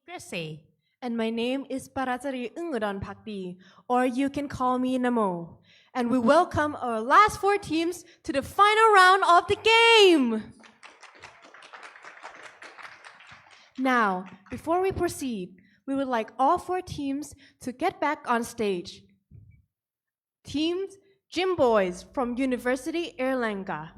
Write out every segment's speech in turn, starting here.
Gracie. And my name is Paratari Ungudan Pakdi, or you can call me Namo. And we welcome our last 4 teams to the final round of the game. Now, before we proceed, we would like all 4 teams to get back on stage. Team Gym Boys from University Erlangen.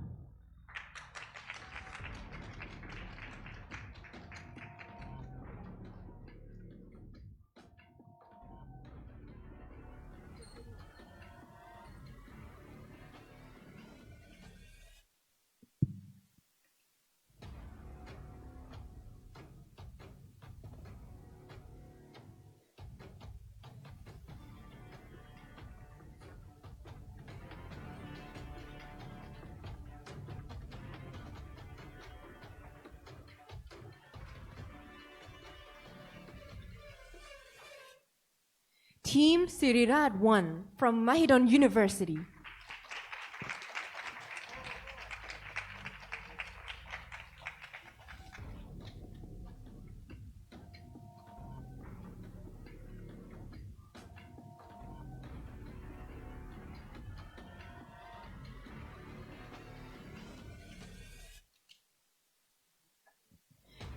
Team Sirirad 1 from Mahidol University.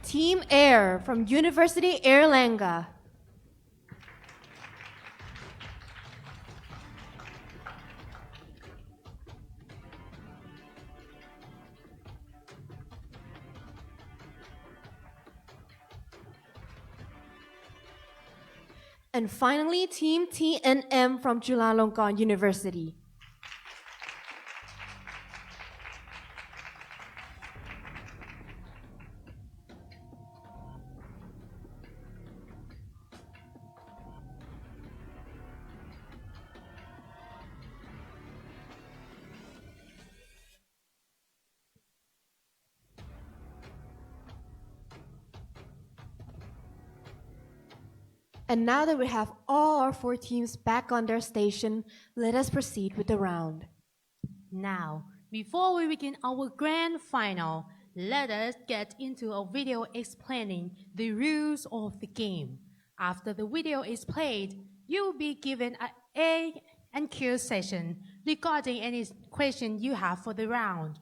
Team Air from University Erlangen. And finally, Team TNM from Chulalongkorn University. And now that we have all our 4 teams back on their station, let us proceed with the round. Now, before we begin our grand final, let us get into a video explaining the rules of the game. After the video is played, you will be given an A and Q session regarding any question you have for the round.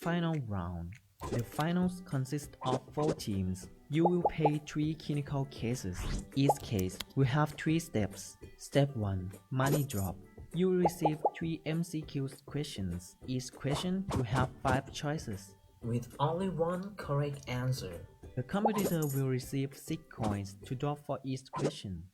Final round. The finals consist of 4 teams. You will play 3 clinical cases. Each case will have 3 steps. Step 1. Money drop. You will receive 3 MCQ questions. Each question will have 5 choices, with only one correct answer. The competitor will receive 6 coins to drop for each question.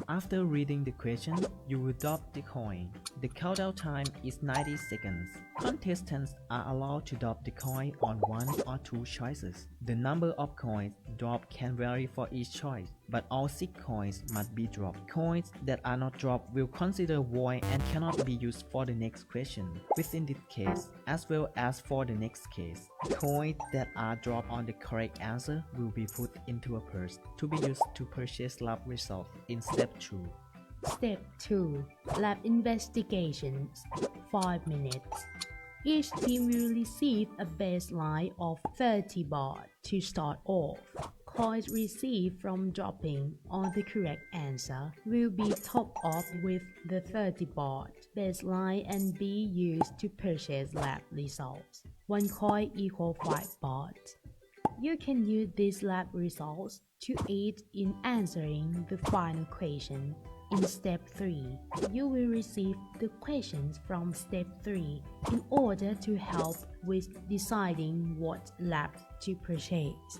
After reading the question, you will drop the coin. The countdown time is 90 seconds. Contestants are allowed to drop the coin on 1 or 2 choices. The number of coins dropped can vary for each choice, but all 6 coins must be dropped. Coins that are not dropped will consider void and cannot be used for the next question within this case, as well as for the next case. Coins that are dropped on the correct answer will be put into a purse to be used to purchase lab results in Step 2. Step 2. Lab investigations. 5 minutes. Each team will receive a baseline of 30 baht to start off. Coins received from dropping on the correct answer will be topped up with the 30 baht baseline and be used to purchase lab results. 1 coin equals 5 baht. You can use these lab results to aid in answering the final question. In Step 3, you will receive the questions from Step 3 in order to help with deciding what lab to purchase.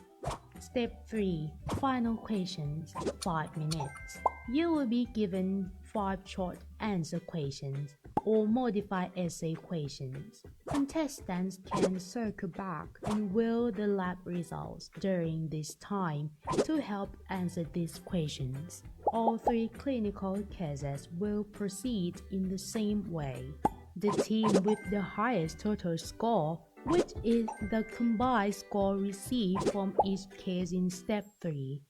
Step 3. Final questions. 5 minutes. You will be given 5 short answer questions or modified essay questions. Contestants can circle back and view the lab results during this time to help answer these questions. All 3 clinical cases will proceed in the same way. The team with the highest total score, which is the combined score received from each case in step 3,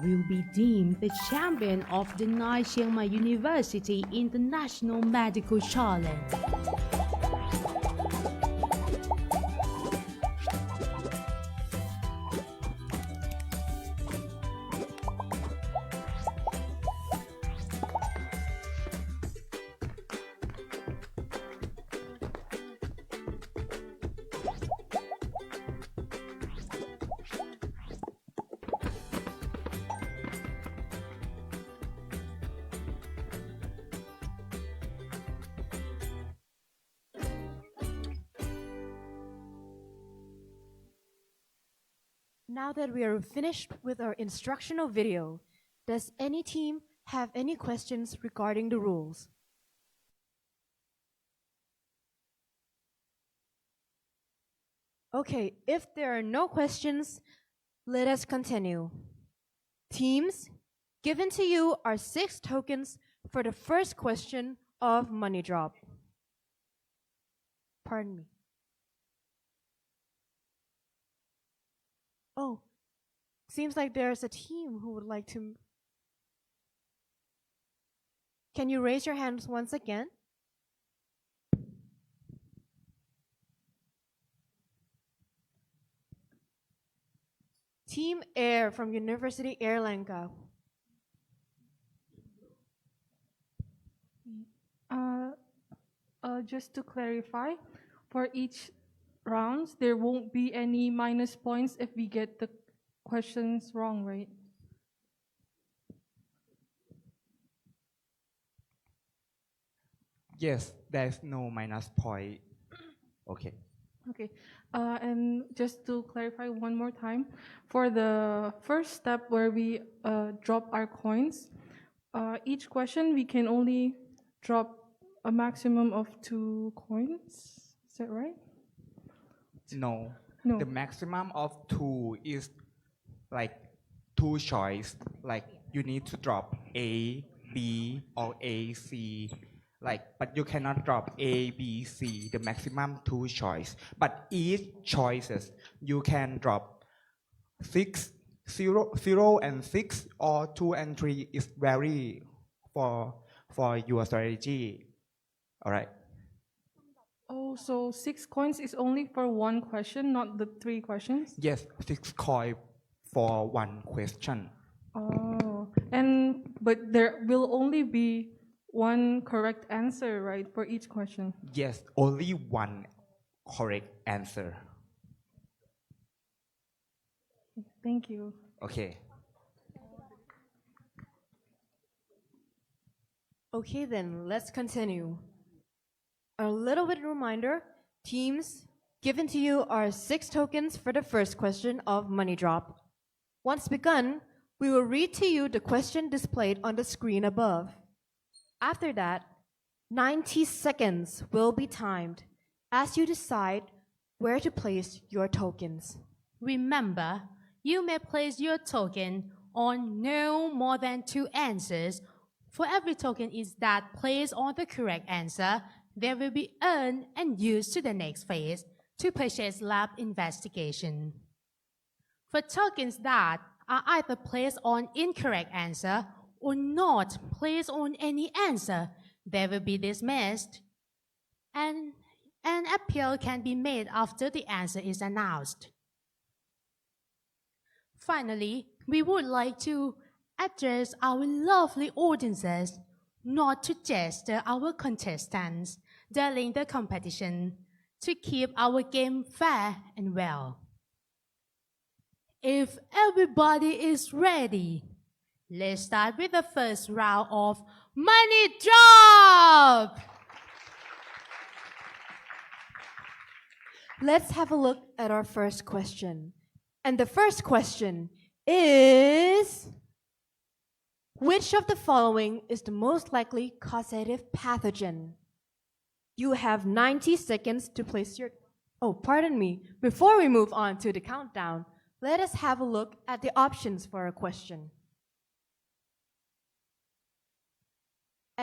will be deemed the champion of the 9 Chiang Mai University International Medical Challenge. Now that we are finished with our instructional video, does any team have any questions regarding the rules? Okay, if there are no questions, let us continue. Teams, given to you are 6 tokens for the first question of money drop. Pardon me. Oh, seems like there's a team who would like to. Can you raise your hands once again? Team Air from University Air Lanka. Just to clarify, for each rounds, there won't be any minus points if we get the questions wrong, right? Yes, there's no minus point. Okay. Okay, and just to clarify one more time, for the first step where we drop our coins, each question we can only drop a maximum of 2 coins. Is that right? No. No. The maximum of 2 is like 2 choice. Like you need to drop A, B, or A, C. But you cannot drop A, B, C. The maximum 2 choice. But each choices you can drop 6, 0 and 6, or 2 and 3 is vary for your strategy. All right. Oh, so 6 coins is only for 1 question, not the 3 questions? Yes, 6 coin for 1 question. Oh, but there will only be 1 correct answer, right, for each question? Yes, only 1 correct answer. Thank you. Okay. Okay, then let's continue. A little bit reminder, teams, given to you are 6 tokens for the first question of money drop. Once begun, we will read to you the question displayed on the screen above. After that, 90 seconds will be timed as you decide where to place your tokens. Remember, you may place your token on no more than 2 answers. For every token is that placed on the correct answer, they will be earned and used to the next phase to purchase lab investigation. For tokens that are either placed on incorrect answer or not placed on any answer, they will be dismissed, and an appeal can be made after the answer is announced. Finally, we would like to address our lovely audiences not to gesture our contestants during the competition to keep our game fair and well. If everybody is ready, let's start with the first round of Money Drop! Let's have a look at our first question. And the first question is, which of the following is the most likely causative pathogen? You have 90 seconds to place your... Oh, pardon me. Before we move on to the countdown, let us have a look at the options for our question.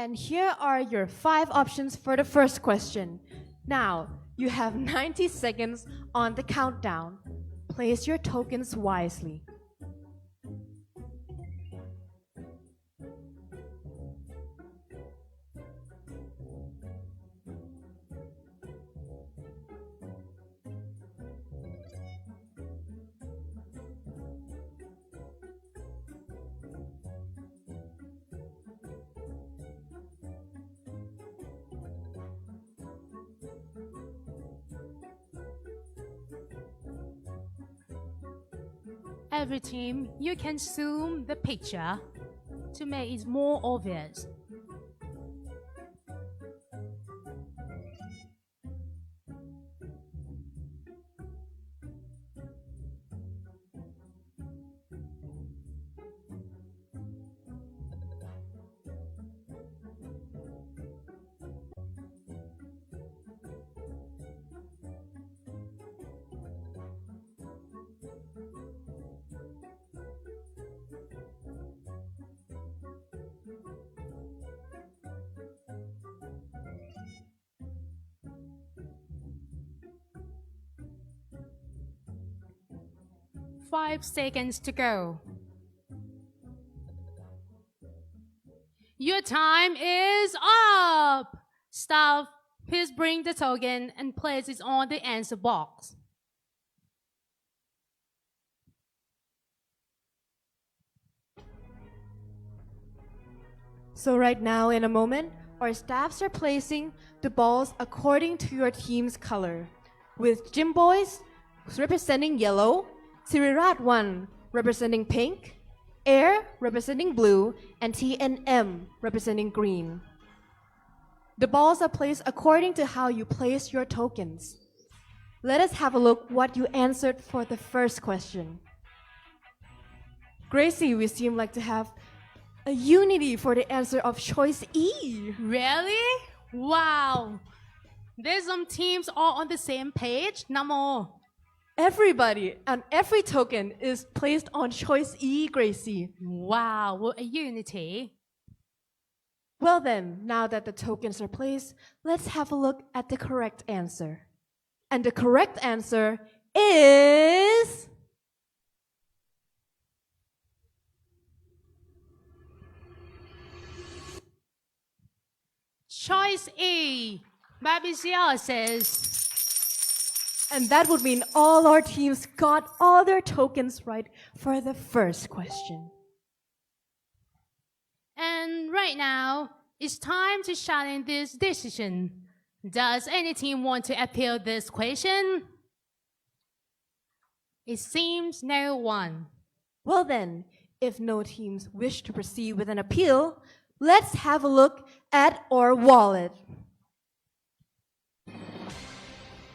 And here are your 5 options for the first question. Now, you have 90 seconds on the countdown. Place your tokens wisely. Every team, you can zoom the picture to make it more obvious. Five seconds to go. Your time is up! Staff, please bring the token and place it on the answer box. So right now, in a moment, our staffs are placing the balls according to your team's color, with Gym Boys representing yellow, Sirirat 1 representing pink, Air representing blue, and TNM representing green. The balls are placed according to how you place your tokens. Let us have a look what you answered for the first question. Gracie, we seem like to have a unity for the answer of choice E. Really? Wow! There's some teams all on the same page, Namo. Everybody and every token is placed on choice E, Gracie. Wow, what a unity. Well then, now that the tokens are placed, let's have a look at the correct answer. And the correct answer is... Choice E, babesiosis. And that would mean all our teams got all their tokens right for the first question. And right now, it's time to challenge this decision. Does any team want to appeal this question? It seems no one. Well then, if no teams wish to proceed with an appeal, let's have a look at our wallet.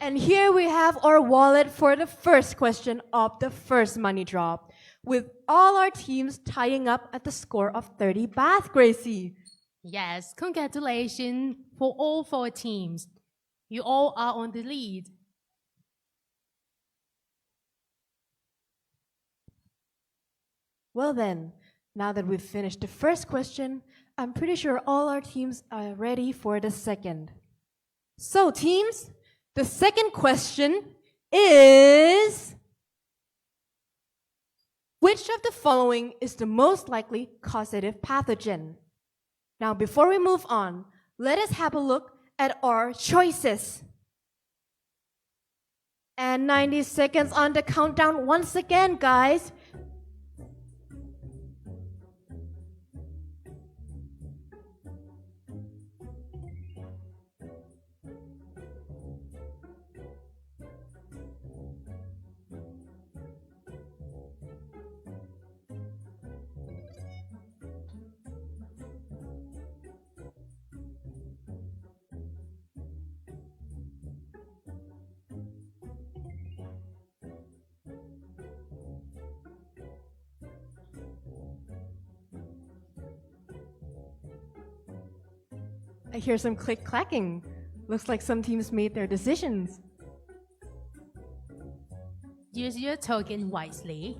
And here we have our wallet for the first question of the first money drop, with all our teams tying up at the score of 30 baht, Gracie. Yes, congratulations for all 4 teams. You all are on the lead. Well then, now that we've finished the first question, I'm pretty sure all our teams are ready for the second. So teams, the second question is, which of the following is the most likely causative pathogen? Now, before we move on, let us have a look at our choices. And 90 seconds on the countdown once again, guys. I hear some click-clacking. Looks like some teams made their decisions. Use your token wisely.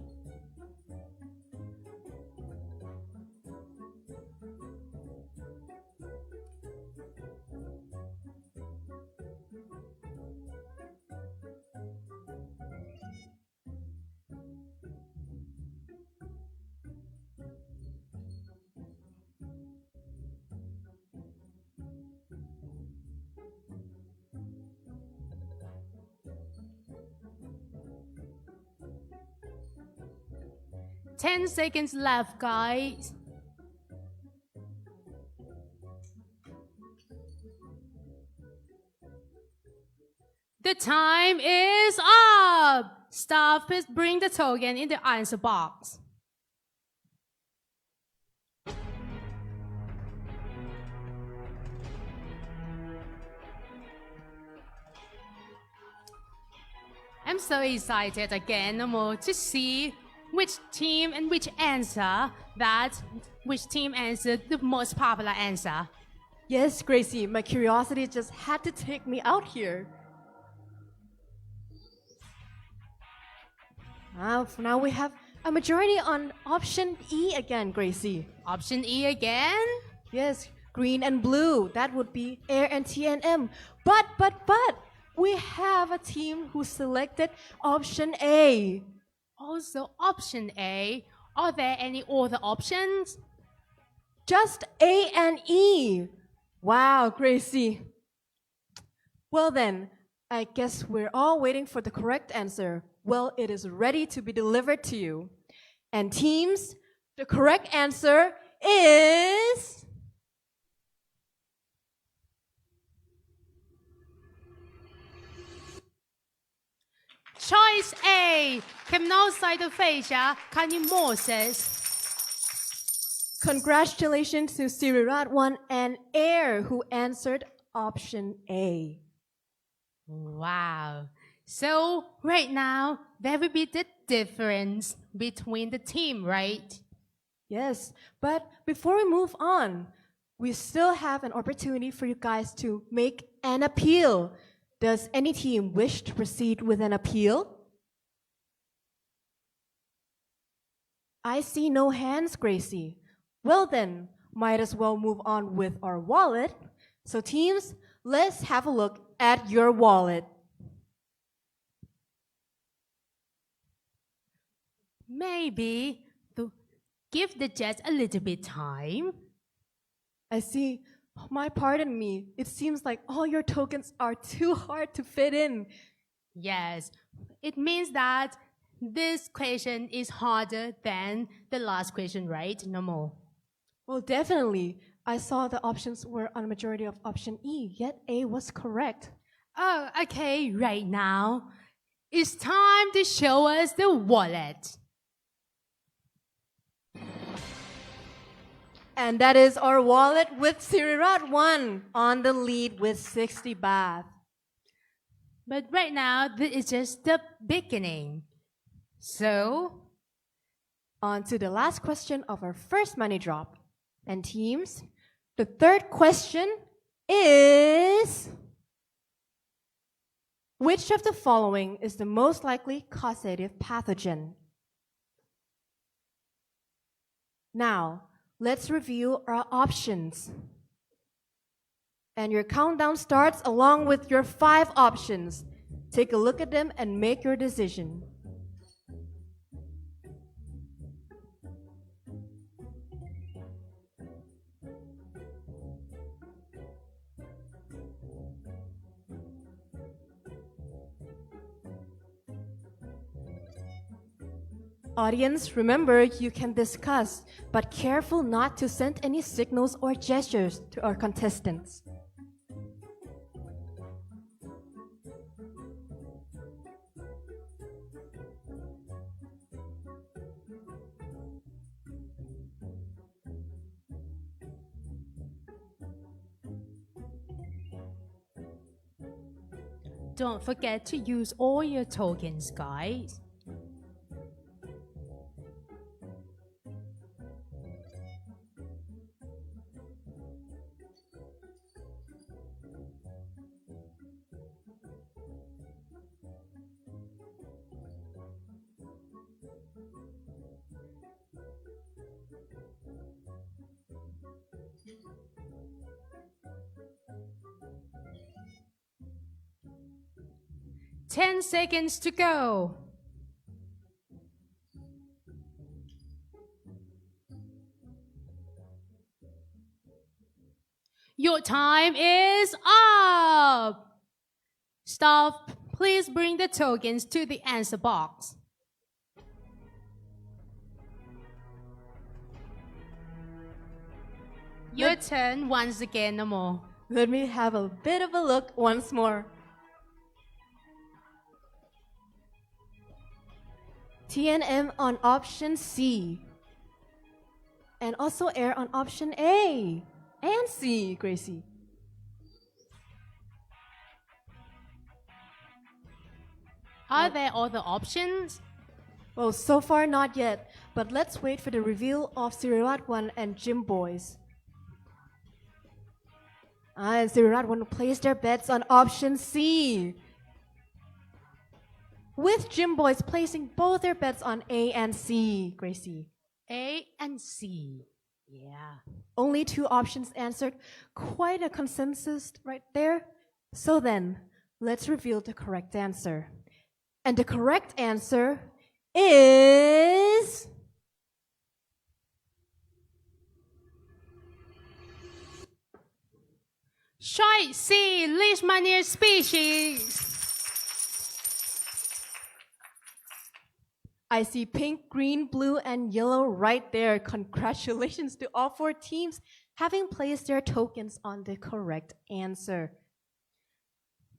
10 seconds left, guys. The time is up. Staff, please bring the token in the answer box. I'm so excited again, Namo, to see which team and which team answered the most popular answer. Yes, Gracie, my curiosity just had to take me out here. Now we have a majority on option E again, Gracie. Option E again? Yes, green and blue. That would be Air and TNM. But, we have a team who selected option A. Also, option A. Are there any other options? Just A and E. Wow, Gracie. Well then, I guess we're all waiting for the correct answer. Well, it is ready to be delivered to you. And teams, the correct answer is... Choice A. Chemnocytophagia kininosis. Congratulations to Sirirat1 and Air who answered option A. Wow. So, right now, there will be the difference between the team, right? Yes, but before we move on, we still have an opportunity for you guys to make an appeal. Does any team wish to proceed with an appeal? I see no hands, Gracie. Well then, might as well move on with our wallet. So teams, let's have a look at your wallet. Maybe to give the judge a little bit time. I see. Pardon me. It seems like all your tokens are too hard to fit in. Yes, it means that this question is harder than the last question, right? No more. Well, definitely. I saw the options were on a majority of option E, yet A was correct. Oh, okay, right now, it's time to show us the wallet. And that is our wallet with Sirirat1 on the lead with 60 baht. But right now, this is just the beginning. So, on to the last question of our first money drop. And teams, the third question is... which of the following is the most likely causative pathogen? Now, let's review our options. And your countdown starts along with your 5 options. Take a look at them and make your decision. Audience, remember you can discuss, but careful not to send any signals or gestures to our contestants. don't forget to use all your tokens, guys. Ten seconds to go. Your time is up. Stop. Please bring the tokens to the answer box. Your turn once again, Namo. Let me have a bit of a look once more. TNM on option C. And also air on option A and C, Gracie. Are there other options? Well, so far not yet, but let's wait for the reveal of Siriratwan and Jim Boys. And Siriratwan placed their bets on option C, with Jim Boys placing both their bets on A and C, Gracie. A and C. Yeah. Only two options answered, quite a consensus right there. So then, let's reveal the correct answer. And the correct answer is... Choice C, Leishmania species. I see pink, green, blue, and yellow right there. Congratulations to all four teams having placed their tokens on the correct answer.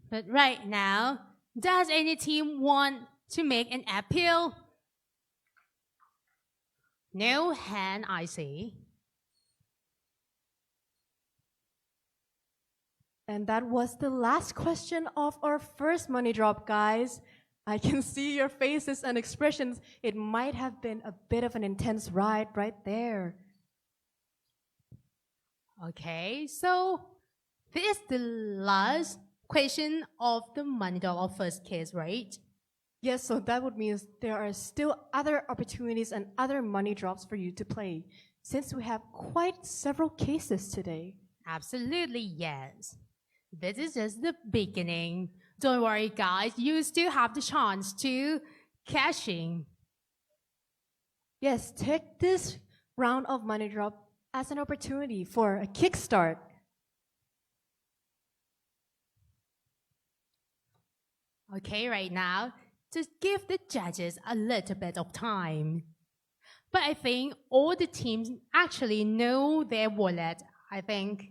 But right now, does any team want to make an appeal? No hand, I see. And that was the last question of our first money drop, guys. I can see your faces and expressions. It might have been a bit of an intense ride right there. Okay, so this is the last question of the money drop of first case, right? Yes, so that would mean there are still other opportunities and other money drops for you to play, since we have quite several cases today. Absolutely, yes. This is just the beginning. Don't worry, guys. You still have the chance to cash in. Yes, take this round of money drop as an opportunity for a kickstart. Okay, right now, just give the judges a little bit of time. But I think all the teams actually know their wallet, I think.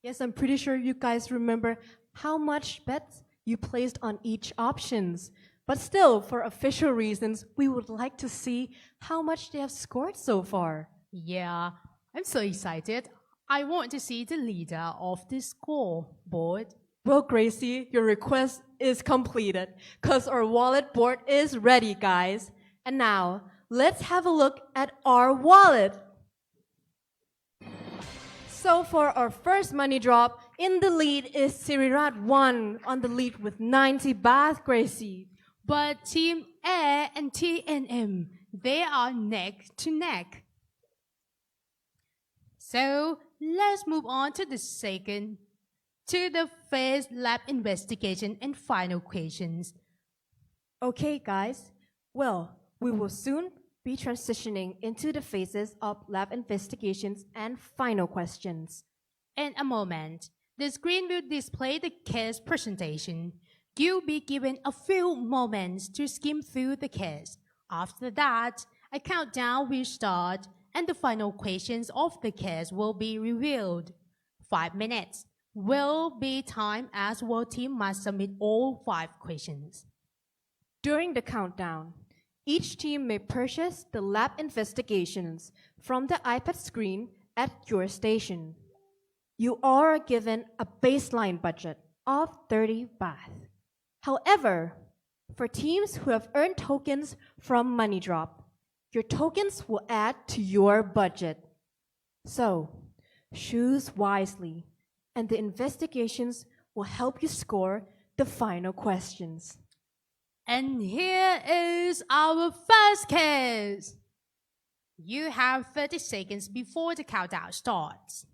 Yes, I'm pretty sure you guys remember how much bets you placed on each options. But still, for official reasons, we would like to see how much they have scored so far. Yeah, I'm so excited. I want to see the leader of the scoreboard. Well, Gracie, your request is completed because our wallet board is ready, guys. And now, let's have a look at our wallet. So for our first money drop, in the lead is Siriratwan on the lead with 90 baht, Gracie. But Team A and TNM, they are neck to neck. So let's move on to the phase lab investigation and final questions. Okay, guys. Well, we will soon be transitioning into the phases of lab investigations and final questions. In a moment, the screen will display the case presentation. You'll be given a few moments to skim through the case. After that, a countdown will start and the final questions of the case will be revealed. 5 minutes will be time as well team must submit all 5 questions. During the countdown, each team may purchase the lab investigations from the iPad screen at your station. You are given a baseline budget of 30 baht. However, for teams who have earned tokens from Money Drop, your tokens will add to your budget. So, choose wisely, and the investigations will help you score the final questions. And here is our first case. You have 30 seconds before the countdown starts.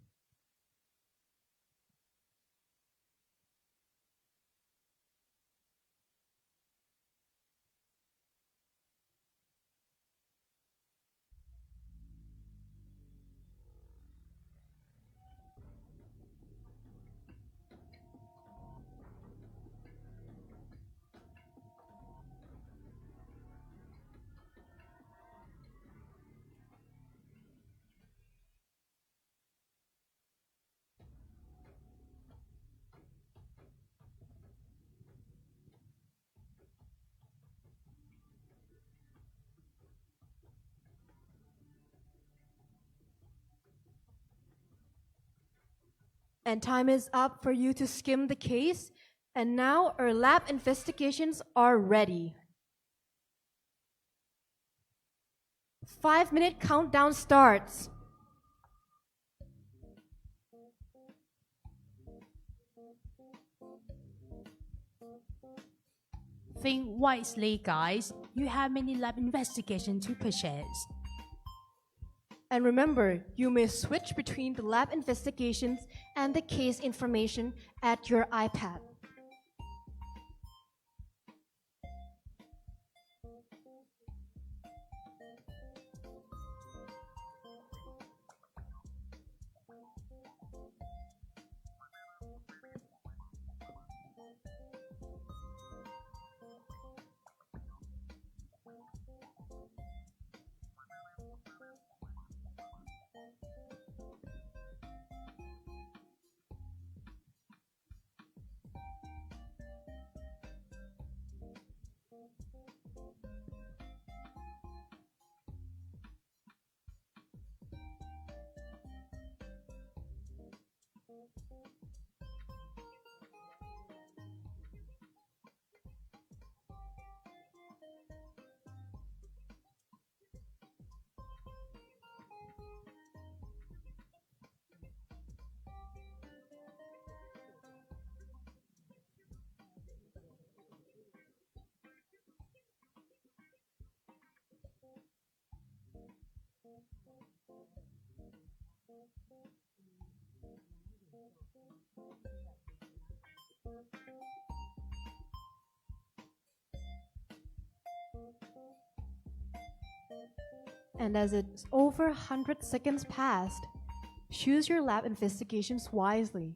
And time is up for you to skim the case. And now our lab investigations are ready. 5-minute countdown starts. Think wisely, guys. You have many lab investigations to purchase. And remember, you may switch between the lab investigations and the case information at your iPad. And as it's over 100 seconds past, choose your lab investigations wisely.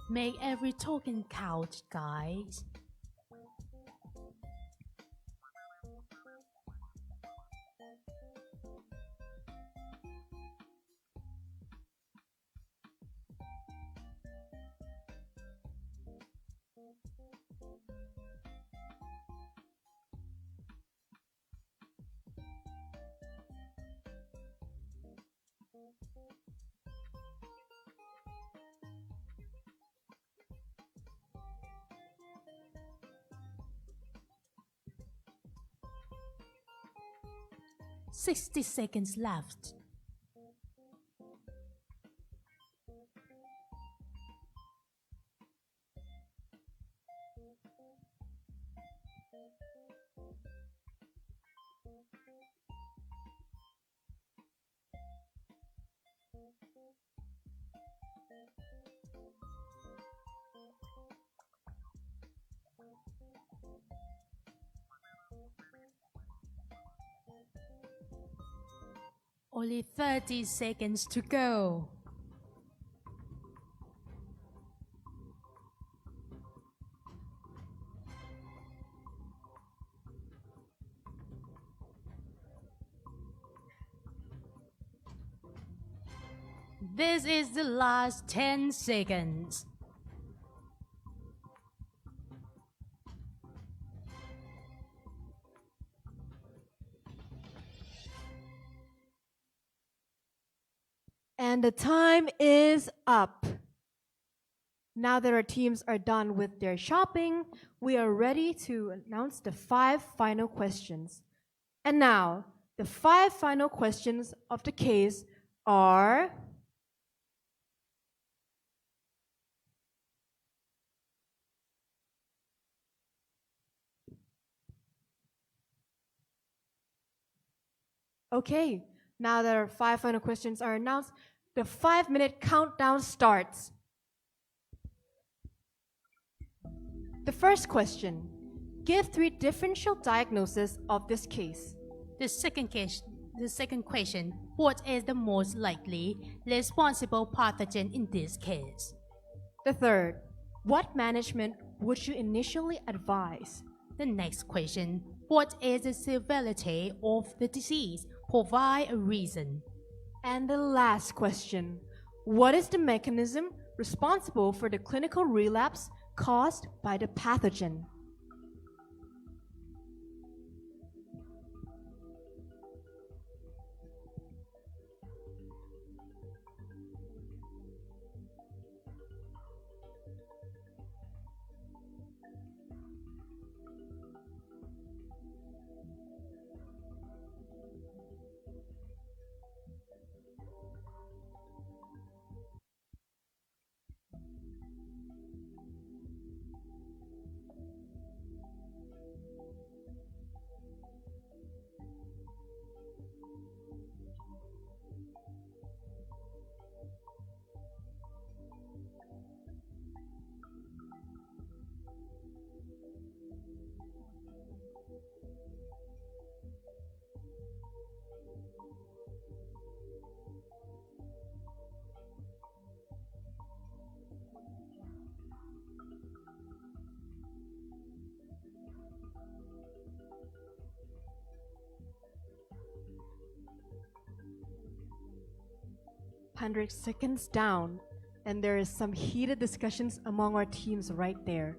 Make every token count, guys. "60 seconds left." Only 30 seconds to go. This is the last 10 seconds. And the time is up. Now that our teams are done with their shopping, we are ready to announce the 5 final questions. And now, the 5 final questions of the case are... Okay, now that our 5 final questions are announced, the 5-minute countdown starts. The first question: give 3 differential diagnoses of this case. The second question, what is the most likely responsible pathogen in this case? The third: what management would you initially advise? The next question, what is the severity of the disease? Provide a reason. And the last question: what is the mechanism responsible for the clinical relapse caused by the pathogen? "100 seconds down, and there is some heated discussions among our teams right there.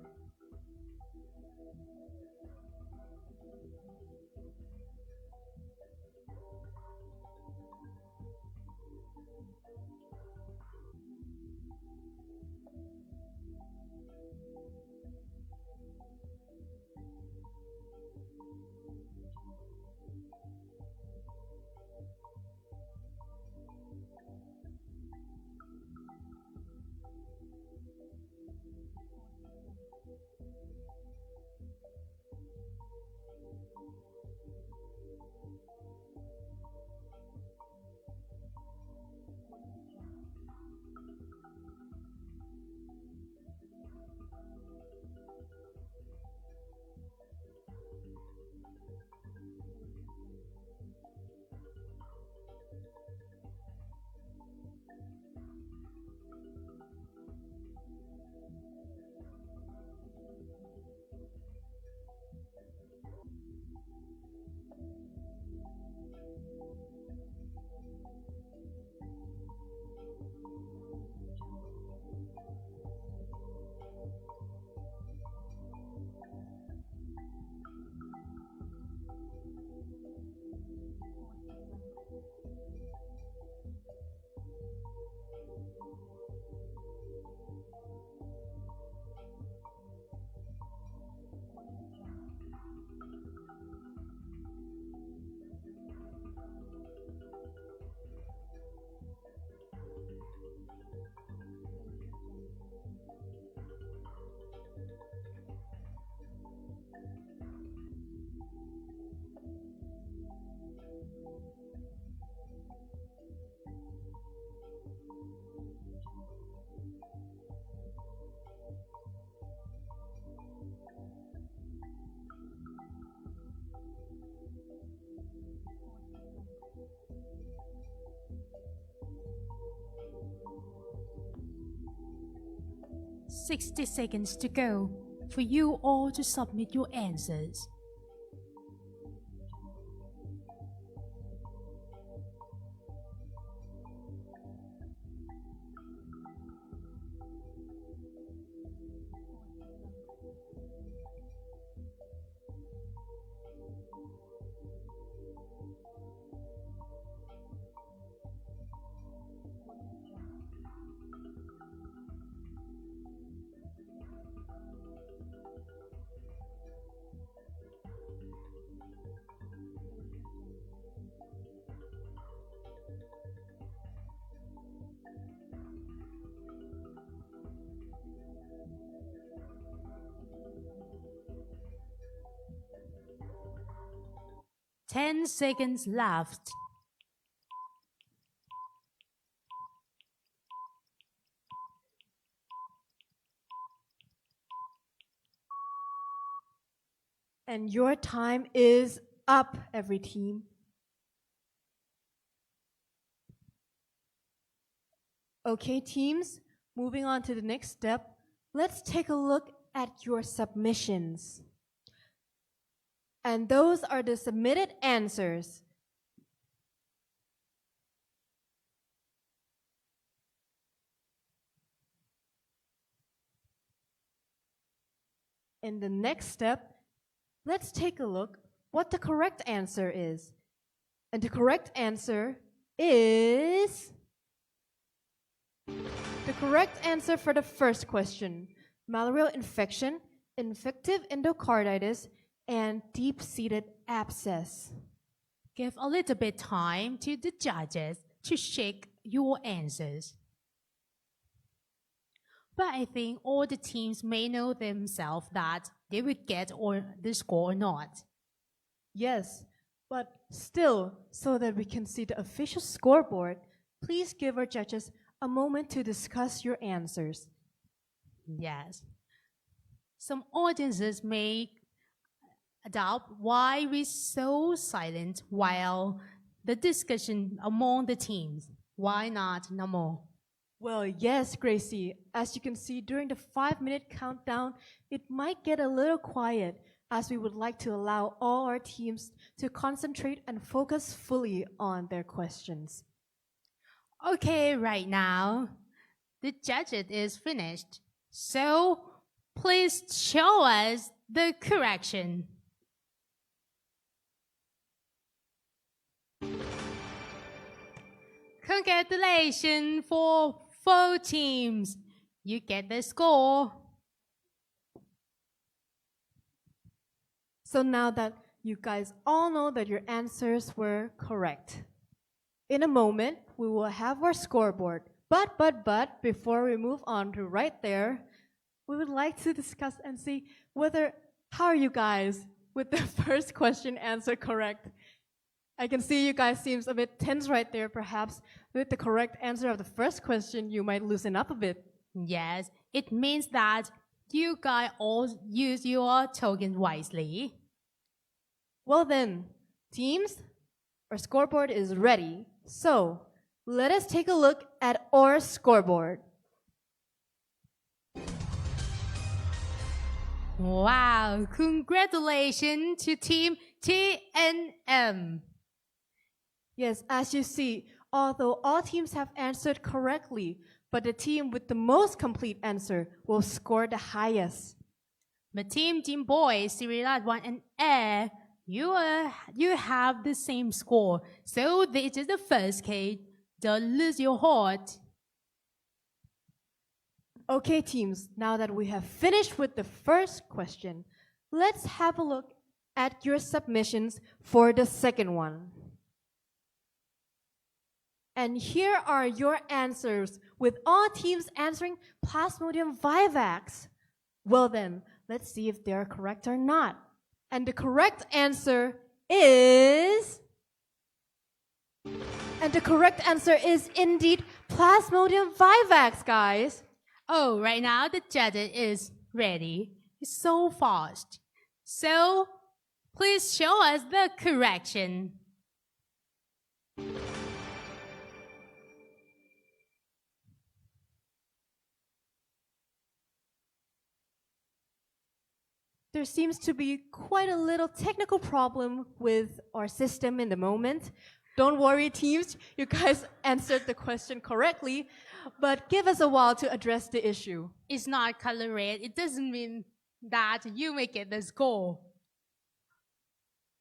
"60 seconds to go for you all to submit your answers. 10 seconds left. And your time is up, every team. Okay, teams, moving on to the next step, let's take a look at your submissions. And those are the submitted answers. In the next step, let's take a look what the correct answer is. And the correct answer is... The correct answer for the first question, malarial infection, infective endocarditis, and deep-seated abscess. Give a little bit time to the judges to check your answers. But I think all the teams may know themselves that they would get the score or not. Yes, but still, so that we can see the official scoreboard, please give our judges a moment to discuss your answers. Yes. Some audiences may doubt why we're so silent while the discussion among the teams. Why not no more? Well, yes, Gracie. As you can see, during the 5-minute countdown, it might get a little quiet as we would like to allow all our teams to concentrate and focus fully on their questions. Okay, right now, the judges is finished. So, please show us the correction. Congratulations for 4 teams. You get the score. So now that you guys all know that your answers were correct, in a moment, we will have our scoreboard. But, before we move on to right there, we would like to discuss and see how are you guys with the first question answered correct? I can see you guys seems a bit tense right there. Perhaps with the correct answer of the first question, you might loosen up a bit. Yes, it means that you guys all use your token wisely. Well then, teams, our scoreboard is ready. So, let us take a look at our scoreboard. Wow, congratulations to Team TNM. Yes, as you see, although all teams have answered correctly, but the team with the most complete answer will score the highest. But Team Jim Boy, Cyrillat 1 and Air, you have the same score. So this is the first case. Don't lose your heart. Okay, teams, now that we have finished with the first question, let's have a look at your submissions for the second one. And here are your answers, with all teams answering Plasmodium vivax. Well then, let's see if they're correct or not. And the correct answer is... And the correct answer is indeed Plasmodium vivax, guys. Oh, right now the judge is ready. It's so fast. So, please show us the correction. There seems to be quite a little technical problem with our system in the moment. Don't worry, teams, you guys answered the question correctly, but give us a while to address the issue. It's not color red. It doesn't mean that you may get the score.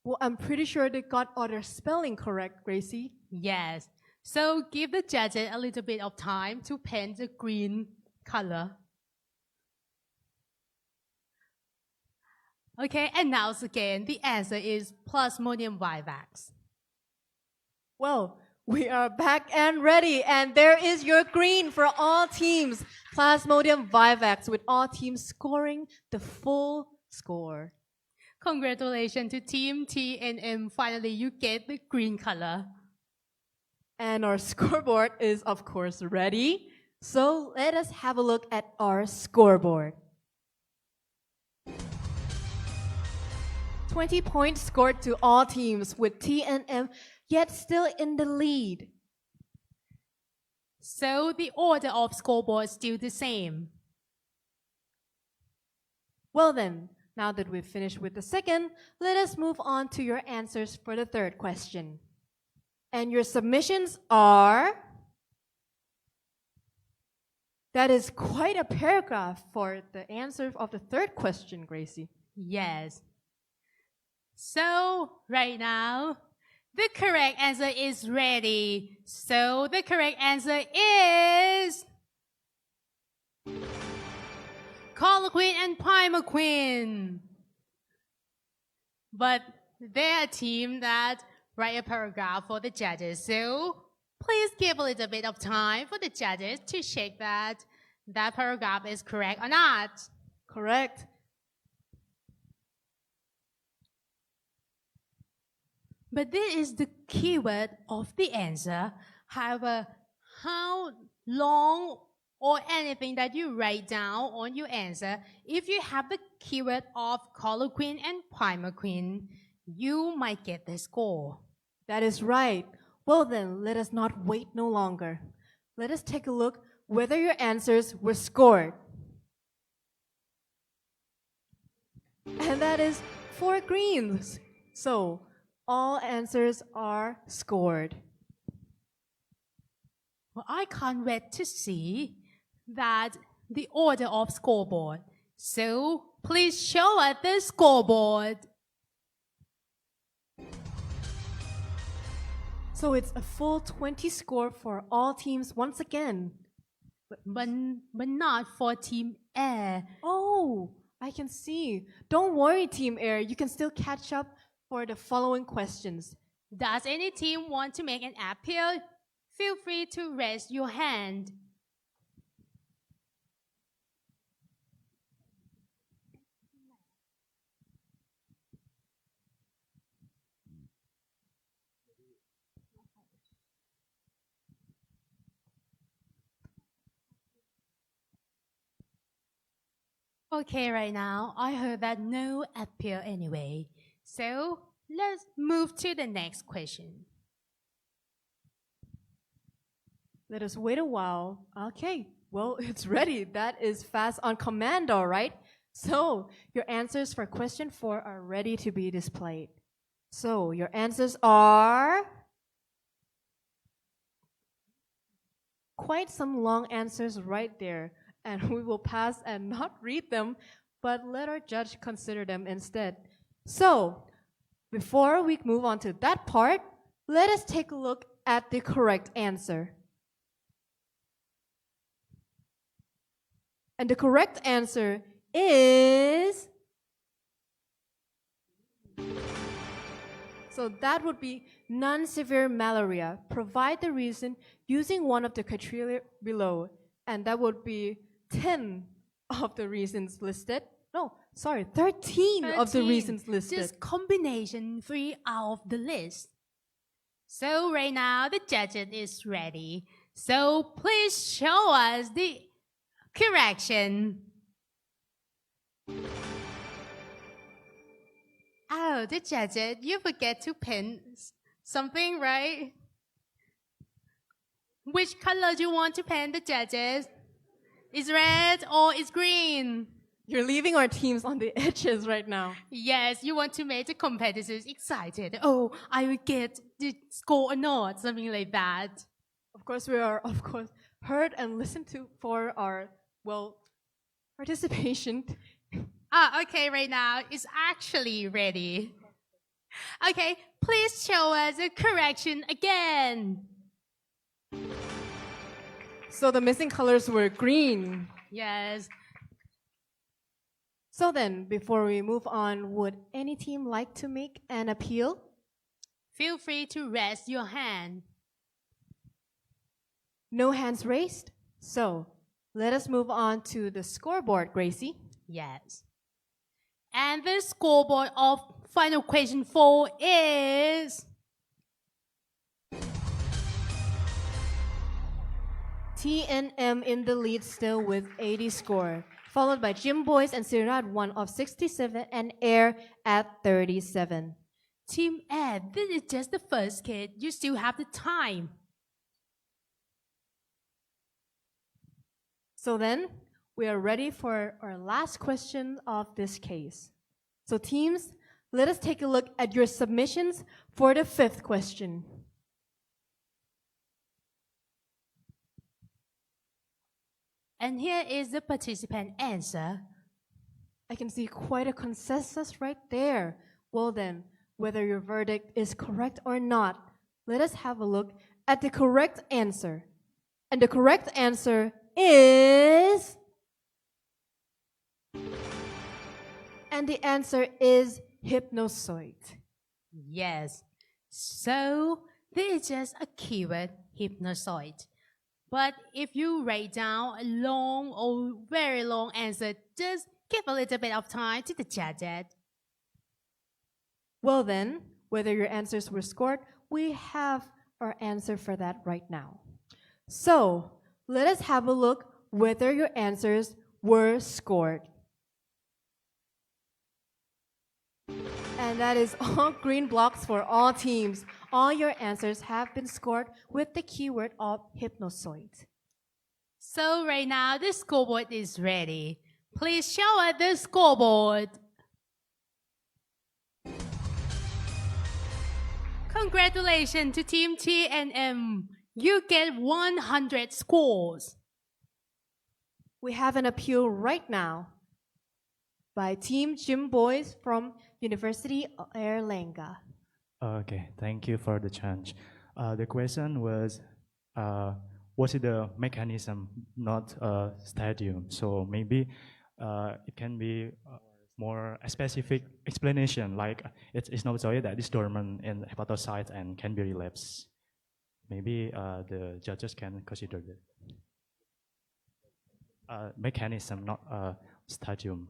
Well, I'm pretty sure they got all their spelling correct, Gracie. Yes. So give the judges a little bit of time to paint the green color. Okay, and now again, the answer is Plasmodium vivax. Well, we are back and ready, and there is your green for all teams. Plasmodium vivax, with all teams scoring the full score. Congratulations to Team TNM. Finally, you get the green color. And our scoreboard is, of course, ready. So let us have a look at our scoreboard. 20 points scored to all teams, with TNM yet still in the lead. So the order of scoreboard is still the same. Well then, now that we've finished with the second, let us move on to your answers for the third question. And your submissions are... That is quite a paragraph for the answer of the third question, Gracie. Yes. So, right now, the correct answer is ready. So, the correct answer is... Colloquin and Primaquin. But they're a team that write a paragraph for the judges. So, please give a little bit of time for the judges to check that that paragraph is correct or not. Correct. But this is the keyword of the answer. However, how long or anything that you write down on your answer, if you have the keyword of colloquin and primaquin, you might get the score. That is right. Well then, let us not wait no longer. Let us take a look whether your answers were scored. And that is 4 greens. So, all answers are scored. Well, I can't wait to see that the order of scoreboard. So, please show us the scoreboard. So it's a full 20 score for all teams once again. But not for Team Air. Oh, I can see. Don't worry, Team Air. You can still catch up for the following questions. Does any team want to make an appeal? Feel free to raise your hand. Okay, right now, I heard that no appeal anyway. So, let's move to the next question. Let us wait a while. Okay, well, it's ready. That is fast on command, all right? So, your answers for question 4 are ready to be displayed. So, your answers are... Quite some long answers right there. And we will pass and not read them, but let our judge consider them instead. So, before we move on to that part, let us take a look at the correct answer. And the correct answer is... So that would be non-severe malaria. Provide the reason using one of the criteria below. And that would be 10 of the reasons listed. No, sorry, 13 of the reasons listed. Just combination 3 out of the list. So right now, the judges is ready. So please show us the correction. Oh, the judges, you forget to pen something, right? Which color do you want to pen the judges? Is red or is green? You're leaving our teams on the edges right now. Yes, you want to make the competitors excited. Oh, I will get the score or not, something like that. Of course, we are, heard and listened to for our, participation. Okay, right now, it's actually ready. Okay, please show us the correction again. So the missing colors were green. Yes. So then, before we move on, would any team like to make an appeal? Feel free to raise your hand. No hands raised? So, let us move on to the scoreboard, Gracie. Yes. And the scoreboard of final question 4 is TNM in the lead still with 80 score, followed by Jim Boys and Sirad 1 of 67 and Air at 37. Team Ed. This is just the first kid. You still have the time. So then, we are ready for our last question of this case. So teams, let us take a look at your submissions for the 5th question. And here is the participant answer. I can see quite a consensus right there. Well then, whether your verdict is correct or not, let us have a look at the correct answer. And the correct answer is... And the answer is hypnozoid. Yes. So, this is just a keyword, hypnozoid. But if you write down a long or very long answer, just give a little bit of time to the judges. Well then, whether your answers were scored, we have our answer for that right now. So, let us have a look whether your answers were scored. And that is all green blocks for all teams. All your answers have been scored with the keyword of hypnozoid. So right now, the scoreboard is ready. Please show us the scoreboard. Congratulations to Team TNM. You get 100 scores. We have an appeal right now by Team Gym Boys from University of Erlangen. Okay, thank you for the chance. The question was, what is the mechanism, not a stadium? So maybe it can be more a specific explanation, like it's not so that is dormant in hepatocytes and can be relapsed. Maybe the judges can consider that. Mechanism, not a stadium.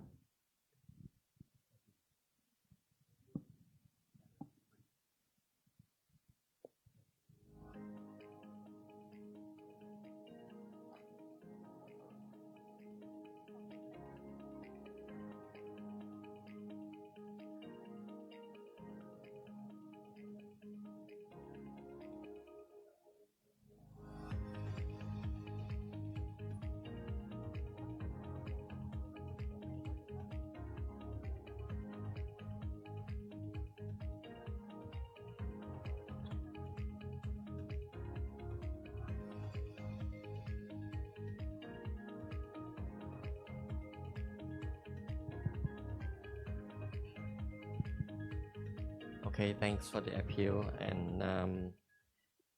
Okay, thanks for the appeal. And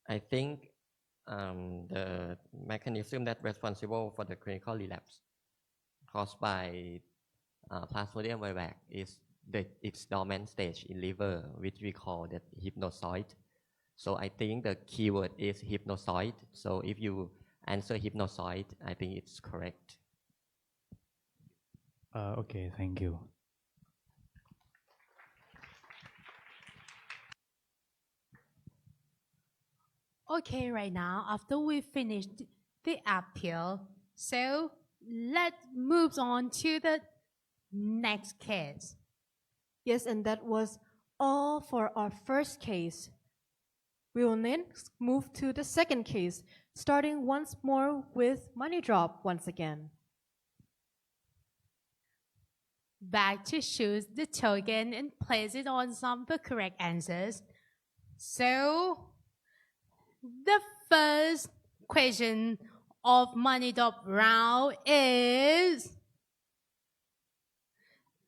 I think the mechanism that responsible for the clinical relapse caused by Plasmodium vivax is its dormant stage in liver, which we call that hypnozoid. So I think the keyword is hypnozoid. So if you answer hypnozoid, I think it's correct. Okay, thank you. Okay, right now, after we finished the appeal, so let's move on to the next case. Yes, and that was all for our first case. We will next move to the second case, starting once more with money drop once again. Back to choose the token and place it on some of the correct answers. So, the first question of money drop round is: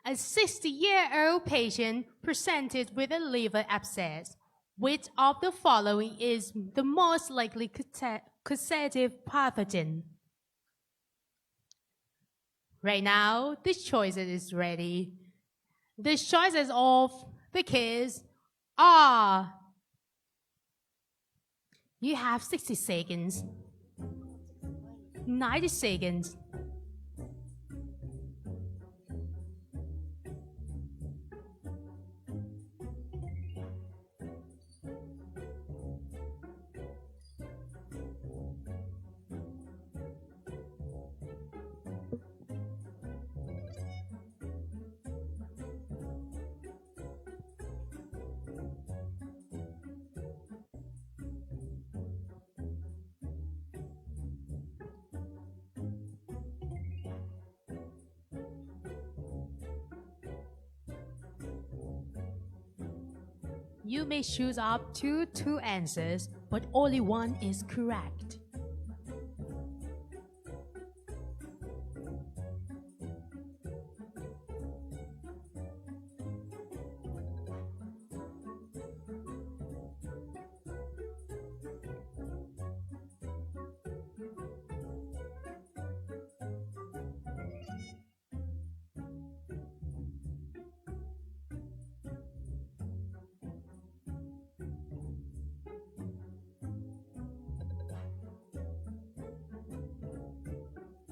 a 60-year-old patient presented with a liver abscess. Which of the following is the most likely causative pathogen? Right now, the choices is ready. The choices of the kids are: you have 60 seconds, 90 seconds, You may choose up to 2 answers, but only one is correct.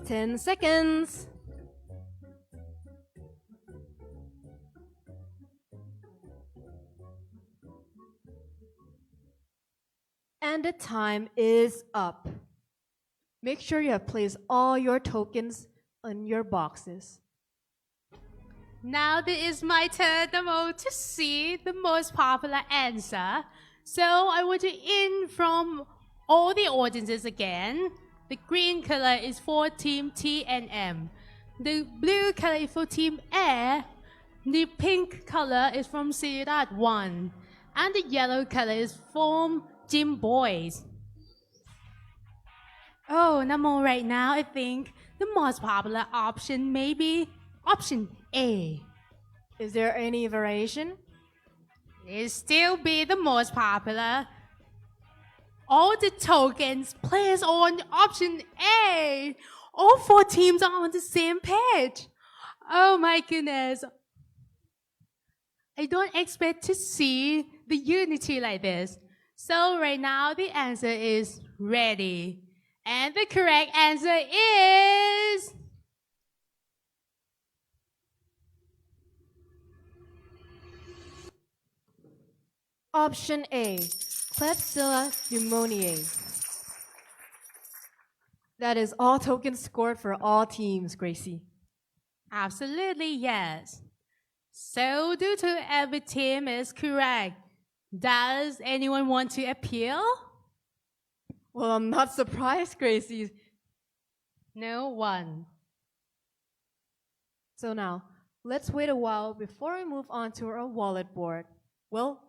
Ten seconds. And the time is up. Make sure you have placed all your tokens on your boxes. Now it is my turn to see the most popular answer. So I want to in from all the audiences again. The green color is for team T and M. The blue color is for team A. The pink color is from Sirat 1. And the yellow color is from Gym Boys. Oh, Namo, right now I think the most popular option may be option A. Is there any variation? It still be the most popular. All the tokens placed on option A. All 4 teams are on the same page. Oh my goodness. I don't expect to see the unity like this. So right now the answer is ready. And the correct answer is... Option A, Klebsiella pneumoniae. That is all tokens scored for all teams, Gracie. Absolutely, yes. So due to every team is correct, does anyone want to appeal? Well, I'm not surprised, Gracie. No one. So now, let's wait a while before we move on to our wallet board. Well,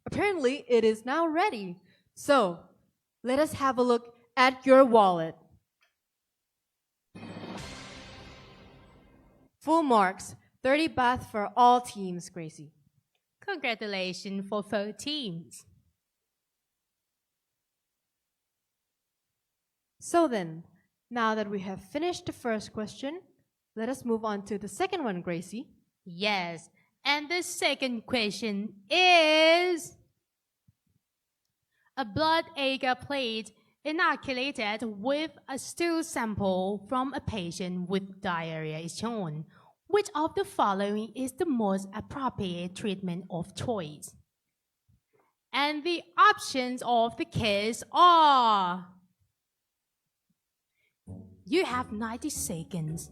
apparently it is now ready. So, let us have a look at your wallet. Full marks, 30 baht for all teams, Gracie. Congratulations for 4 teams. So then, now that we have finished the first question, let us move on to the second one, Gracie. Yes, and the second question is... A blood agar plate inoculated with a stool sample from a patient with diarrhea is shown. Which of the following is the most appropriate treatment of choice? And the options of the case are... You have 90 seconds.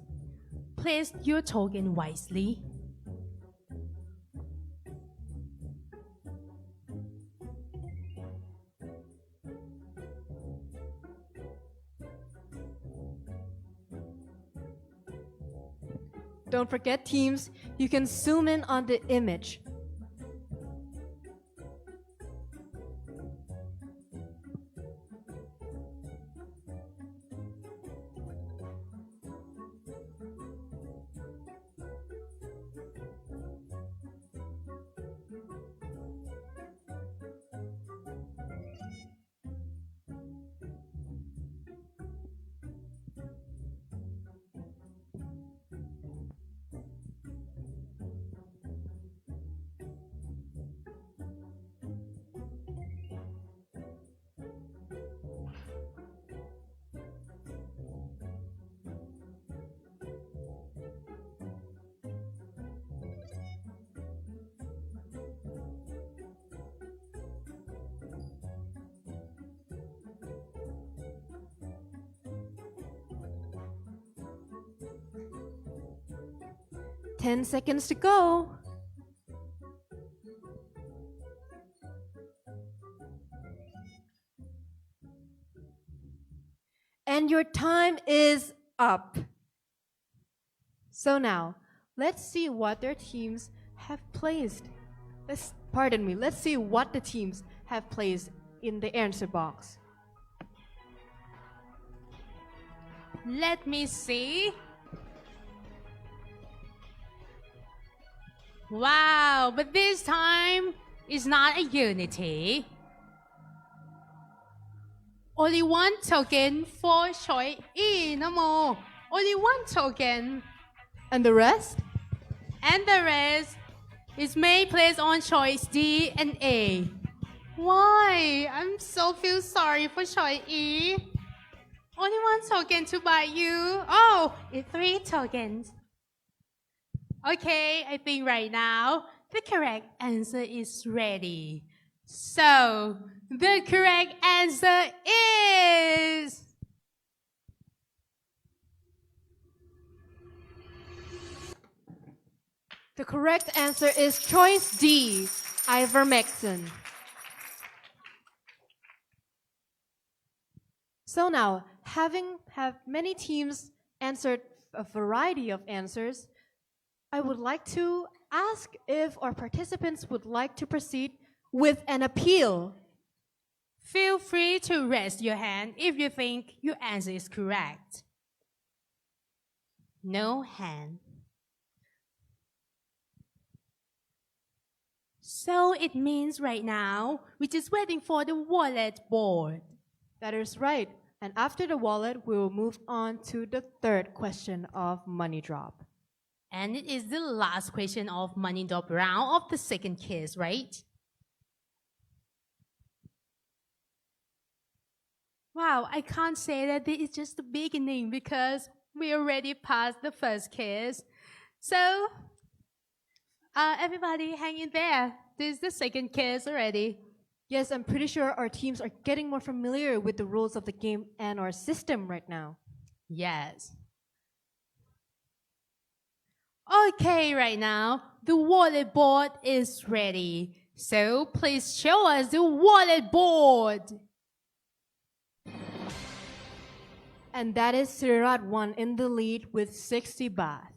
Place your token wisely. Don't forget, teams, you can zoom in on the image. Ten seconds to go. And your time is up. So now, let's see what their teams have placed. Let's pardon me, let's see what the teams have placed in the answer box. Let me see. Wow, but this time it's not a unity. Only one token for choice E, no more. Only one token. And the rest? And the rest is may placed on choice D and A. Why? I'm so feel sorry for choice E. Only one token to buy you. Oh, it's 3 tokens. Okay, I think right now the correct answer is ready. So, the correct answer is... The correct answer is choice D, ivermectin. So now, having many teams answered a variety of answers, I would like to ask if our participants would like to proceed with an appeal. Feel free to raise your hand if you think your answer is correct. No hand. So it means right now, we're just waiting for the wallet board. That is right. And after the wallet, we will move on to the third question of Money Drop. And it is the last question of Money Drop round of the second case, right? Wow, I can't say that this is just the beginning because we already passed the first case. So, everybody hang in there. This is the second case already. Yes, I'm pretty sure our teams are getting more familiar with the rules of the game and our system right now. Yes. Okay, right now, the wallet board is ready. So please show us the wallet board. And that is Sirat 1 in the lead with 60 baht.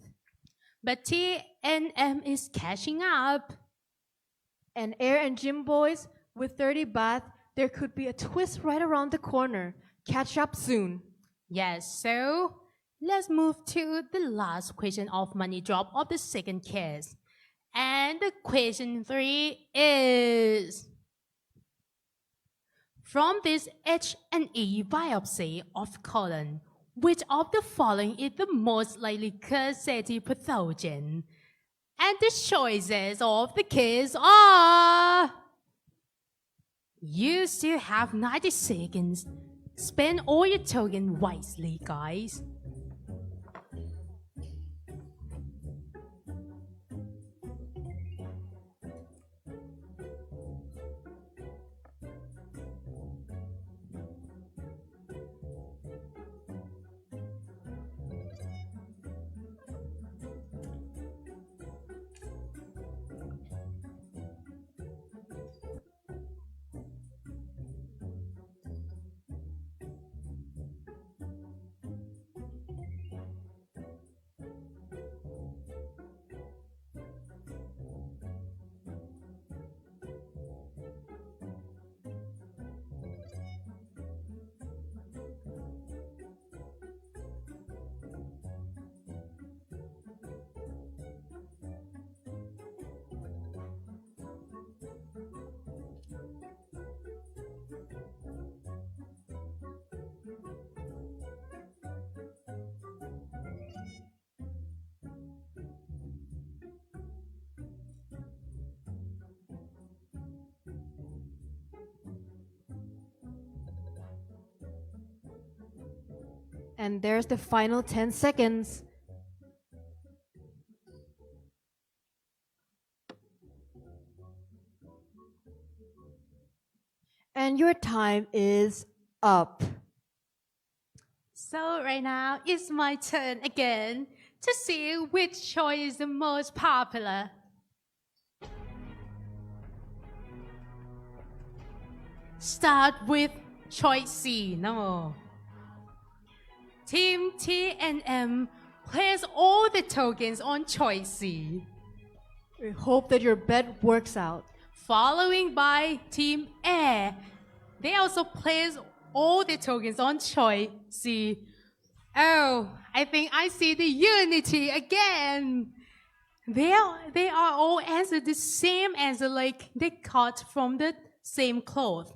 But TNM is catching up. And Air and Jim Boys with 30 baht. There could be a twist right around the corner. Catch up soon. Yes, so let's move to the last question of Money Drop of the second case. And the question 3 is... From this H&E biopsy of colon, which of the following is the most likely causative pathogen? And the choices of the case are... You still have 90 seconds. Spend all your token wisely, guys. And there's the final 10 seconds. And your time is up. So right now, it's my turn again to see which choice is the most popular. Start with choice C, no. Team T and M place all the tokens on choice C. We hope that your bet works out. Following by Team Air. They also place all the tokens on choice C. Oh, I think I see the unity again. They are all answered the same answer, like they cut from the same cloth.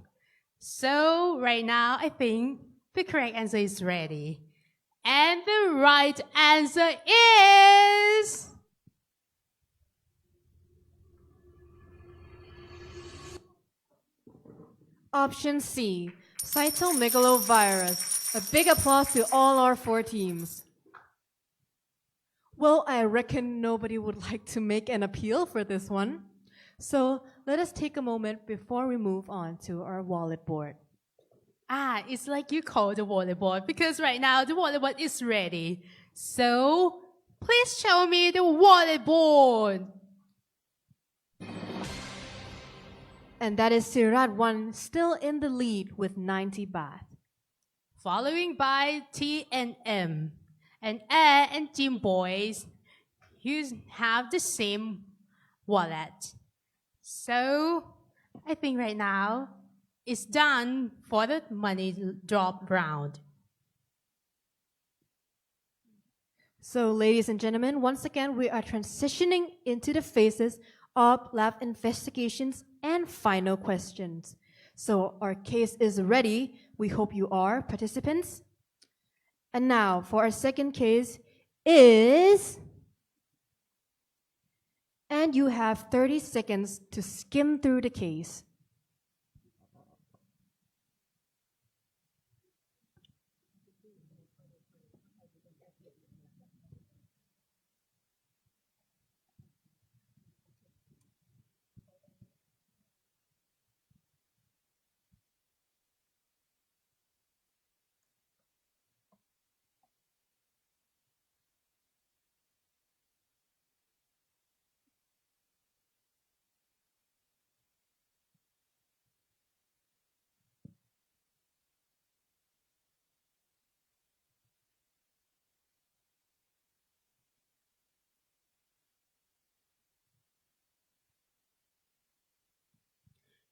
So right now, I think the correct answer is ready. And the right answer is... Option C, cytomegalovirus. A big applause to all our 4 teams. Well, I reckon nobody would like to make an appeal for this one. So let us take a moment before we move on to our wallet board. It's like you call the wallet board because right now the wallet board is ready. So please show me the wallet board. And that is Sirat 1 still in the lead with 90 baht. Following by T and M. And Air and Jim Boys, you have the same wallet. So I think right now it's done for the money drop round. So ladies and gentlemen, once again, we are transitioning into the phases of lab investigations and final questions. So our case is ready. We hope you are, participants. And now for our second case is... And you have 30 seconds to skim through the case.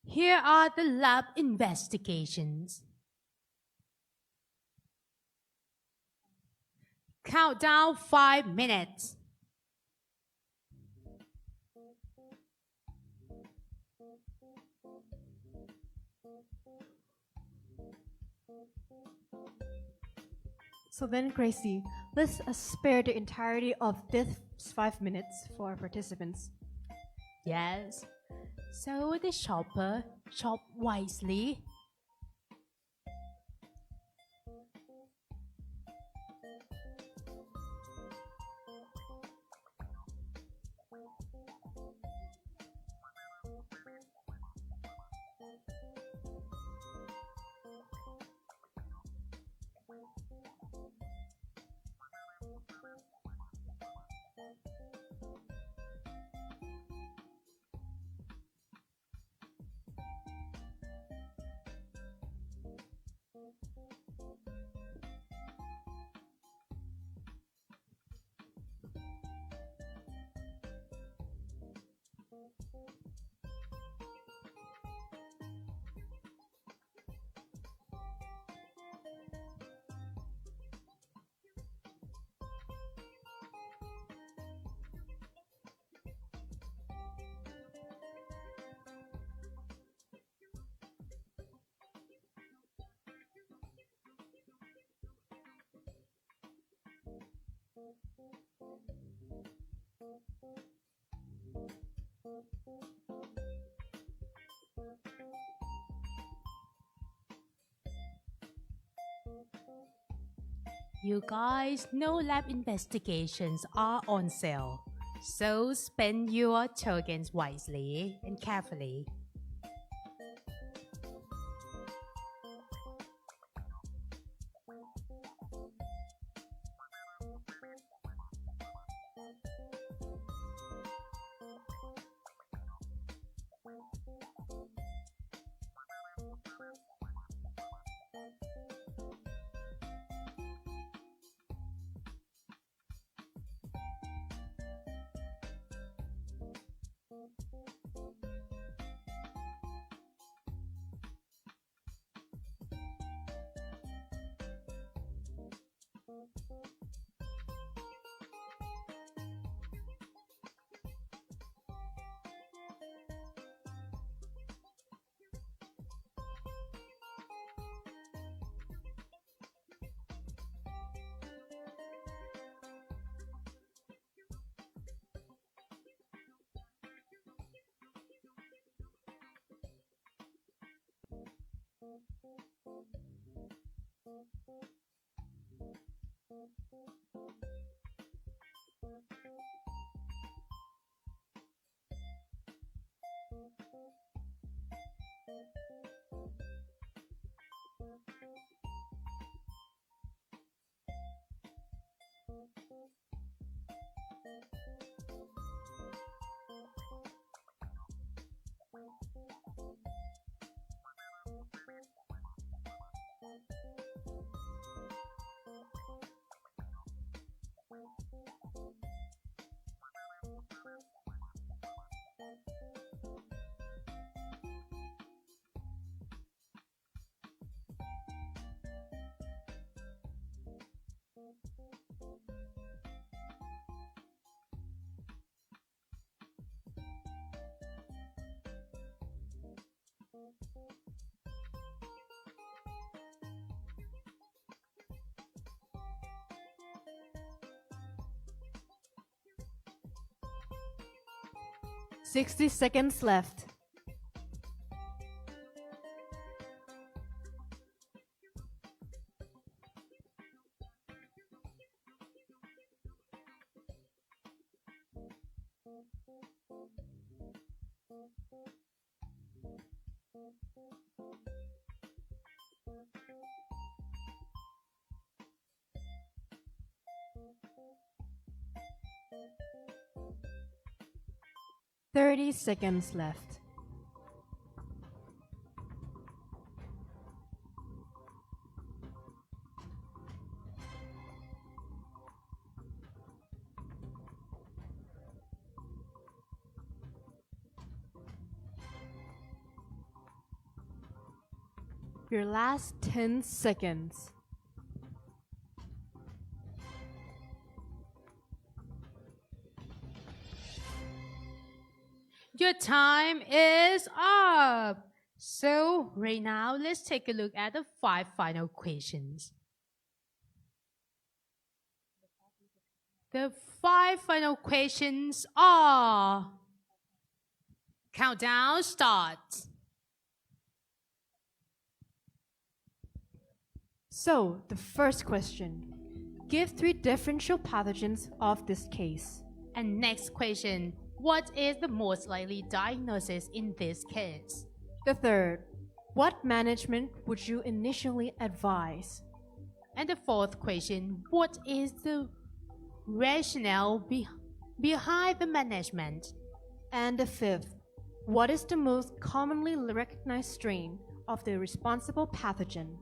Here are the lab investigations. Countdown 5 minutes. So then, Gracie, let's spare the entirety of this 5 minutes for our participants. Yes. So the shopper shop wisely. You guys know lab investigations are on sale, so spend your tokens wisely and carefully. 60 seconds left. Thirty seconds left. Your last 10 seconds. Your time is up. So right now, let's take a look at the 5 final questions. The 5 final questions are... Countdown starts. So, the first question. Give 3 differential pathogens of this case. And next question. What is the most likely diagnosis in this case? The third. What management would you initially advise? And the fourth question. What is the rationale behind the management? And the fifth. What is the most commonly recognized strain of the responsible pathogen?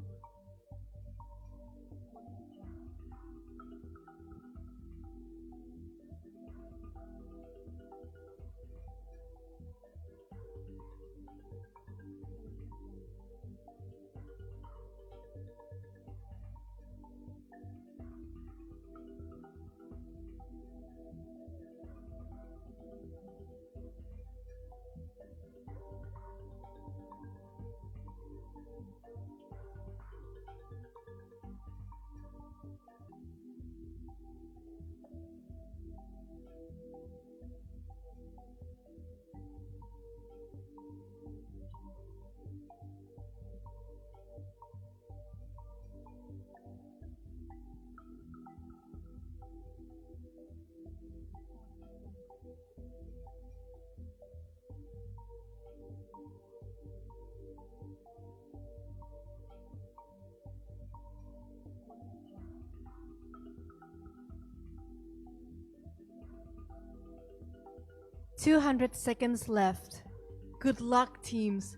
"200 seconds left. Good luck, teams."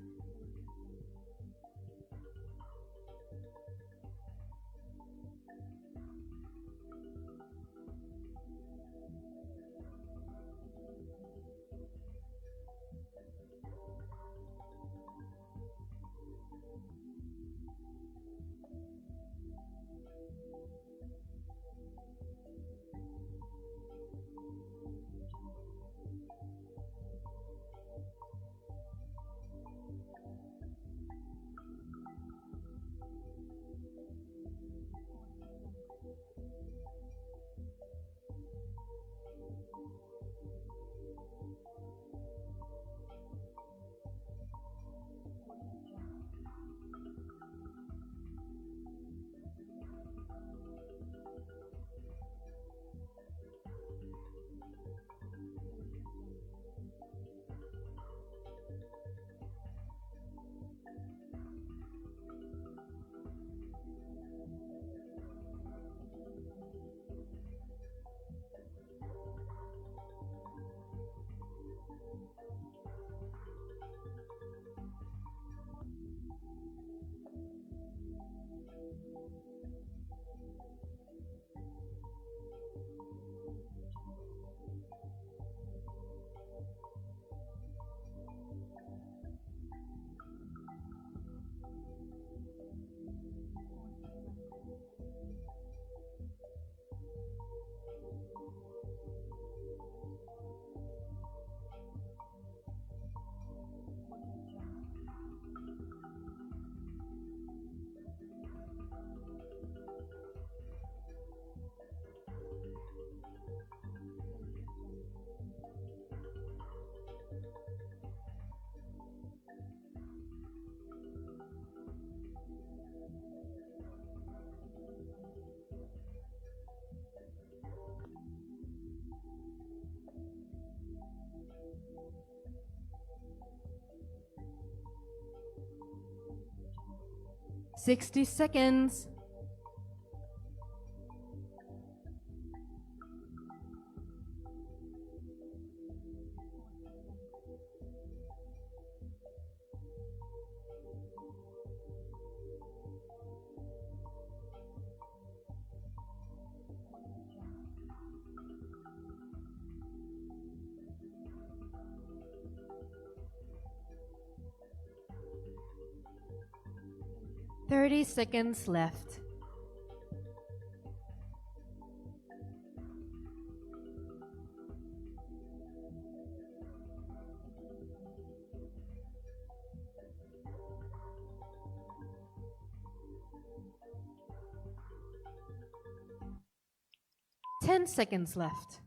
60 seconds. Thirty seconds left. Ten seconds left.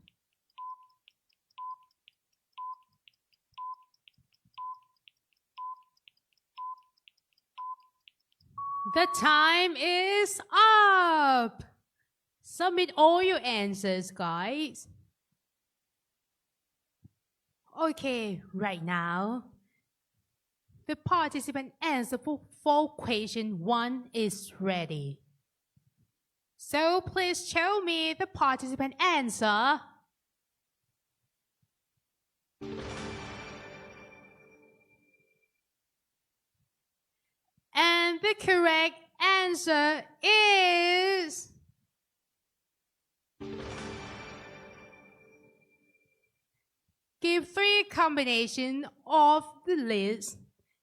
The time is up! Submit all your answers, guys. Okay, right now, the participant answer for question 1 is ready. So please show me the participant answer. And the correct answer is... Give 3 combinations of the list.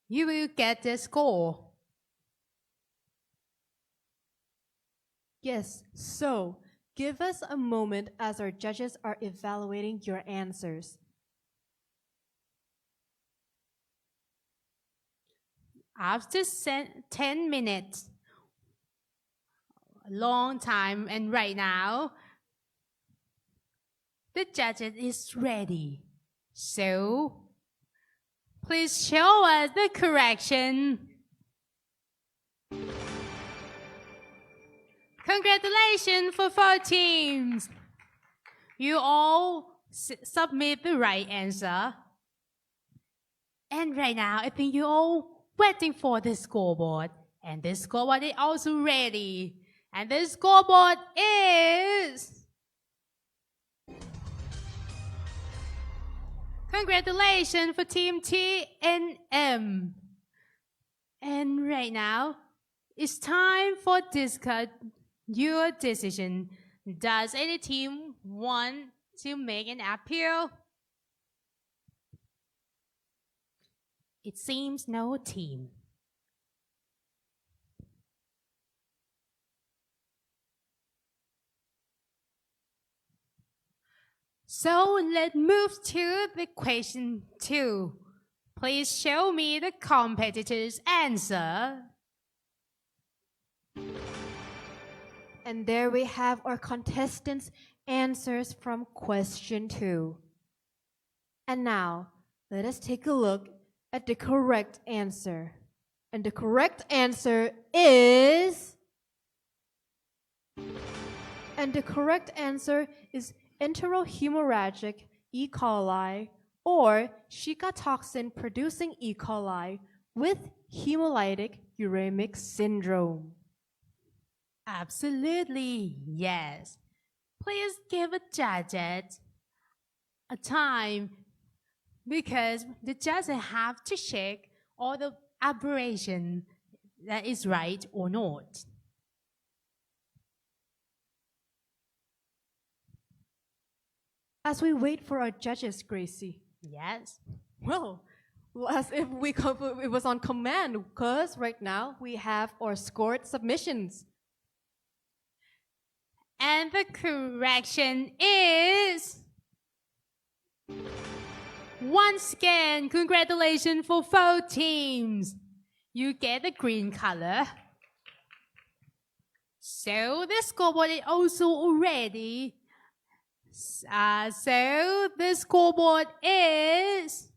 You will get the score. Yes, so give us a moment as our judges are evaluating your answers. After 10 minutes, a long time, and right now, the judges is ready. So, please show us the correction. Congratulations for 4 teams. You all submit the right answer. And right now, I think you all waiting for the scoreboard. And the scoreboard is also ready. And the scoreboard is... Congratulations for Team T and M. And right now, it's time for discuss your decision. Does any team want to make an appeal? It seems no team. So let's move to the question 2. Please show me the competitor's answer. And there we have our contestants' answers from question 2. And now, let us take a look at the correct answer. And the correct answer is... And the correct answer is enterohemorrhagic E. coli or Zika toxin producing E. coli with hemolytic uremic syndrome. Absolutely, yes. Please give a judge a time because the judges have to check all the aberration that is right or not. As we wait for our judges, Gracie. Yes. Well, as if it was on command, because right now we have our scored submissions. And the correction is... Once again, congratulations for 4 teams. You get the green color. So the scoreboard is also already. So the scoreboard is...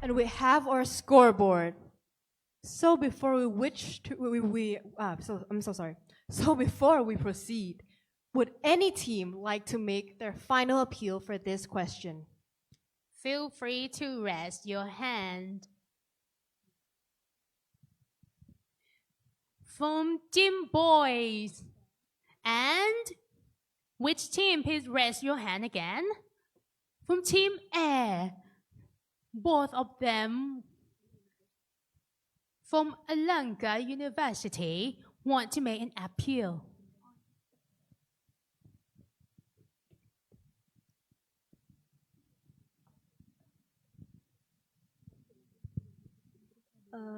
And we have our scoreboard. So before So before we proceed, would any team like to make their final appeal for this question? Feel free to raise your hand. from Gym Boys. And which team? Please raise your hand again. From Team Air. Both of them from Alunga University want to make an appeal.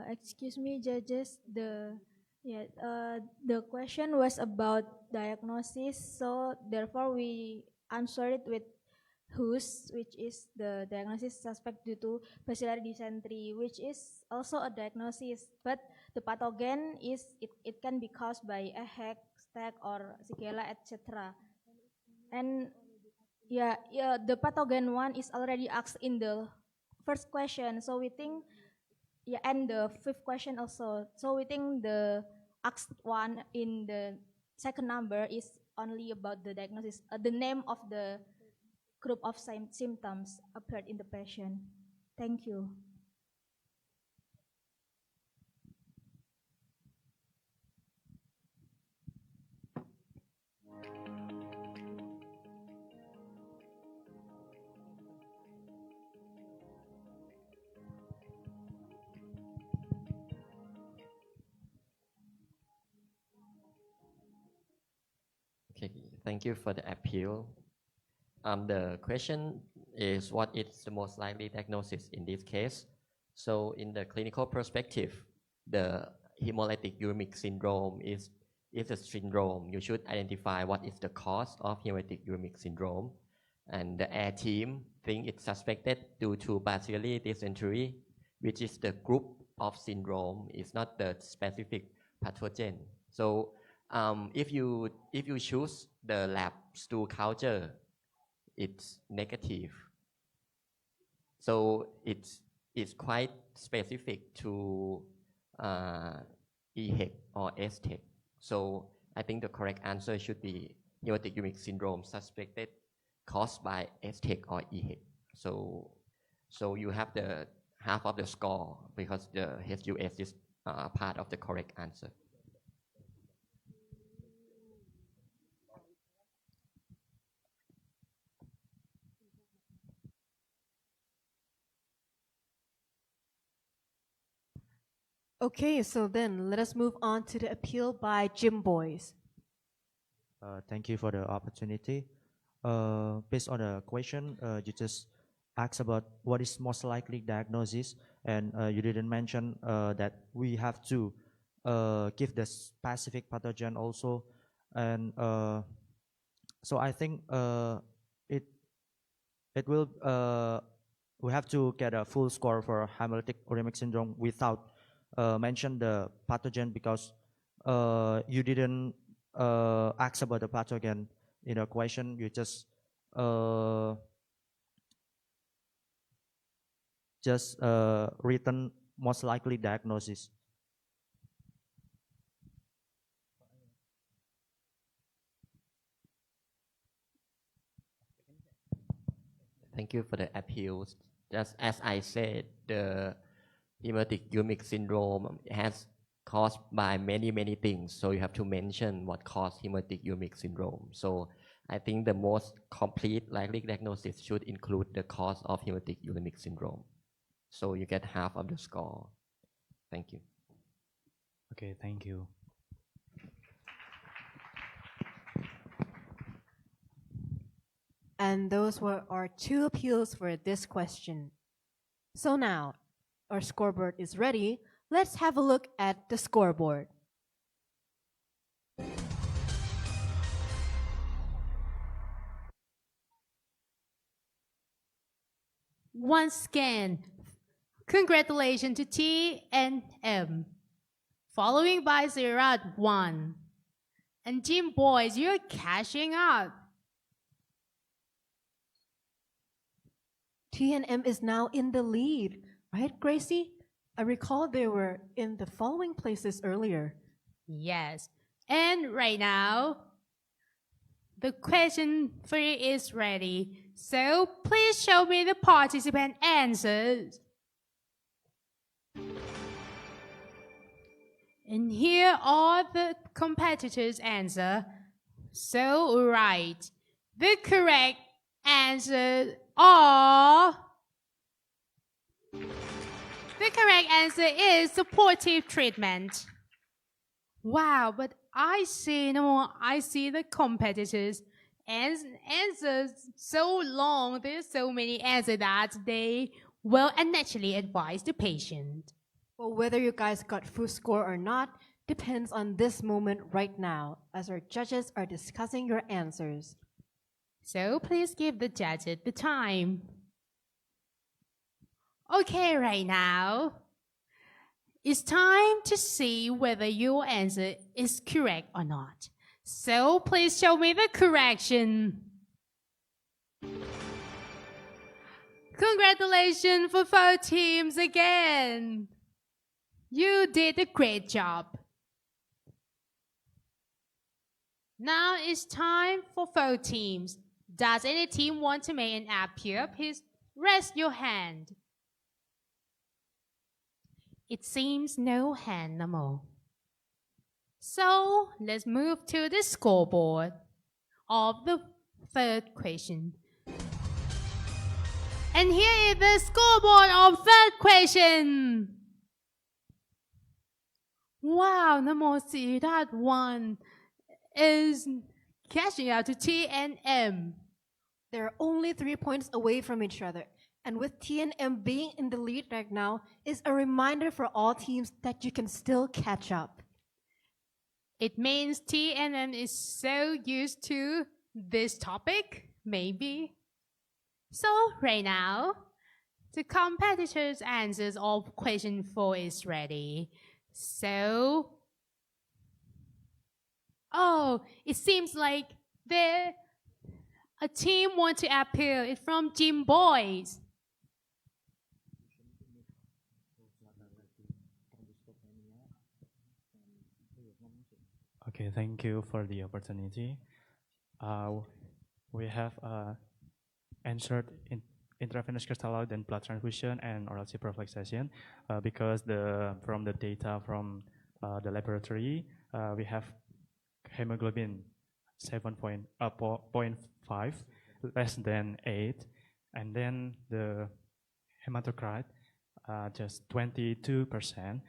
Excuse me, judges. The question was about diagnosis, so therefore we answered it with whose, which is the diagnosis suspect due to bacillary dysentery, which is also a diagnosis, but the pathogen is it can be caused by a hack, stag, or Shigella, etc. And the pathogen one is already asked in the first question, so we think. Yeah, and the fifth question also. So we think the asked one in the second number is only about the diagnosis, the name of the group of symptoms appeared in the patient. Thank you. Okay, thank you for the appeal. The question is what is the most likely diagnosis in this case? So in the clinical perspective, the hemolytic uremic syndrome is a syndrome. You should identify what is the cause of hemolytic uremic syndrome. And the AIR team think it's suspected due to bacillary dysentery, which is the group of syndrome, it's not the specific pathogen. So if you choose the lab stool culture, it's negative. So it's quite specific to EHEC or STEC. So I think the correct answer should be hemolytic uremic syndrome suspected caused by STEC or EHEC. So you have the half of the score because the HUS is part of the correct answer. Okay, so then let us move on to the appeal by Gym Boys. Thank you for the opportunity. Based on the question, you just asked about what is most likely diagnosis, and you didn't mention that we have to give the specific pathogen also, and so I think it will we have to get a full score for hemolytic uremic syndrome without mention the pathogen because you didn't ask about the pathogen in a question. You just written most likely diagnosis. Thank you for the appeals. Just as I said, the hemolytic uremic syndrome has caused by many things. So you have to mention what caused hemolytic uremic syndrome. So I think the most complete likely diagnosis should include the cause of hemolytic uremic syndrome. So you get half of the score. Thank you. Okay, thank you. And those were our two appeals for this question. So now, our scoreboard is ready. Let's have a look at the scoreboard. Once again, congratulations to T and M, following by Zerat 1. And Gym Boys, you're catching up. T&M is now in the lead, right, Gracie? I recall they were in the following places earlier. Yes. And right now, the question 3 is ready. So please show me the participant answers. And here here are the competitors' answer. So, right. The correct answers are... The correct answer is supportive treatment. Wow, but I see the competitors' answers so long. There's so many answers that they will naturally advise the patient. Well, whether you guys got full score or not depends on this moment right now, as our judges are discussing your answers. So please give the judges the time. Okay, right now, it's time to see whether your answer is correct or not. So please show me the correction. Congratulations for 4 teams again. You did a great job. Now it's time for 4 teams. Does any team want to make an appeal? Please raise your hand. It seems no hand no more. So let's move to the scoreboard of the 3rd question. And here is the scoreboard of 3rd question. Wow, Namo, see that one is catching up to T and M. They're only 3 points away from each other. And with T and M being in the lead right now is a reminder for all teams that you can still catch up. It means T and M is so used to this topic, maybe. So right now, the competitors' answers of question 4 is ready. So, it seems like a team want to appeal. It's from Gym Boys. Okay, thank you for the opportunity. We have answered intravenous crystalloid and blood transfusion and oral ciprofloxacin because from the data from the laboratory, we have hemoglobin 7.5 less than 8, and then the hematocrit just 22%,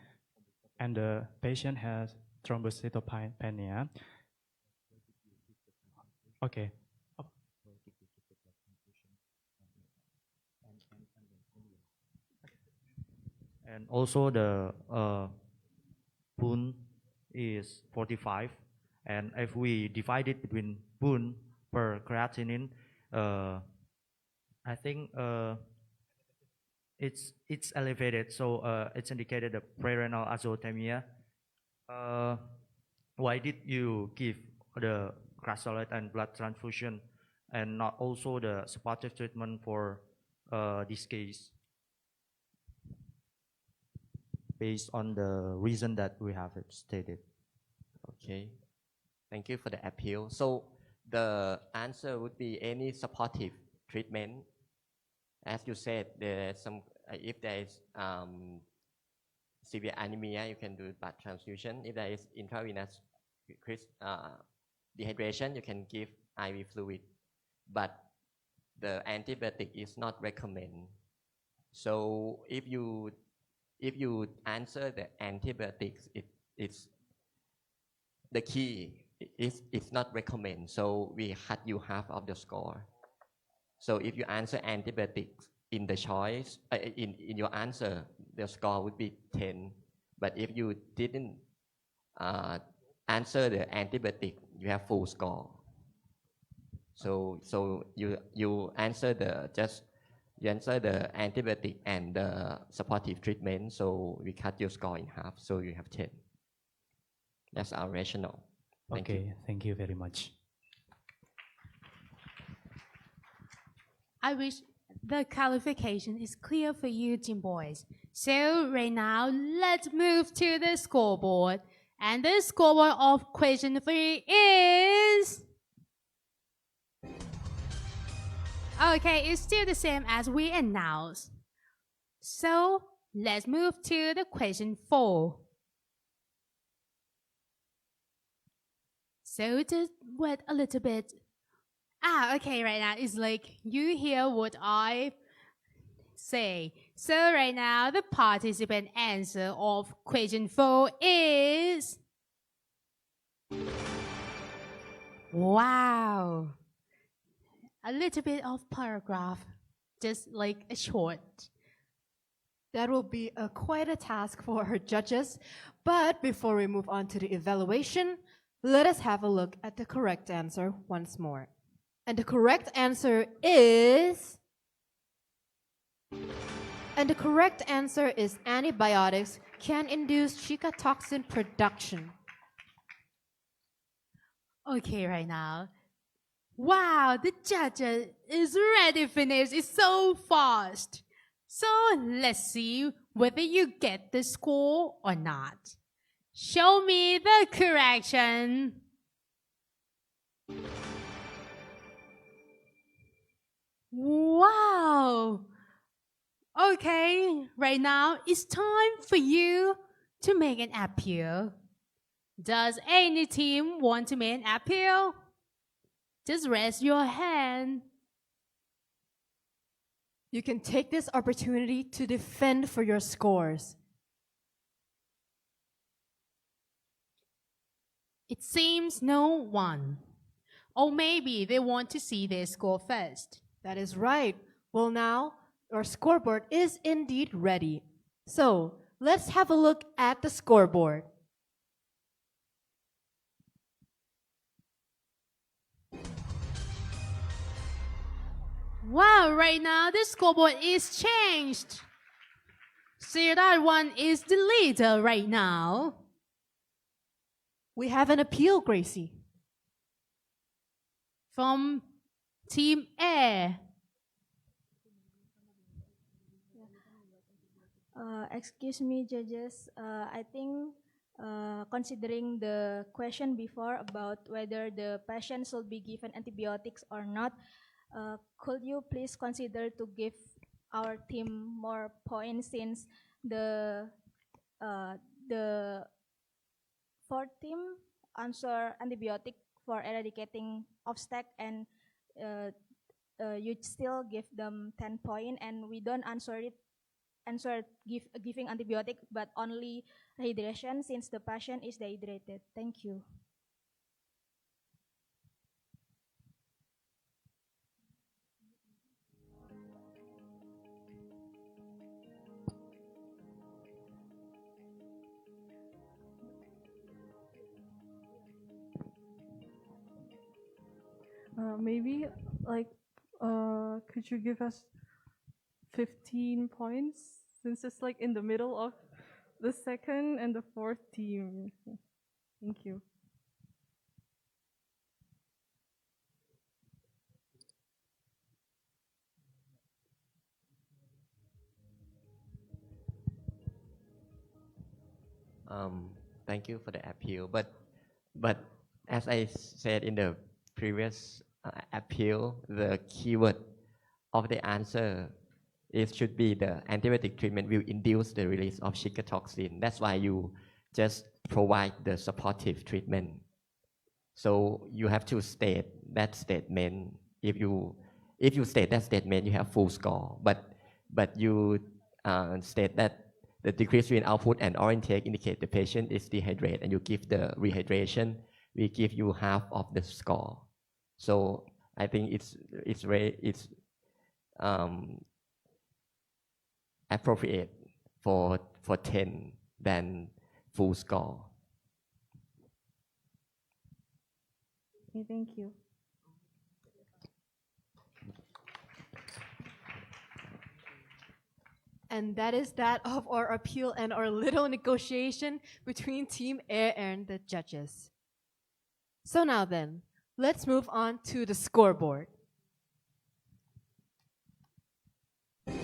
and the patient has thrombocytopenia. Okay. And also the PUN is 45, and if we divide it between PUN per creatinine, I think it's elevated, so it's indicated the prerenal azotemia. Why did you give the crystalloid and blood transfusion and not also the supportive treatment for this case? Based on the reason that we have stated. Okay, thank you for the appeal. So the answer would be any supportive treatment. As you said, there's some, if there is severe anemia, you can do blood transfusion. If there is intravenous dehydration, you can give IV fluid. But the antibiotic is not recommended. So if you answer the antibiotics, it's the key is it's not recommended. So we cut you half of the score. So if you answer antibiotics in the choice, in your answer, the score would be 10. But if you didn't answer the antibiotic, you have full score. So you answer the antibiotic and the supportive treatment, so we cut your score in half, so you have 10. That's our rationale. Thank you. Thank you very much. I wish the qualification is clear for you, Gym Boys. So right now, let's move to the scoreboard. And the scoreboard of question 3 is... Okay, it's still the same as we announced. So let's move to the question 4. So just wait a little bit. Okay, right now it's like you hear what I say. So right now the participant answer of question 4 is wow. A little bit of paragraph, just like a short. That will be quite a task for our judges. But before we move on to the evaluation, let us have a look at the correct answer once more. And the correct answer is... And the correct answer is antibiotics can induce Zika toxin production. Okay, right now. Wow, the judges is ready finished. It's so fast. So let's see whether you get the score or not. Show me the correction. Wow. Okay, right now it's time for you to make an appeal. Does any team want to make an appeal? Just raise your hand. You can take this opportunity to defend for your scores. It seems no one. Or maybe they want to see their score first. That is right. Well, now our scoreboard is indeed ready. So let's have a look at the scoreboard. Wow, right now the scoreboard is changed. See, that one is the leader right now. We have an appeal, Gracie. From Team A. Excuse me, judges. I think considering the question before about whether the patient should be given antibiotics or not, could you please consider to give our team more points since the fourth team answer antibiotic for eradicating obstac and you still give them 10 points and we don't answer giving antibiotic but only rehydration since the patient is dehydrated. Thank you. Maybe like could you give us 15 points since it's like in the middle of the second and the fourth team. Thank you. Thank you for the appeal, but as I said in the previous appeal, the keyword of the answer should be the antibiotic treatment will induce the release of Zika toxin. That's why you just provide the supportive treatment. So you have to state that statement. If you state that statement, you have full score. But you state that the decrease in output and oral intake indicate the patient is dehydrated, and you give the rehydration, we give you half of the score. So I think it's appropriate for 10 than full score. Okay, thank you. And that is that of our appeal and our little negotiation between Team A and the judges. So now then, let's move on to the scoreboard.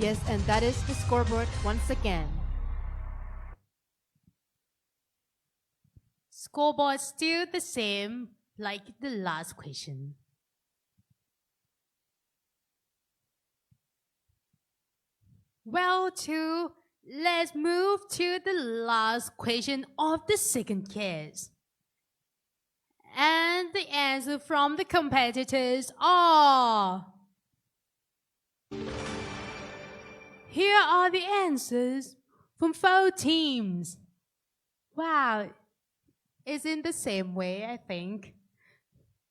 Yes, and that is the scoreboard once again. Scoreboard still the same like the last question. Well, let's move to the last question of the second case. And the answer from the competitors are... Here are the answers from 4 teams. Wow, it's in the same way, I think.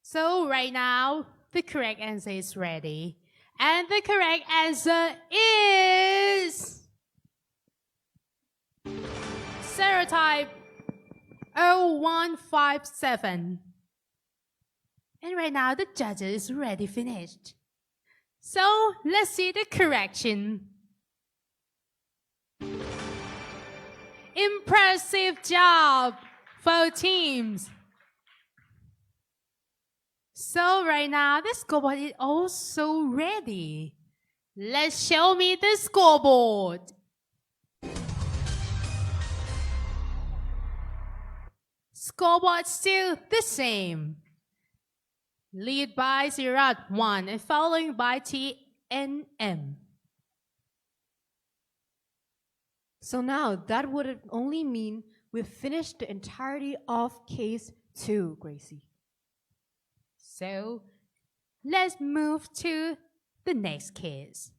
So right now, the correct answer is ready. And the correct answer is... Serotype 0157. And right now, the judges is ready finished. So let's see the correction. Impressive job, 4 teams. So right now, the scoreboard is also ready. Let's show me the scoreboard. Scoreboard still the same. Lead by Sirat 1 and following by TNM. So now that would only mean we've finished the entirety of case 2, Gracie. So let's move to the next case.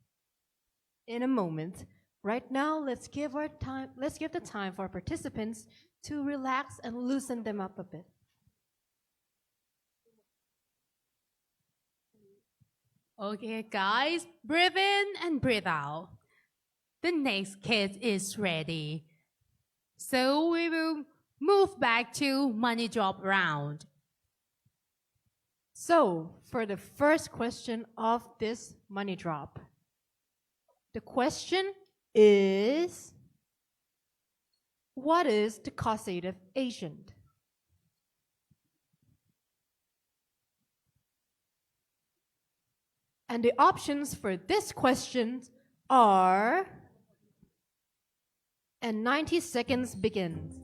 In a moment. Right now, let's give the time for our participants to relax and loosen them up a bit. Okay, guys, breathe in and breathe out. The next case is ready. So we will move back to money drop round. So, for the first question of this money drop, the question is, what is the causative agent? And the options for this question are, and 90 seconds begins.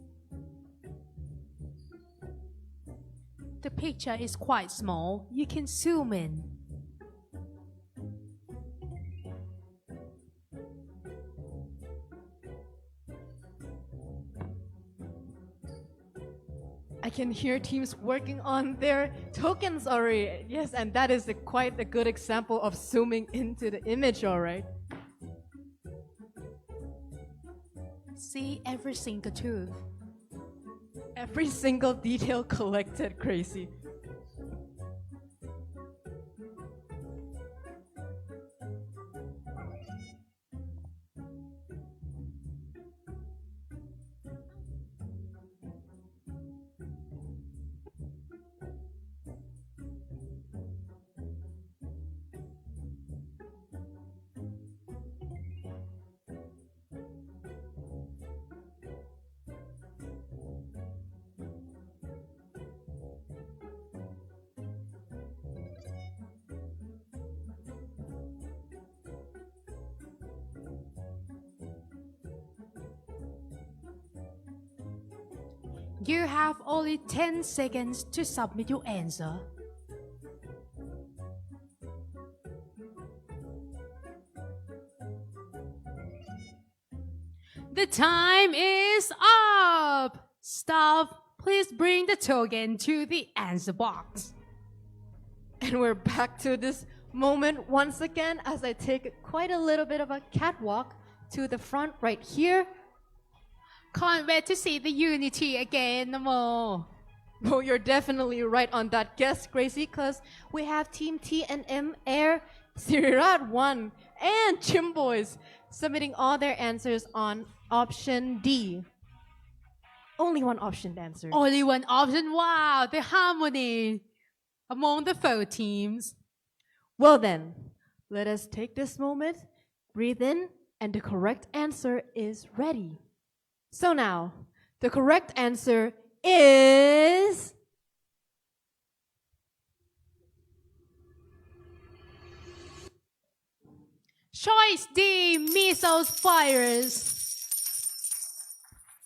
The picture is quite small. You can zoom in. I can hear teams working on their tokens already. Yes, and that is quite a good example of zooming into the image, all right. See every single tooth. Every single detail collected, crazy. You have only 10 seconds to submit your answer. The time is up! Staff, please bring the token to the answer box. And we're back to this moment once again as I take quite a little bit of a catwalk to the front right here. Can't wait to see the unity again, Namo. Well, you're definitely right on that guess, Gracie, because we have Team T and M Air, Sirirat 1, and Chim Boys submitting all their answers on option D. Only one option answer. Only one option. Wow, the harmony among the 4 teams. Well then, let us take this moment, breathe in, and the correct answer is ready. So now, the correct answer is... Choice D, missiles fires.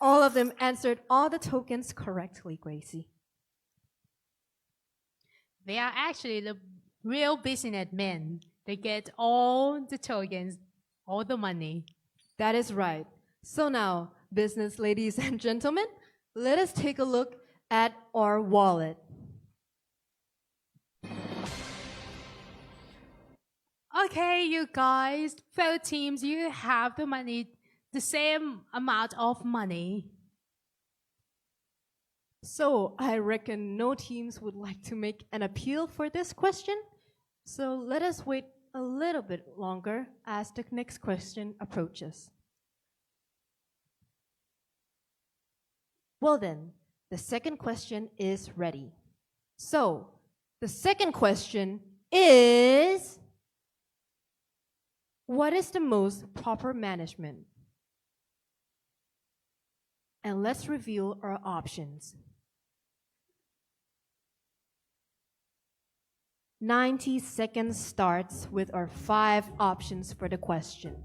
All of them answered all the tokens correctly, Gracie. They are actually the real businessmen. They get all the tokens, all the money. That is right. So now, business ladies and gentlemen, let us take a look at our wallet. Okay, you guys, both teams, you have the money, the same amount of money. So I reckon no teams would like to make an appeal for this question. So let us wait a little bit longer as the next question approaches. Well then, the second question is ready. So the second question is, what is the most proper management? And let's reveal our options. 90 seconds starts with our 5 options for the question.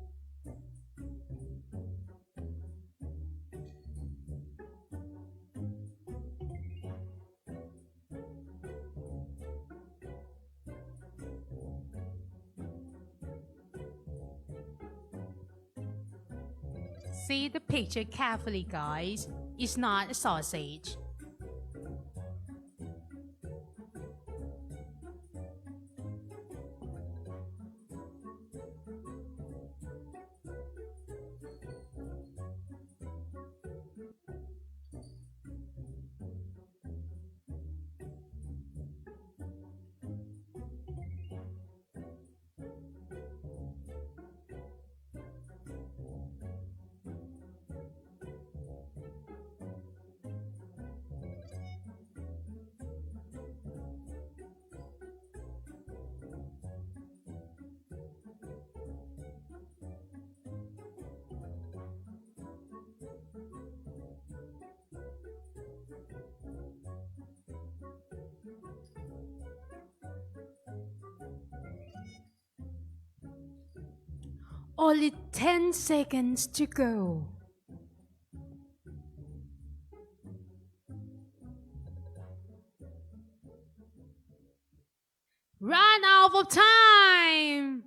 See the picture carefully, guys. It's not a sausage. Only 10 seconds to go. Run out of time!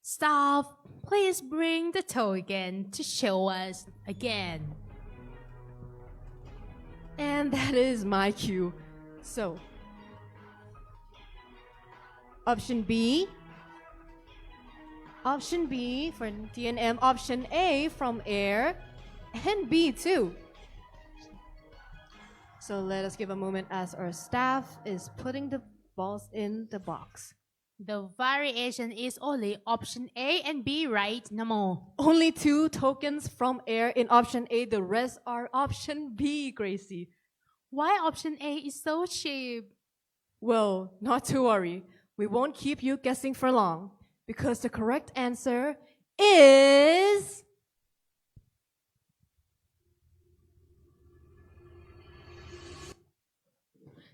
Staff, please bring the token to show us again. And that is my cue. So, option B for TNM, option A from air, and B too. So let us give a moment as our staff is putting the balls in the box. The variation is only option A and B, right, Namo? Only 2 tokens from air in option A, the rest are option B, Gracie. Why option A is so cheap? Well, not to worry. We won't keep you guessing for long, because the correct answer is...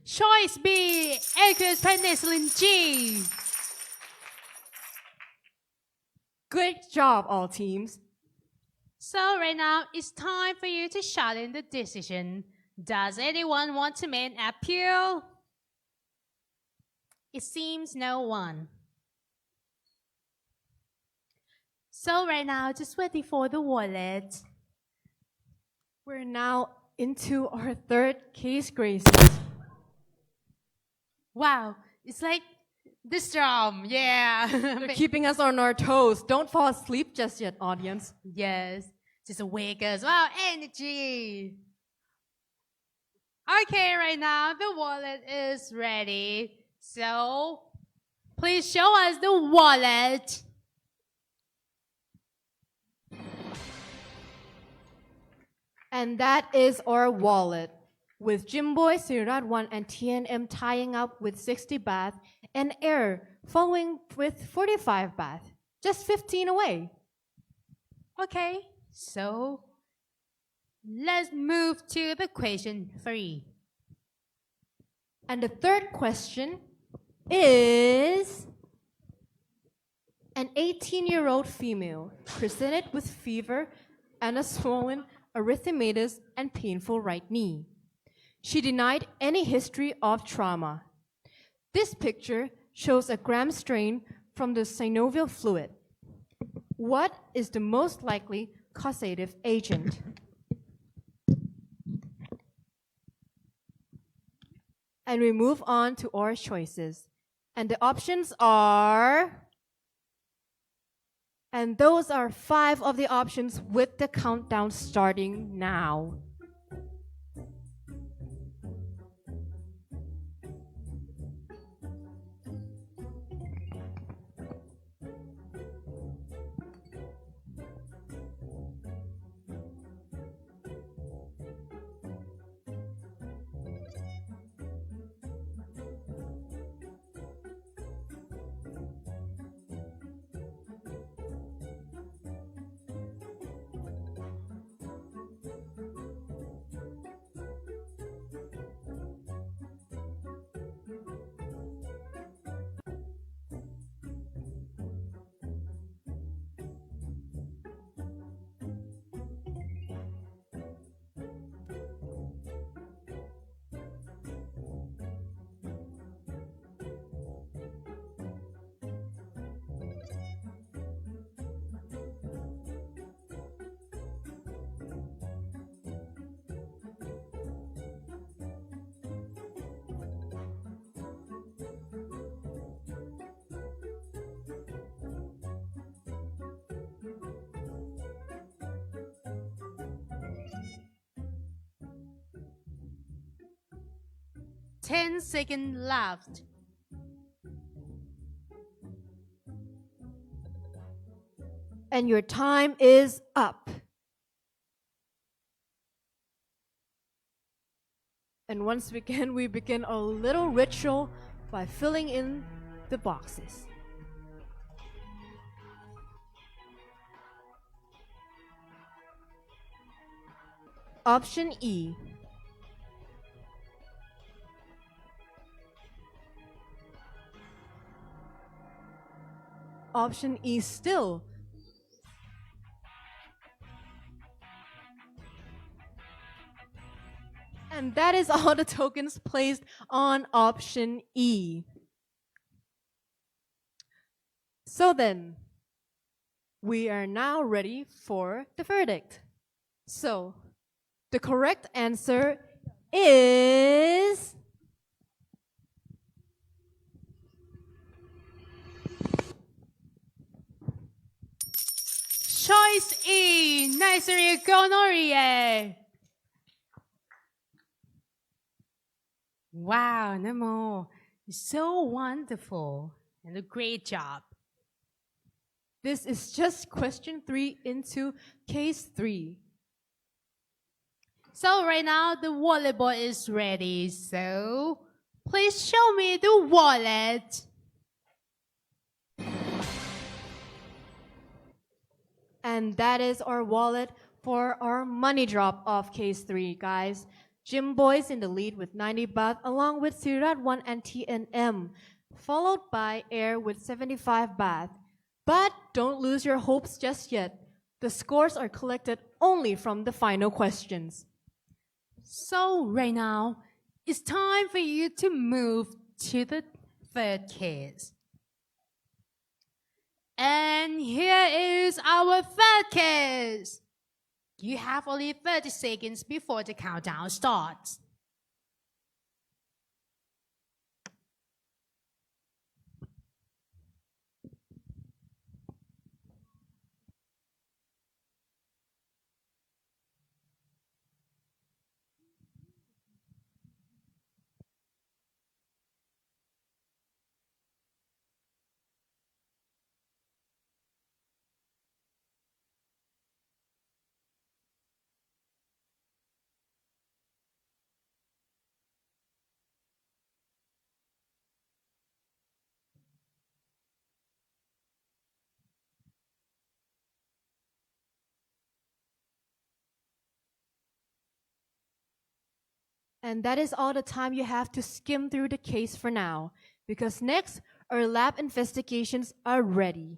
Choice B, aqueous penicillin G. Good job, all teams. So right now, it's time for you to challenge the decision. Does anyone want to make an appeal? It seems no one. So right now, just waiting for the wallet. We're now into our third case, Gracie. Wow, it's like the storm, yeah. They're keeping us on our toes. Don't fall asleep just yet, audience. Yes, just wake us. Wow, energy. Okay, right now the wallet is ready. So, please show us the wallet. And that is our wallet, with Jimboy, Sirat 1, and TNM tying up with 60 baht, and Air following with 45 baht, just 15 away. Okay, so let's move to the question 3. And the third question is, an 18-year-old female presented with fever and a swollen erythematous and painful right knee. She denied any history of trauma. This picture shows a gram strain from the synovial fluid. What is the most likely causative agent? And we move on to our choices. And the options are And those are 5 of the options with the countdown starting now. Ten seconds left. And your time is up. And once again, we begin a little ritual by filling in the boxes. Option E. Option E still. And that is all the tokens placed on option E. So then, we are now ready for the verdict. So, the correct answer is Choice E. Nursery gonorrhea. Wow, Nemo, so wonderful and a great job. This is just question 3 into case 3. So right now the wallet board is ready. So please show me the wallet. And that is our wallet for our money drop of case 3, guys. Gym Boys in the lead with 90 baht, along with Sirat 1 and TNM, followed by Air with 75 baht. But don't lose your hopes just yet. The scores are collected only from the final questions. So right now, it's time for you to move to the third case. And here is our third case. You have only 30 seconds before the countdown starts. And that is all the time you have to skim through the case for now, because next, our lab investigations are ready.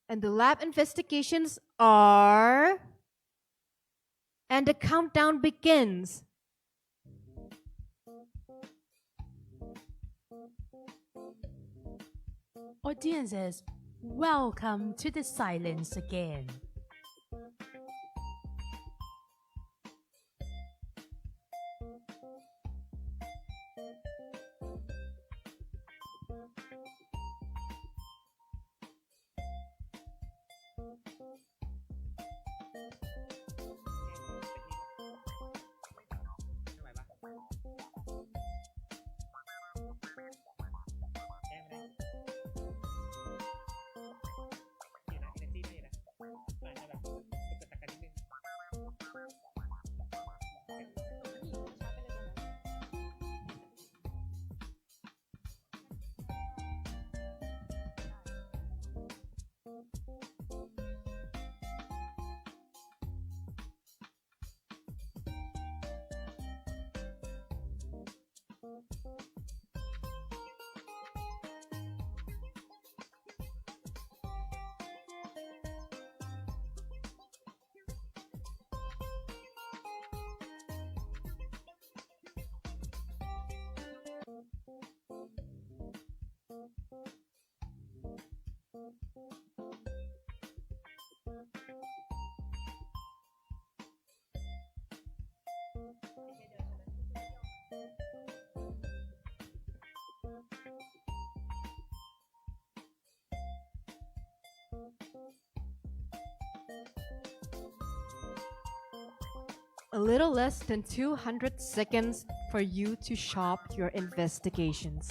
And the lab investigations are... And the countdown begins. Audiences, welcome to the silence again. A little less than 200 seconds for you to shop your investigations.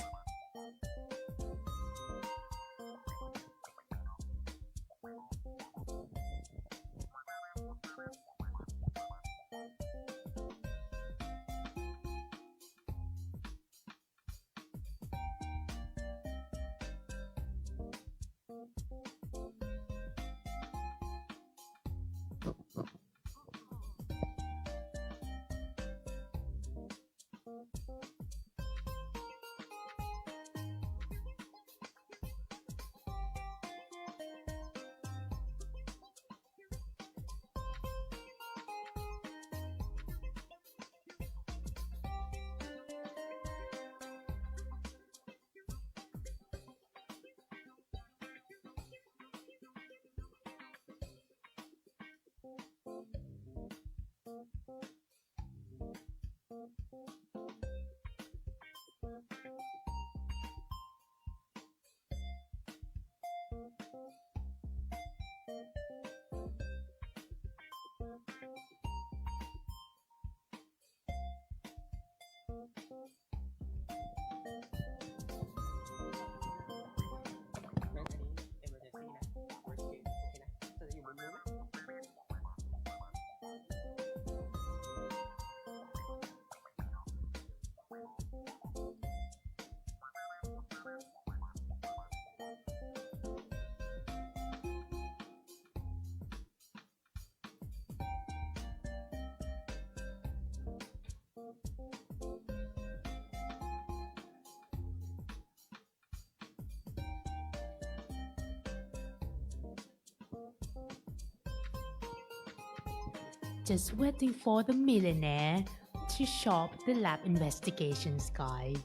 Just waiting for the millionaire to shop the lab investigations guide.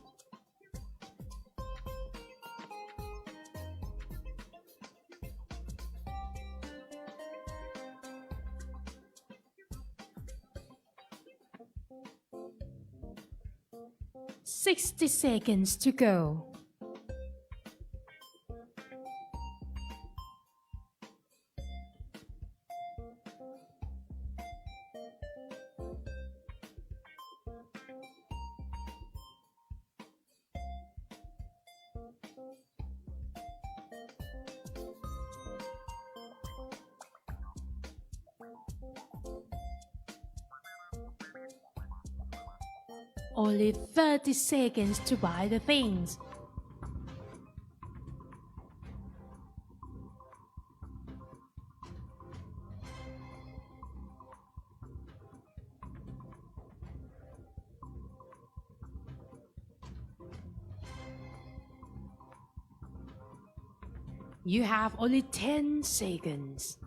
"60 seconds to go." Only 30 seconds to buy the things. You have only 10 seconds.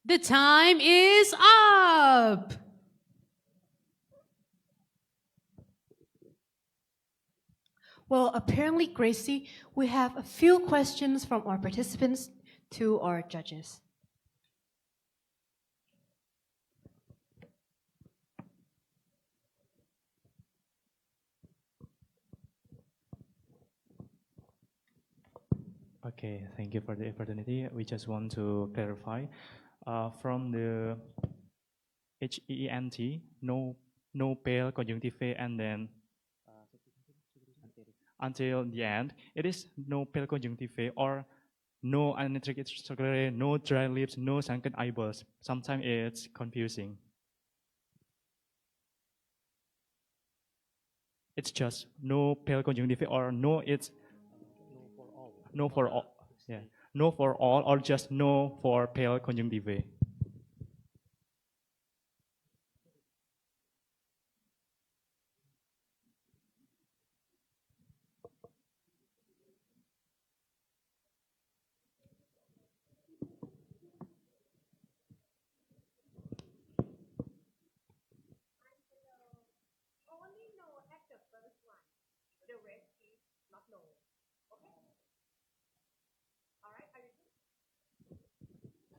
The time is up! Well, apparently, Gracie, we have a few questions from our participants to our judges. Okay, thank you for the opportunity. We just want to clarify from the HEENT, no pale conjunctive, and then until the end, it is no pale conjunctive or no anatrophic sclerae, no dry lips, no sunken eyeballs. Sometimes it's confusing. It's just no pale conjunctive or no, it's no for all. Yeah, no for all or just no for pale conjunctive.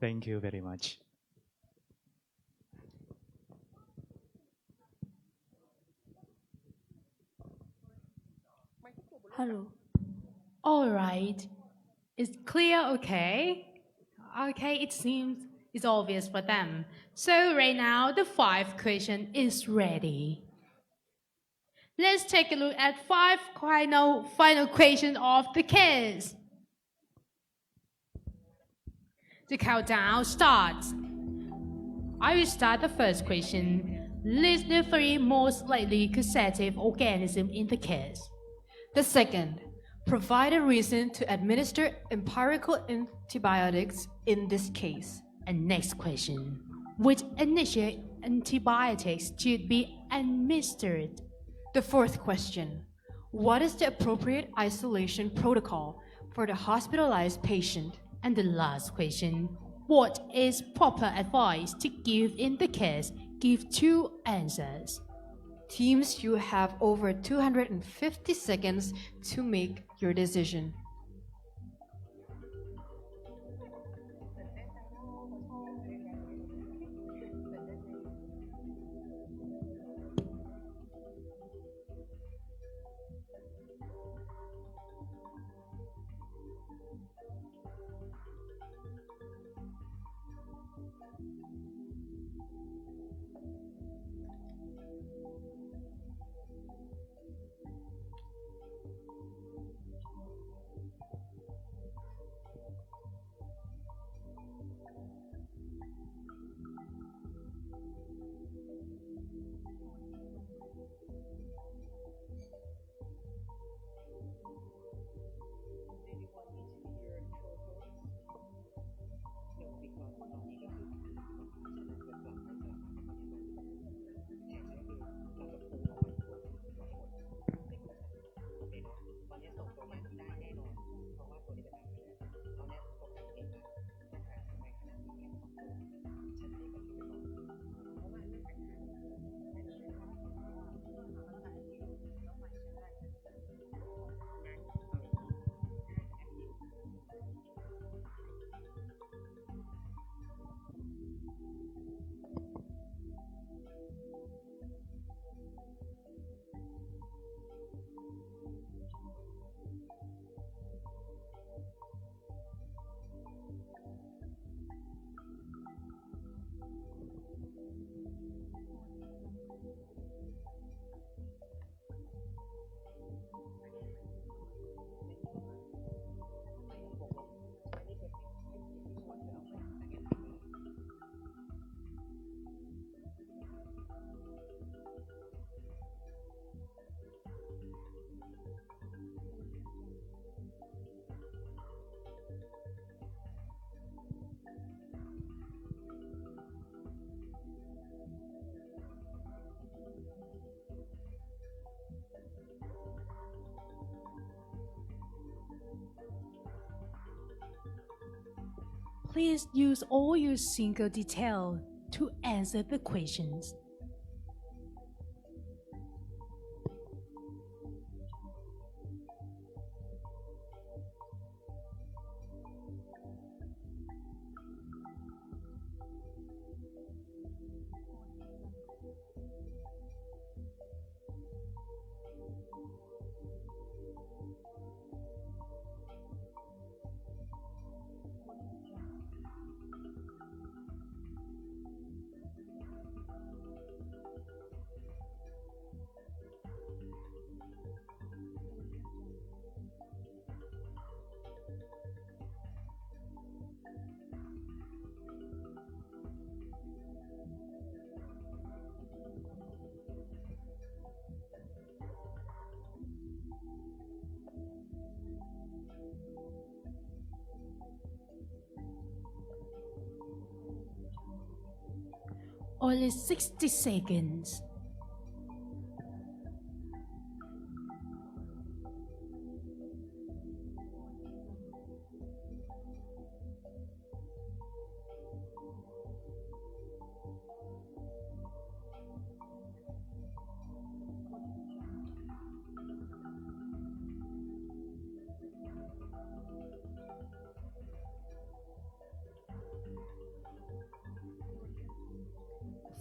Thank you very much. Hello. All right. It's clear, okay? Okay, it seems it's obvious for them. So right now, the 5 question is ready. Let's take a look at 5 final questions of the quiz. The countdown starts. I will start the first question. List the 3 most likely causative organisms in the case. The second, provide a reason to administer empirical antibiotics in this case. And next question. Which initial antibiotics should be administered? The fourth question, what is the appropriate isolation protocol for the hospitalized patient? And the last question. What is proper advice to give in the case? Give 2 answers. Teams, you have over 250 seconds to make your decision. Please use all your single detail to answer the questions. Only 60 seconds.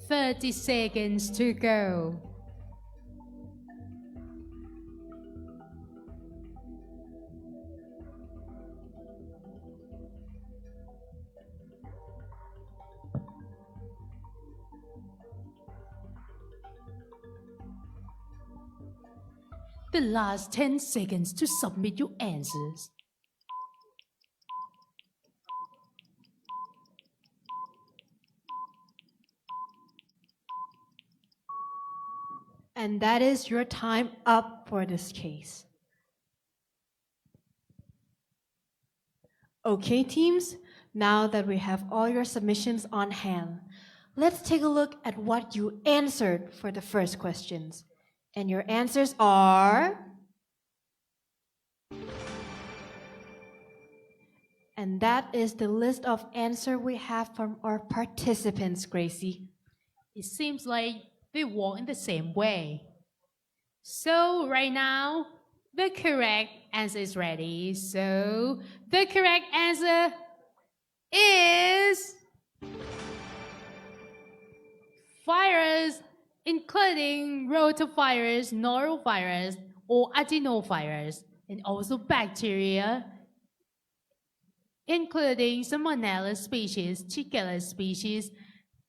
30 seconds to go. The last 10 seconds to submit your answers. And that is your time up for this case. Okay, teams, now that we have all your submissions on hand, let's take a look at what you answered for the first questions. And your answers are... And that is the list of answers we have from our participants, Gracie. It seems like they walk in the same way. So right now, the correct answer is ready. So the correct answer is virus, including rotavirus, norovirus, or adenovirus, and also bacteria, including Salmonella species, Shigella species,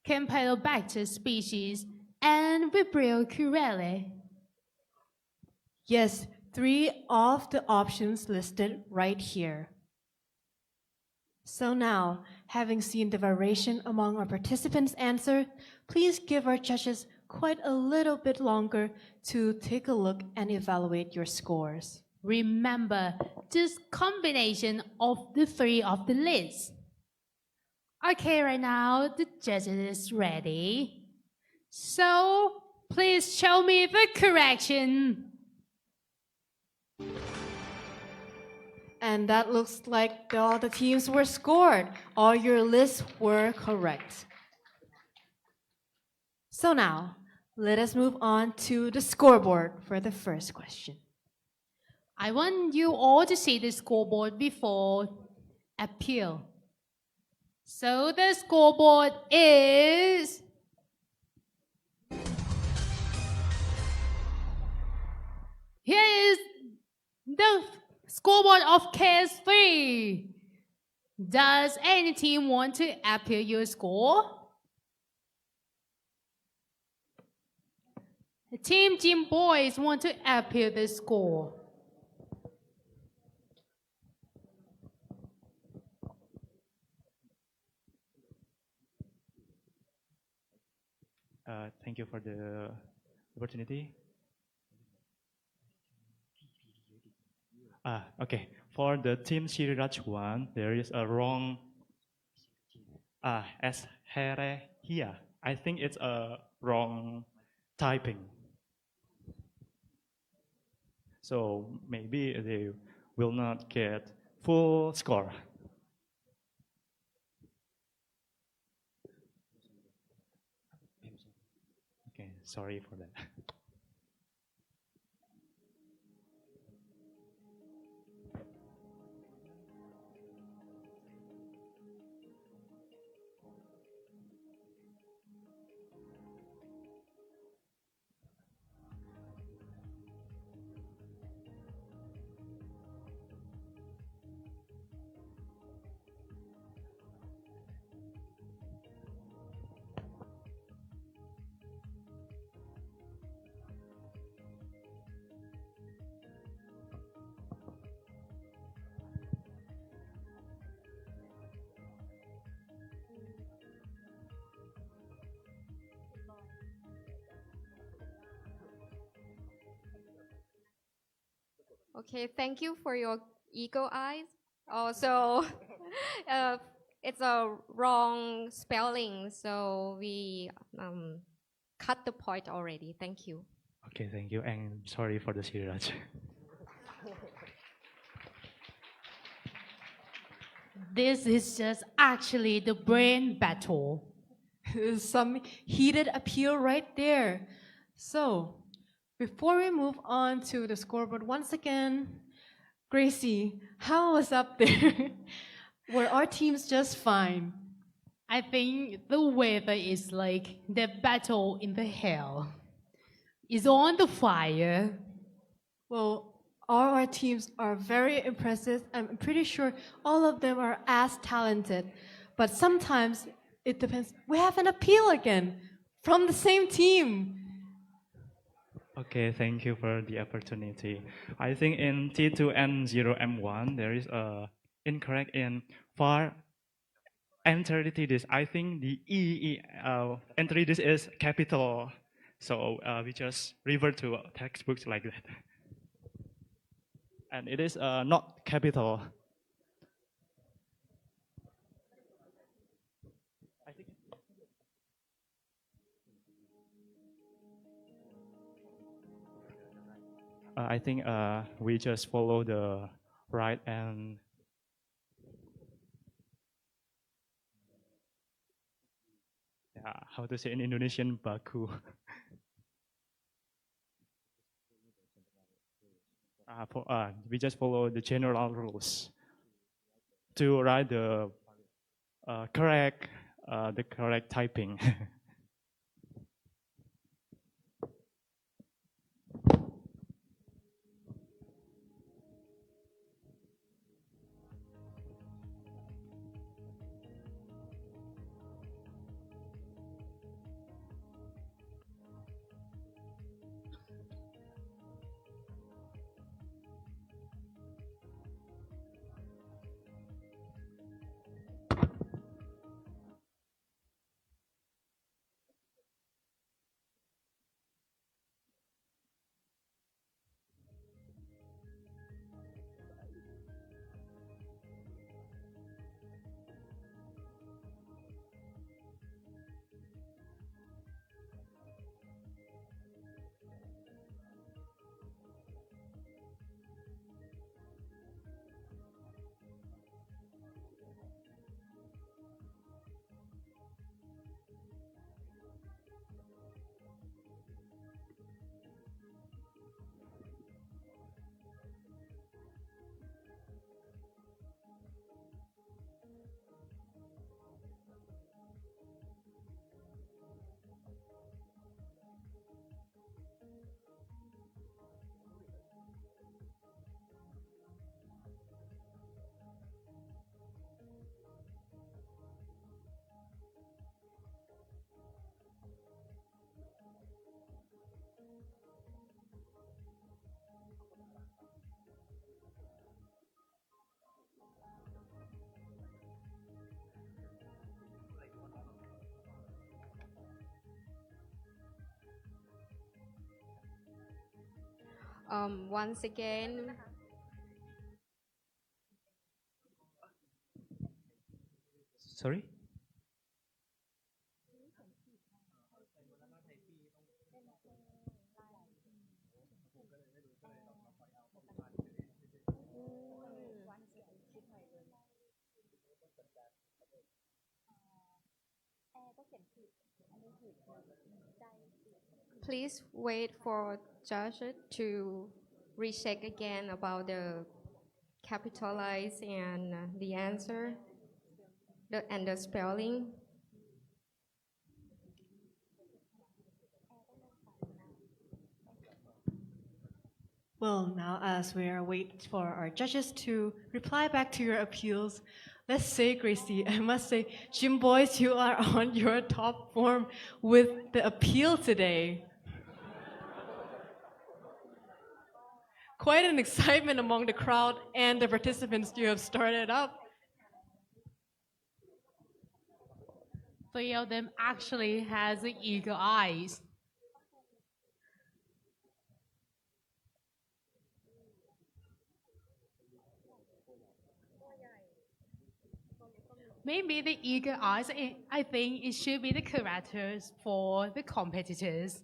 Campylobacter species, and Vibrio curale. Yes, 3 of the options listed right here. So now, having seen the variation among our participants' answer, please give our judges quite a little bit longer to take a look and evaluate your scores. Remember this combination of the 3 of the list. Okay, right now the judges is ready. So please show me the correction. And that looks like all the teams were scored. All your lists were correct. So now, let us move on to the scoreboard for the first question. I want you all to see the scoreboard before appeal. So the scoreboard is... Here is the scoreboard of case 3. Does any team want to appeal your score? The Team Gym Boys want to appeal the score. Thank you for the opportunity. Okay. For the team Shiriraj one, there is a wrong as here here. I think it's a wrong typing. So maybe they will not get full score. Okay, sorry for that. Okay, thank you for your eagle eyes. Also, it's a wrong spelling, so we cut the point already. Thank you. Okay, thank you, and sorry for the Shiriraj. This is just actually the brain battle. Some heated appeal right there. So, before we move on to the scoreboard once again, Gracie, how was up there? Were our teams just fine? I think the weather is like the battle in the hell. It's on the fire. Well, all our teams are very impressive. I'm pretty sure all of them are as talented. But sometimes it depends. We have an appeal again from the same team. Okay, thank you for the opportunity. I think in T2N0M1 there is a incorrect in for entry this. I think the entry this is capital, so we just revert to textbooks like that, and it is not capital. I think we just follow the right and how to say in Indonesian baku. We just follow the general rules to write the correct typing. Once again, Sorry. please wait for judges to recheck again about the capitalize and the answer and the spelling. Well, now as we are waiting for our judges to reply back to your appeals, let's say, Gracie, I must say, Jim Boys, you are on your top form with the appeal today. Quite an excitement among the crowd and the participants you have started up. 3 of them actually has eagle eyes. Maybe the eagle eyes, I think it should be the characters for the competitors.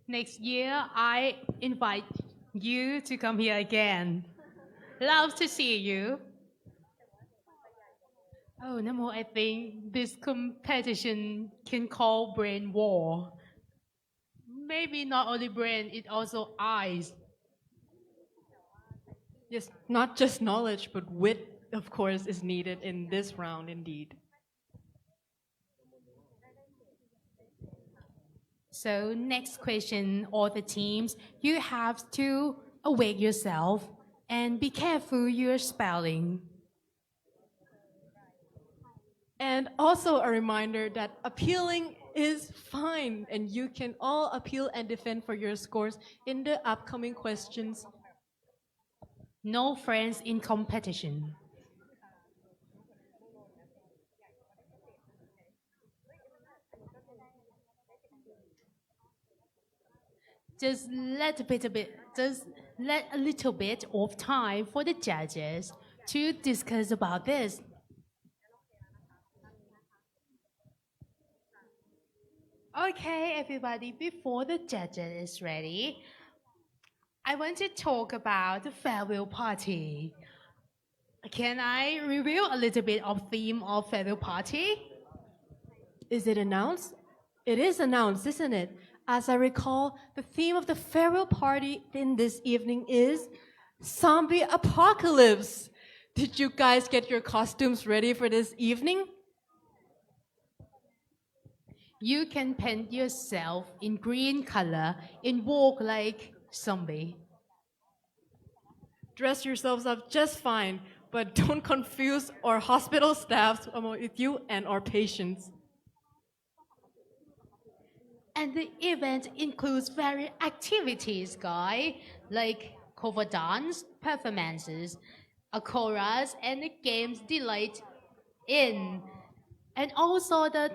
Next year, I invite you to come here again. Love to see you. Oh, Namo, I think this competition can call brain war. Maybe not only brain, it also eyes. Yes, not just knowledge, but wit, of course, is needed in this round indeed. So next question, all the teams, you have to awake yourself and be careful your spelling. And also a reminder that appealing is fine, and you can all appeal and defend for your scores in the upcoming questions. No friends in competition. Just let a little bit of time for the judges to discuss about this. Okay, everybody, before the judges is ready, I want to talk about the farewell party. Can I reveal a little bit of theme of farewell party? Is it announced? It is announced, isn't it? As I recall, the theme of the farewell party in this evening is zombie apocalypse. Did you guys get your costumes ready for this evening? You can paint yourself in green color and walk like zombie. Dress yourselves up just fine, but don't confuse our hospital staffs with you and our patients. And the event includes various activities, guys, like cover dance, performances, a chorus, and the games delight in, and also the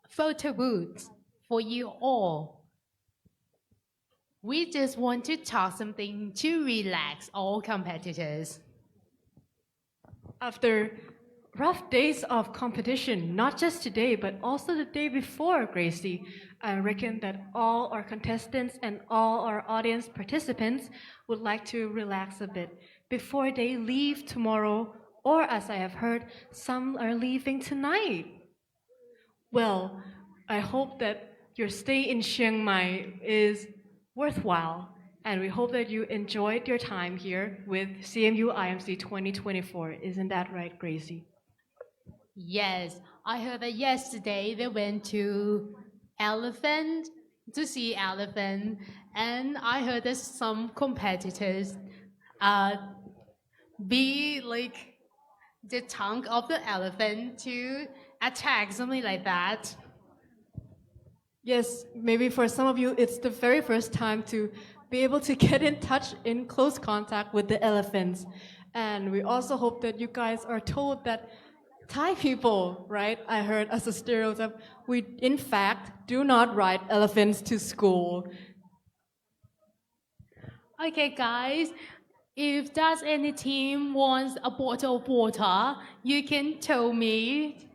photo booths for you all. We just want to talk something to relax all competitors. After rough days of competition, not just today, but also the day before, Gracie, I reckon that all our contestants and all our audience participants would like to relax a bit before they leave tomorrow, or as I have heard, some are leaving tonight. Well, I hope that your stay in Chiang Mai is worthwhile, and we hope that you enjoyed your time here with CMU-IMC 2024. Isn't that right, Gracie? Yes, I heard that yesterday they went to elephant to see elephant, and I heard that some competitors be like the tongue of the elephant to attack, something like that. Yes, maybe for some of you, it's the very first time to be able to get in touch, in close contact with the elephants. And we also hope that you guys are told that Thai people, right? I heard as a stereotype, we in fact do not ride elephants to school. Okay, guys, if does any team wants a bottle of water, you can tell me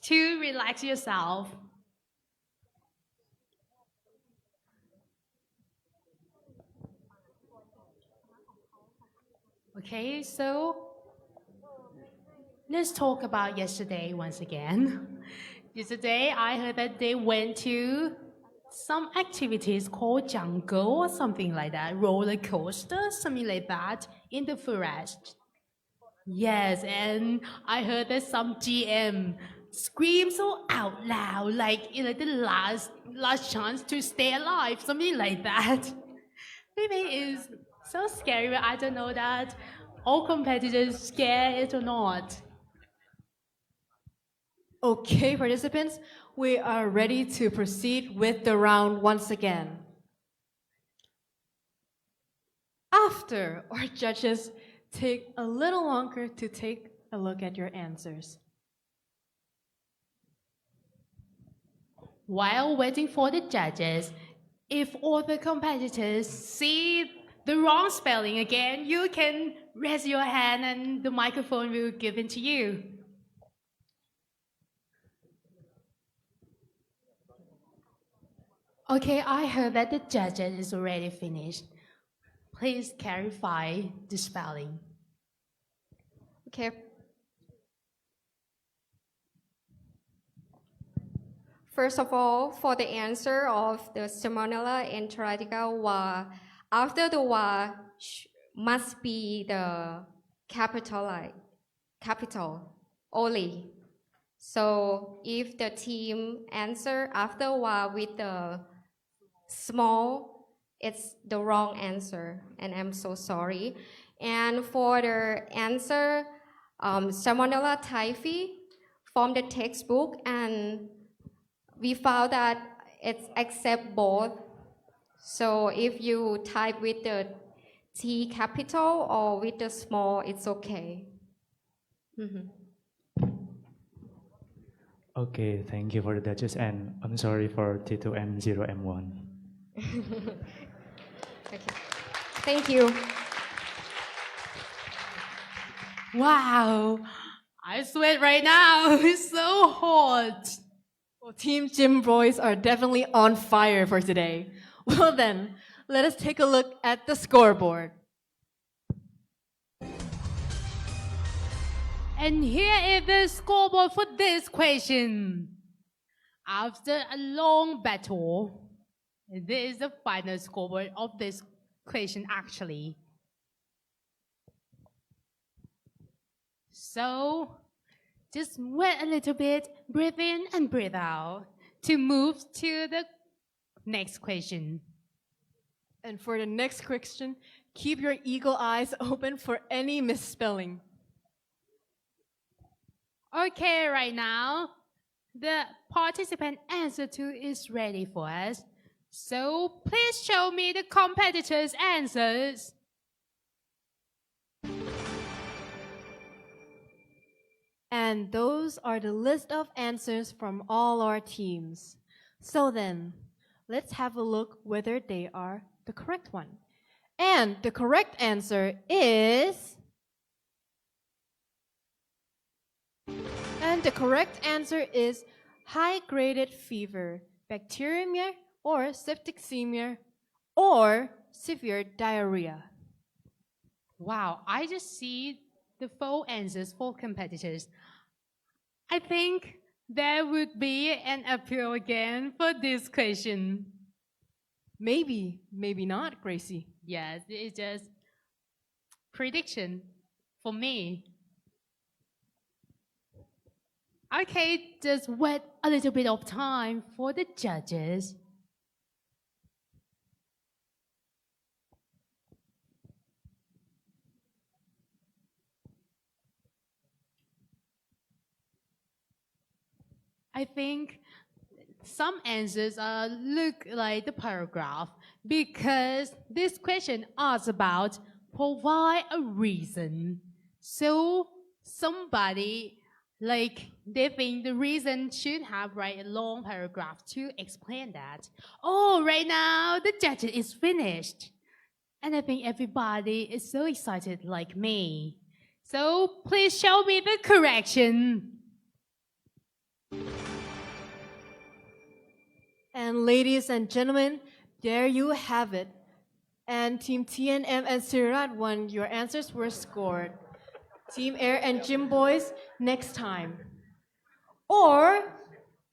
to relax yourself. Okay, so let's talk about yesterday once again. Yesterday, I heard that they went to some activities called jungle or something like that, roller coaster, something like that, in the forest. Yes, and I heard that some GM scream so out loud, like you know, the last chance to stay alive, something like that. Maybe it's so scary, but I don't know that all competitors scare it or not. Okay, participants, we are ready to proceed with the round once again. After our judges take a little longer to take a look at your answers. While waiting for the judges, if all the competitors see the wrong spelling again, you can raise your hand and the microphone will be given to you. Okay, I heard that the judges is already finished. Please clarify the spelling. Okay. First of all, for the answer of the Salmonella enteritica after the must be the capital only. So if the team answer after a while with the small, it's the wrong answer, and I'm so sorry. And for the answer, Salmonella typhi from the textbook, and we found that it's accept both. So if you type with the T capital or with the small, it's okay. Okay, thank you for the judges, and I'm sorry for T2 and 0M1. Okay. Thank you. Wow, I sweat right now. It's so hot. Well, Team Gym Boys are definitely on fire for today. Well then, let us take a look at the scoreboard. And here is the scoreboard for this question. After a long battle, this is the final scoreboard of this question actually. So, just wait a little bit, breathe in and breathe out to move to the next question. And for the next question, keep your eagle eyes open for any misspelling. Okay, right now, the participant answer 2 is ready for us. So please show me the competitors' answers. And those are the list of answers from all our teams. So then, let's have a look whether they are the correct one. And the correct answer is... And the correct answer is high-graded fever, bacteremia or septicemia, or severe diarrhea. Wow, I just see the 4 answers for competitors. I think there would be an appeal again for this question. Maybe, maybe not, Gracie. Yes, it's just prediction for me. Okay, just wait a little bit of time for the judges. I think some answers look like the paragraph because this question asks about provide a reason. So somebody they think the reason should have write a long paragraph to explain that. Oh, right now the judge is finished. And I think everybody is so excited like me. So please show me the correction. And ladies and gentlemen, there you have it. And Team TNM and Sirat won. Your answers were scored. Team Air and Gym Boys, next time. Or,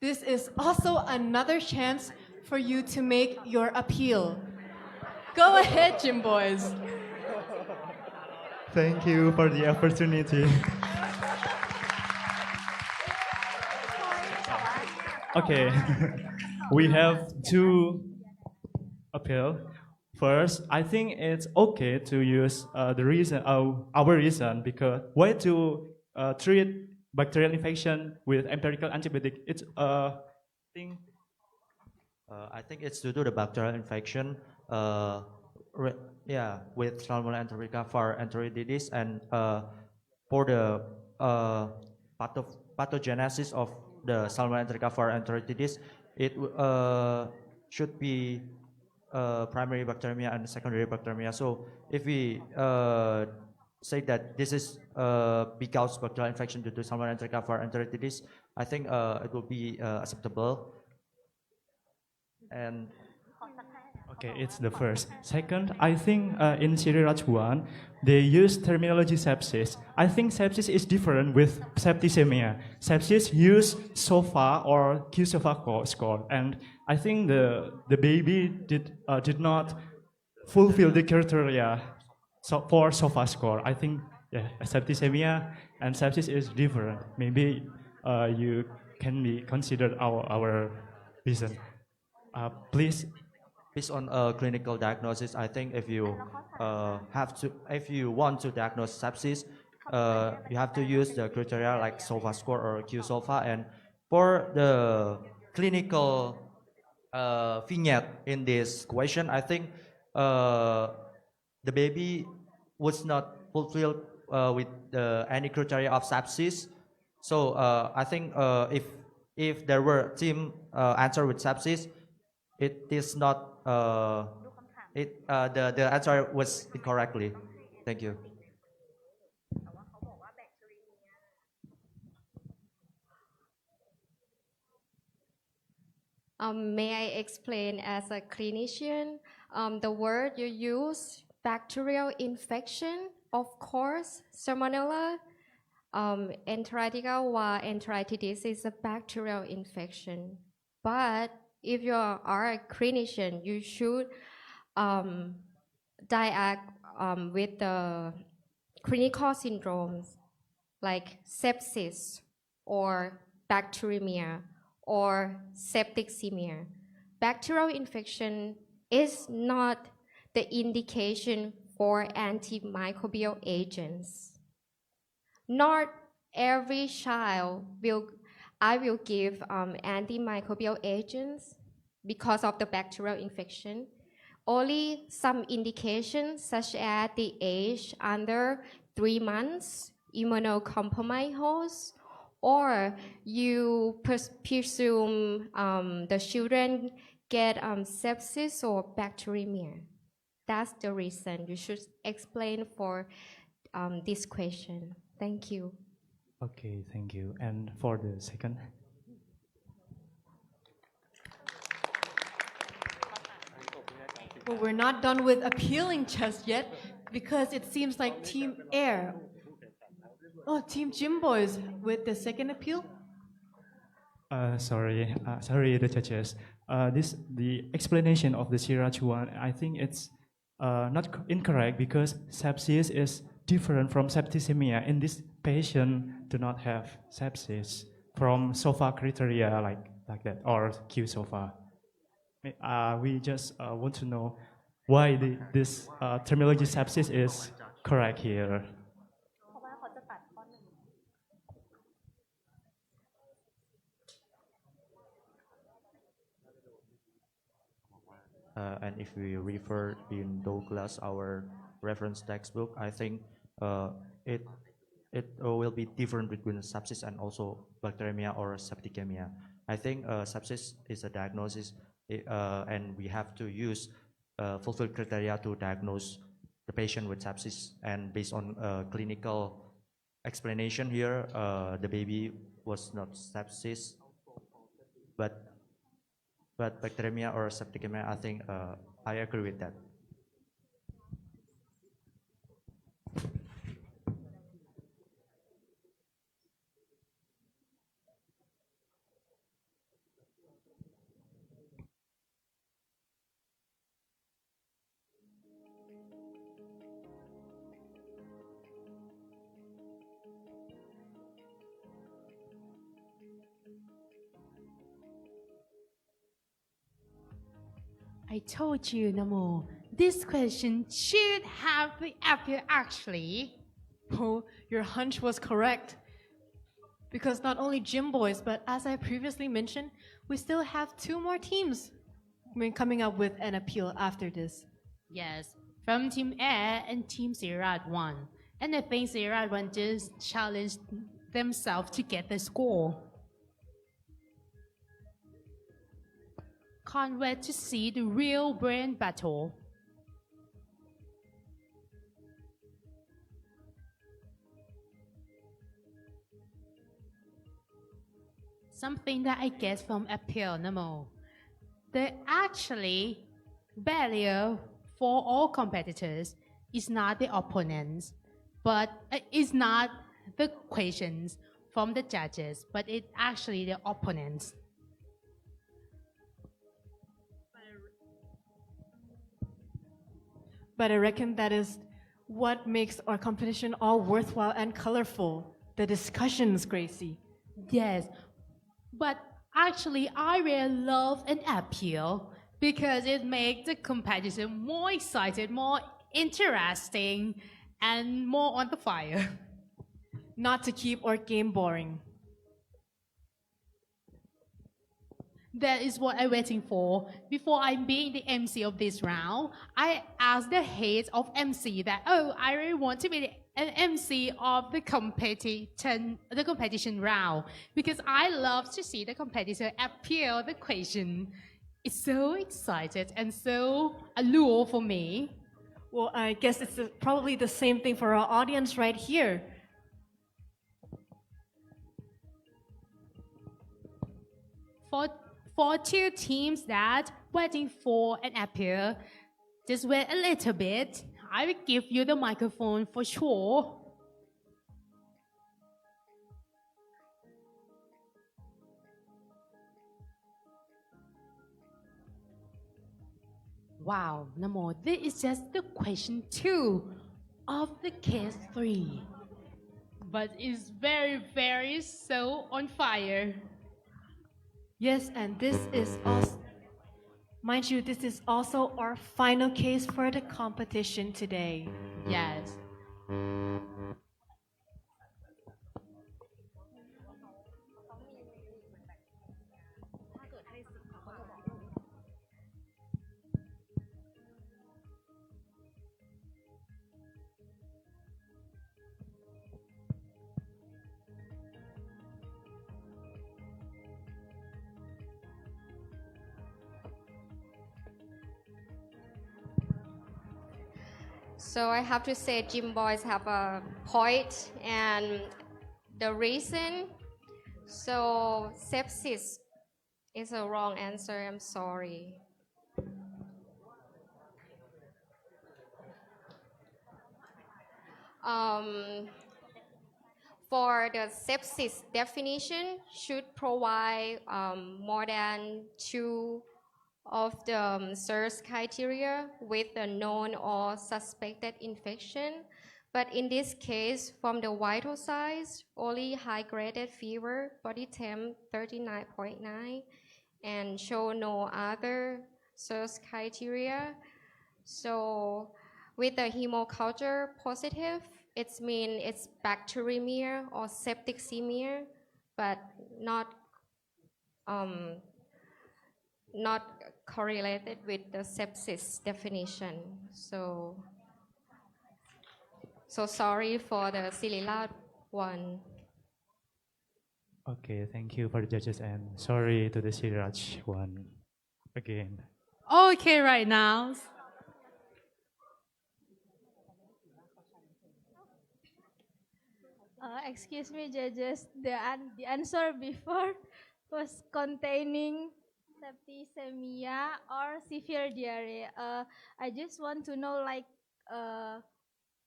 this is also another chance for you to make your appeal. Go ahead, Gym Boys. Thank you for the opportunity. Okay, we have 2 appeal. First, I think it's okay to use the reason, our reason, because why to treat bacterial infection with empirical antibiotic? It's thing. I think it's due to the bacterial infection. With Salmonella enterica for enteritis, and for the pathogenesis of the Salmonella enterica for enteritis, it should be primary bacteremia and secondary bacteremia. So if we say that this is because bacterial infection due to Salmonella enterica for enteritis, I think it will be acceptable. And okay, it's the first. Second, I think in Siriraj 1, they use terminology sepsis. I think sepsis is different with septicemia. Sepsis use SOFA or Q-SOFA score, and I think the baby did not fulfill the criteria. so for SOFA score, I think septicemia and sepsis is different. Maybe you can be considered our reason. Please. Based on clinical diagnosis, I think if you if you want to diagnose sepsis, you have to use the criteria like SOFA score or Q-SOFA. And for the clinical vignette in this question, I think the baby was not fulfilled with any criteria of sepsis. So I think if there were team answer with sepsis, it is not the answer was incorrectly. Thank you. May I explain as a clinician? The word you use, bacterial infection, of course, Salmonella, enteritis or enteritis is a bacterial infection. But if you are a clinician, you should diagnose with the clinical syndromes like sepsis or bacteremia or septicemia. Bacterial infection is not the indication for antimicrobial agents. Not every child I will give antimicrobial agents because of the bacterial infection. Only some indications such as the age under 3 months, immunocompromised host, or you presume the children get sepsis or bacteremia. That's the reason you should explain for this question. Thank you. Okay, thank you. And for the second. Well, we're not done with appealing just yet because it seems like Team Air. Oh, Team Gym Boys with the second appeal. Sorry, the judges. The explanation of the Sirachuan, I think it's not incorrect because sepsis is different from septicemia. In this patient do not have sepsis from SOFA criteria like that or Q-SOFA. We just want to know why this terminology sepsis is correct here. And if we refer in Douglas, our reference textbook, I think it will be different between sepsis and also bacteremia or septicemia. I think sepsis is a diagnosis, and we have to use fulfilled criteria to diagnose the patient with sepsis. And based on clinical explanation here, the baby was not sepsis, but bacteremia or septicemia, I think I agree with that. I told you, Namo, this question should have the appeal actually. Oh, your hunch was correct. Because not only Gym Boys, but as I previously mentioned, we still have 2 more teams coming up with an appeal after this. Yes, from Team Air and Team Sirat 1. And I think Sirat 1 just challenged themselves to get the score. Can't wait to see the real brain battle. Something that I guess from appeal, Namo. The actually barrier for all competitors is not the opponents, but it's not the questions from the judges, but it's actually the opponents. But I reckon that is what makes our competition all worthwhile and colorful. The discussions, Gracie. Yes, but actually, I really love an appeal because it makes the competition more excited, more interesting, and more on the fire. Not to keep our game boring. That is what I'm waiting for. Before I'm being the MC of this round, I asked the head of MC that, oh, I really want to be an MC of the competition round because I love to see the competitor appeal the question. It's so excited and so allure for me. Well, I guess it's probably the same thing for our audience right here. For two teams that waiting for an appeal, just wait a little bit. I will give you the microphone for sure. Wow, Namo, this is just the question 2 of the case 3. But it's very, very so on fire. Yes, and this is also, mind you, this is also our final case for the competition today. Yes. So I have to say gym boys have a point, and the reason, so sepsis is a wrong answer, I'm sorry. For the sepsis definition, should provide more than 2 of the SIRS criteria with a known or suspected infection. But in this case, from the vital signs, only high-graded fever, body temp 39.9, and show no other SIRS criteria. So with the hemoculture positive, it means it's bacteremia or septicemia, but not correlated with the sepsis definition. So sorry for the silly loud one. Okay, thank you for the judges and sorry to the Siraj one again. Okay, right now. Excuse me, judges. The answer before was containing septicemia or severe diarrhea. I just want to know,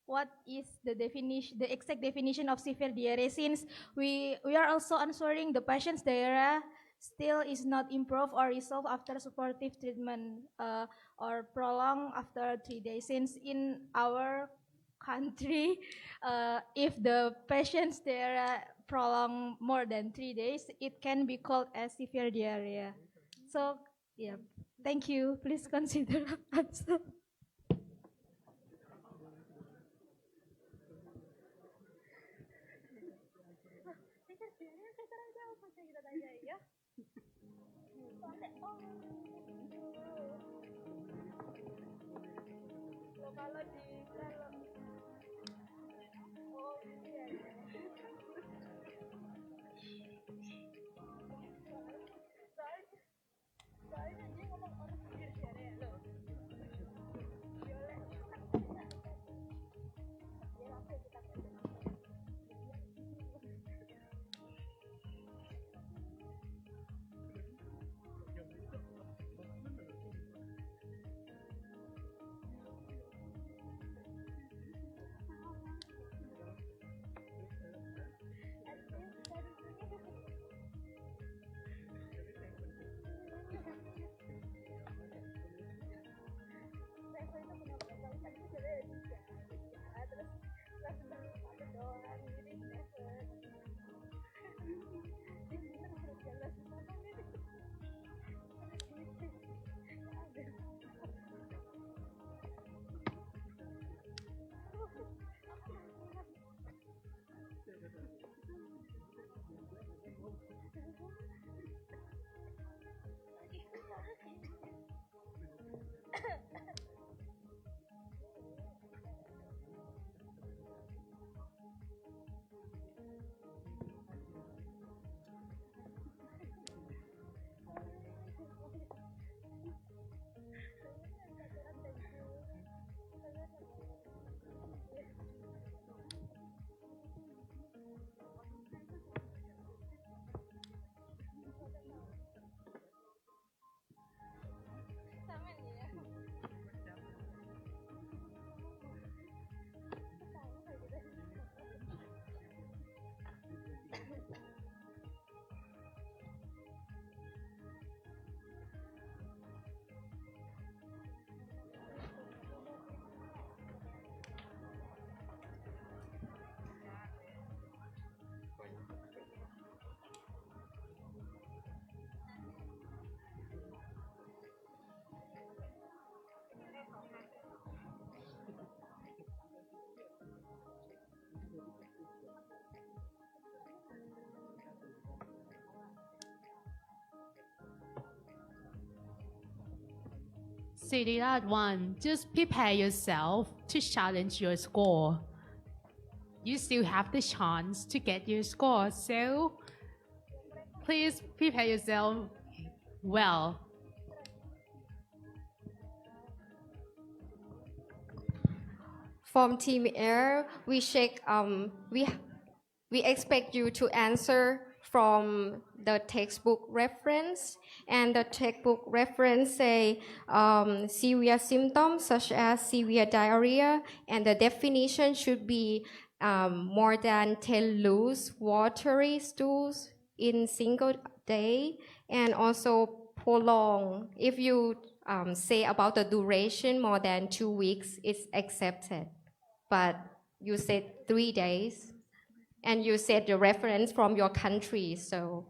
what is the definition, the exact definition of severe diarrhea? Since we are also answering the patient's diarrhea still is not improved or resolved after supportive treatment or prolonged after 3 days. Since in our country, if the patient's diarrhea prolong more than 3 days, it can be called as severe diarrhea. So, yeah, thank you. Please consider answer. So the last one, just prepare yourself to challenge your score. You still have the chance to get your score, so please prepare yourself well. From Team Air, we check. We expect you to answer from the textbook reference, and the textbook reference say severe symptoms such as severe diarrhea, and the definition should be more than 10 loose watery stools in single day, and also prolong. If you say about the duration more than 2 weeks, it's accepted. But you said 3 days, and you said the reference from your country, so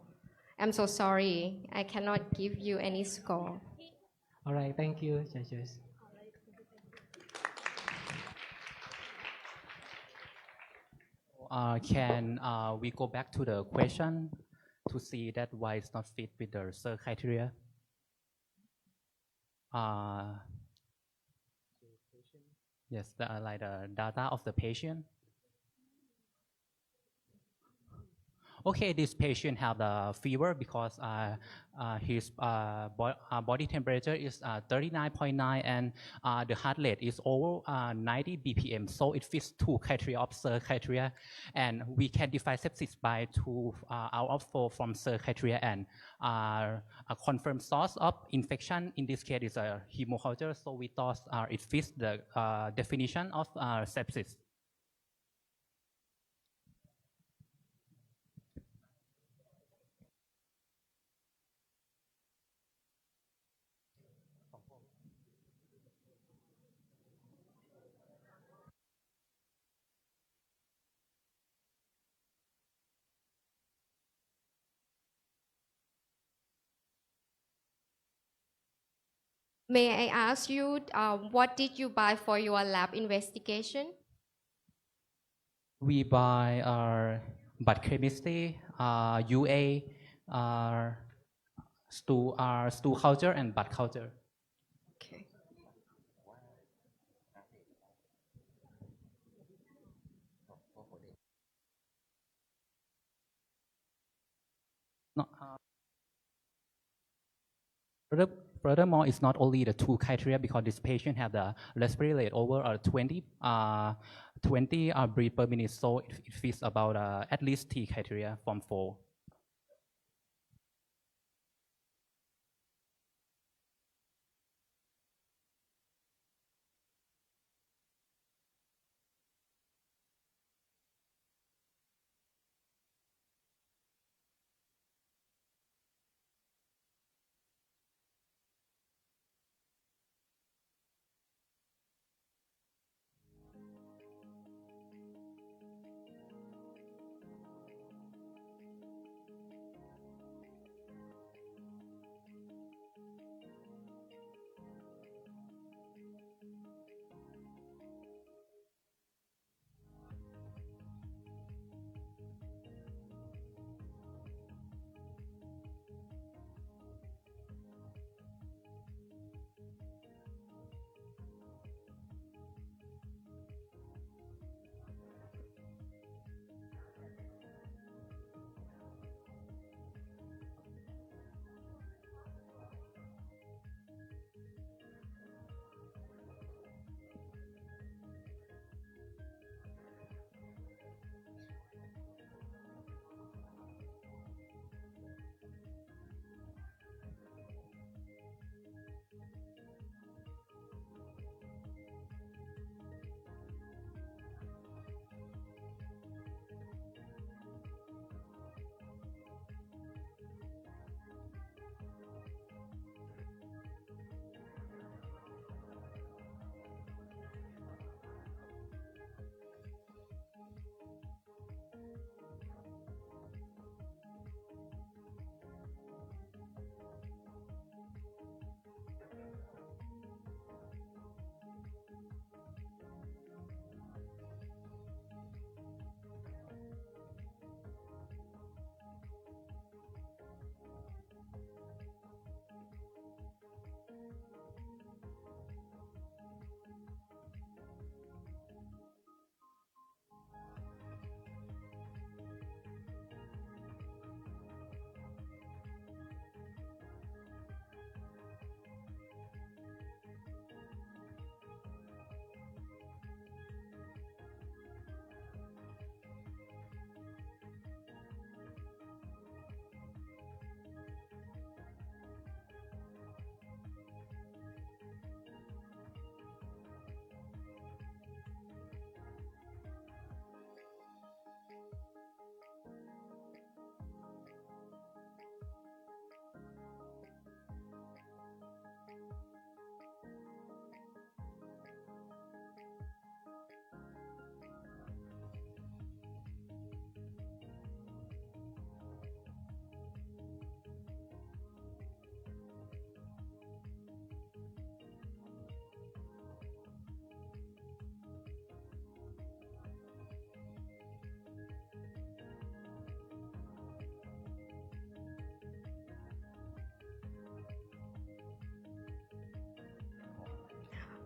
I'm so sorry. I cannot give you any score. All right, thank you, judges. Can we go back to the question to see that why it's not fit with the SIR criteria? Yes, like the data of the patient. Okay, this patient have the fever because his body temperature is 39.9 and the heart rate is over 90 BPM. So it fits two criteria of SIR criteria, and we can define sepsis by 2 out of 4 from SIR criteria, and a confirmed source of infection in this case is a hemoculture. So we thought it fits the definition of sepsis. May I ask you, what did you buy for your lab investigation? We buy our blood chemistry, UA, stool culture, and blood culture. Okay. No, furthermore, it's not only the 2 criteria because this patient had the respiratory rate over 20 breath per minute, so it fits about at least 3 criteria from 4.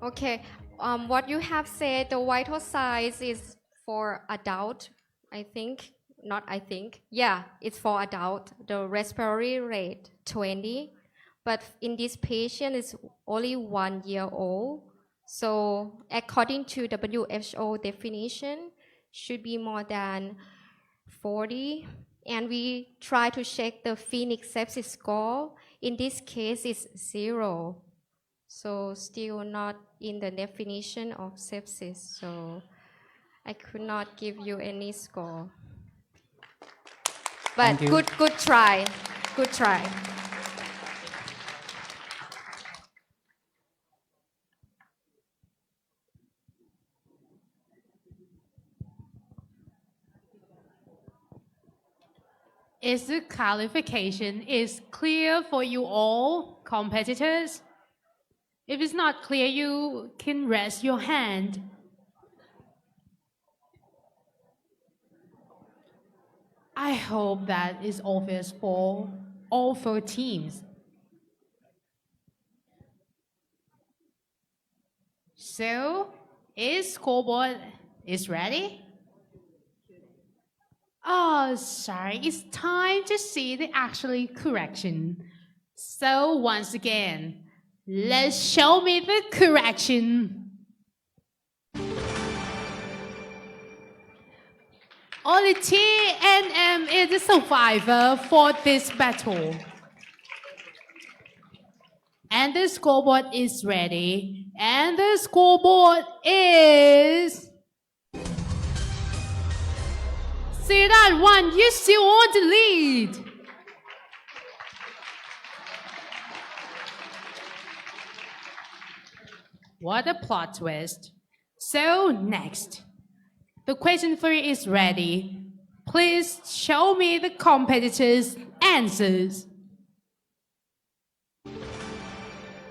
Okay, what you have said, the vital size is for adult, I think. Not I think. Yeah, it's for adult. The respiratory rate, 20. But in this patient, it's only 1 year old. So according to WHO definition, should be more than 40. And we try to check the Phoenix sepsis score. In this case, it's 0. So still not in the definition of sepsis. So I could not give you any score. But good try. Good try. Is the qualification is clear for you all, competitors? If it's not clear, you can raise your hand. I hope that is obvious for all 4 teams. So, is scoreboard is ready? Oh, sorry, it's time to see the actual correction. So once again, let's show me the correction. Only TNM is the survivor for this battle. And the scoreboard is ready. And the scoreboard is... See that one, you still want to lead. What a plot twist. So next, the question 3 is ready. Please show me the competitors' answers.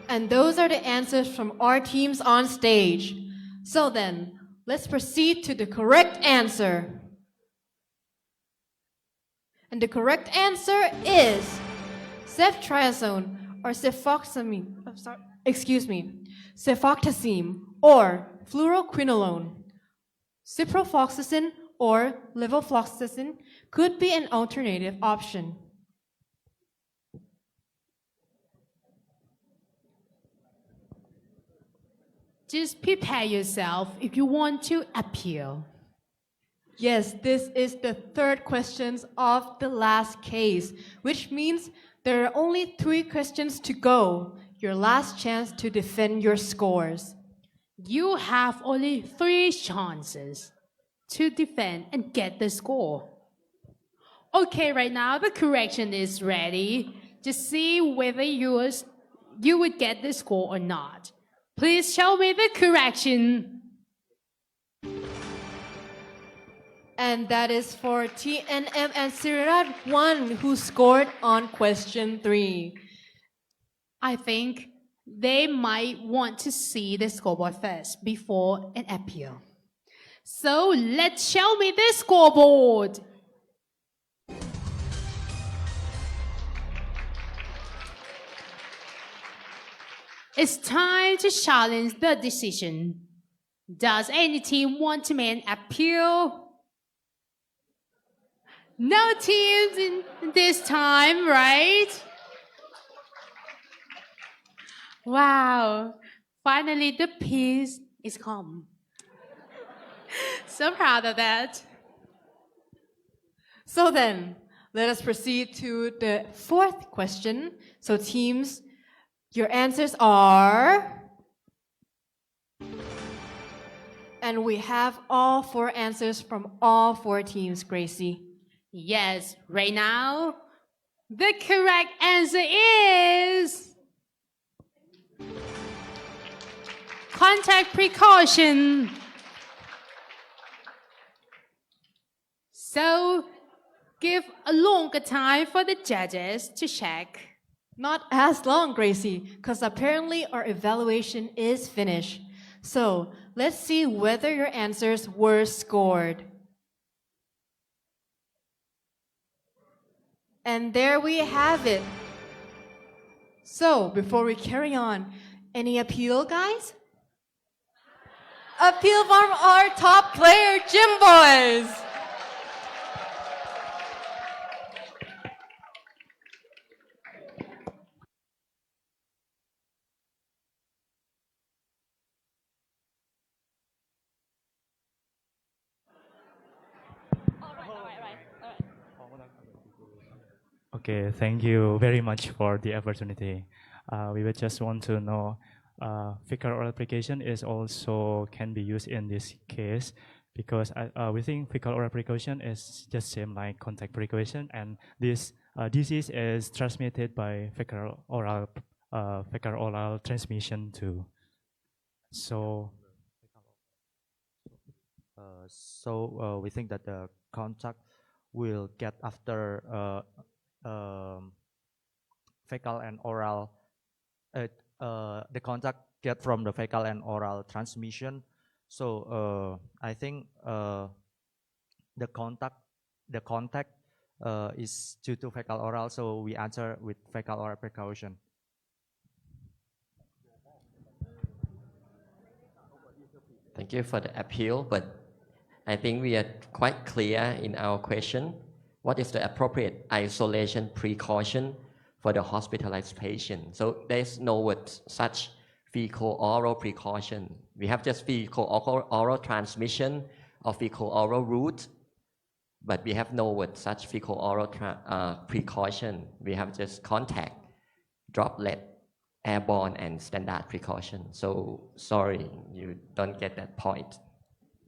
And those are the answers from our teams on stage. So then, let's proceed to the correct answer. And the correct answer is ceftriaxone or cefoxamine. Cefoxamine or fluoroquinolone. Ciprofloxacin or levofloxacin could be an alternative option. Just prepare yourself if you want to appeal. Yes, this is the 3rd question of the last case, which means there are only 3 questions to go. Your last chance to defend your scores. You have only 3 chances to defend and get the score. Okay, right now the correction is ready. Just see whether you would get the score or not. Please show me the correction. And that is for TNM and Sirirad 1 who scored on question 3. I think they might want to see the scoreboard first before an appeal. So let's show me the scoreboard. It's time to challenge the decision. Does any team want to make an appeal? No teams in this time, right? Wow, finally the peace is come. So proud of that. So then, let us proceed to the 4th question. So teams, your answers are... And we have all 4 answers from all 4 teams, Gracie. Yes, right now, the correct answer is... contact precaution. So, give a longer time for the judges to check. Not as long, Gracie, because apparently our evaluation is finished. So, let's see whether your answers were scored. And there we have it. So, before we carry on, any appeal, guys? Appeal from our top player, Gym Boys. Okay, thank you very much for the opportunity. We would just want to know, fecal oral application is also can be used in this case because we think fecal oral precaution is just same like contact precaution, and this disease is transmitted by fecal oral transmission too. So we think that the contact will get after fecal and oral. The contact get from the fecal and oral transmission. So I think the contact is due to fecal oral. So we answer with fecal oral precaution. Thank you for the appeal, but I think we are quite clear in our question. What is the appropriate isolation precaution for the hospitalized patient? So there's no word such fecal-oral precaution. We have just fecal-oral transmission or fecal-oral route, but we have no word such fecal-oral precaution. We have just contact, droplet, airborne, and standard precaution. So sorry, you don't get that point.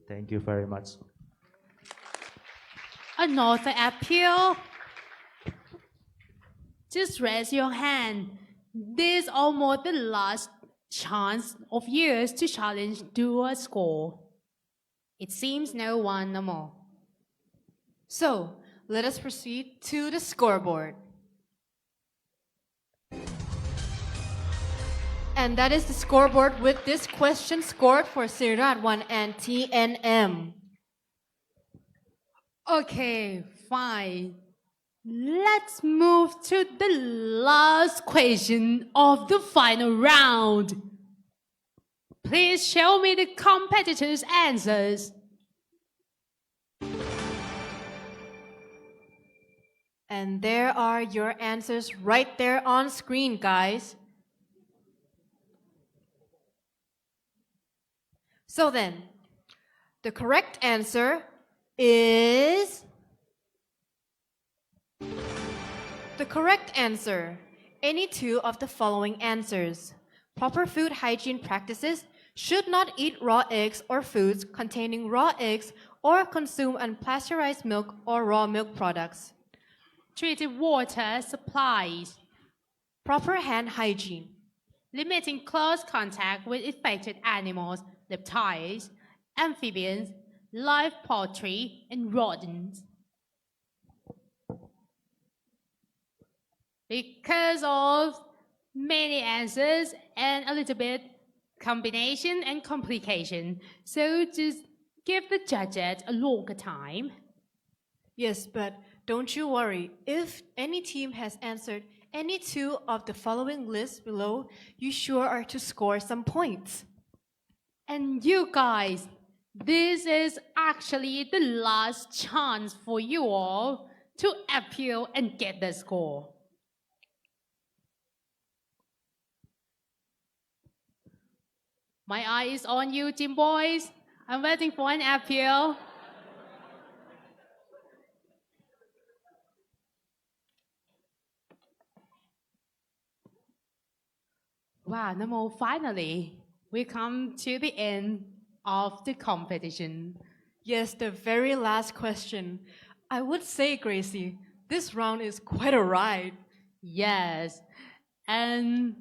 Thank you very much. Another appeal. Just raise your hand. This is almost the last chance of yours to challenge dual score. It seems no one no more. So let us proceed to the scoreboard. And that is the scoreboard with this question scored for Sirat1 and TNM. Okay, fine. Let's move to the last question of the final round. Please show me the competitors' answers. And there are your answers right there on screen, guys. So then, the correct answer is... The correct answer, any two of the following answers. Proper food hygiene practices: should not eat raw eggs or foods containing raw eggs or consume unpasteurized milk or raw milk products. Treated water supplies. Proper hand hygiene. Limiting close contact with infected animals, reptiles, amphibians, live poultry, and rodents. Because of many answers and a little bit combination and complication, so just give the judges a longer time. Yes, but don't you worry. If any team has answered any two of the following lists below, you sure are to score some points. And you guys, this is actually the last chance for you all to appeal and get the score. My eye is on you, Gym Boys. I'm waiting for an appeal. Wow, Namo, finally, we come to the end of the competition. Yes, the very last question. I would say, Gracie, this round is quite a ride. Yes, and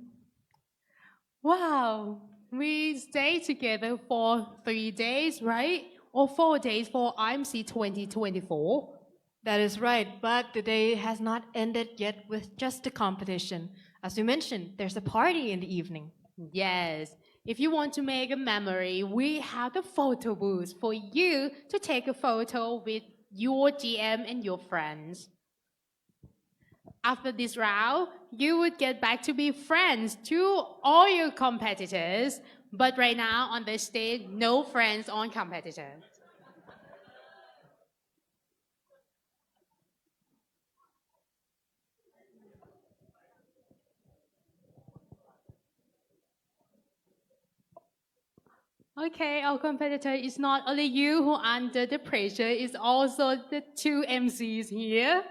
wow, we stayed together for 3 days, right? Or 4 days for IMC 2024. That is right, but the day has not ended yet with just the competition. As you mentioned, there's a party in the evening. Yes, if you want to make a memory, we have the photo booth for you to take a photo with your GM and your friends. After this round, you would get back to be friends to all your competitors. But right now on the stage, no friends on competitors. Okay, our competitor is not only you who under the pressure, it's also the two MCs here.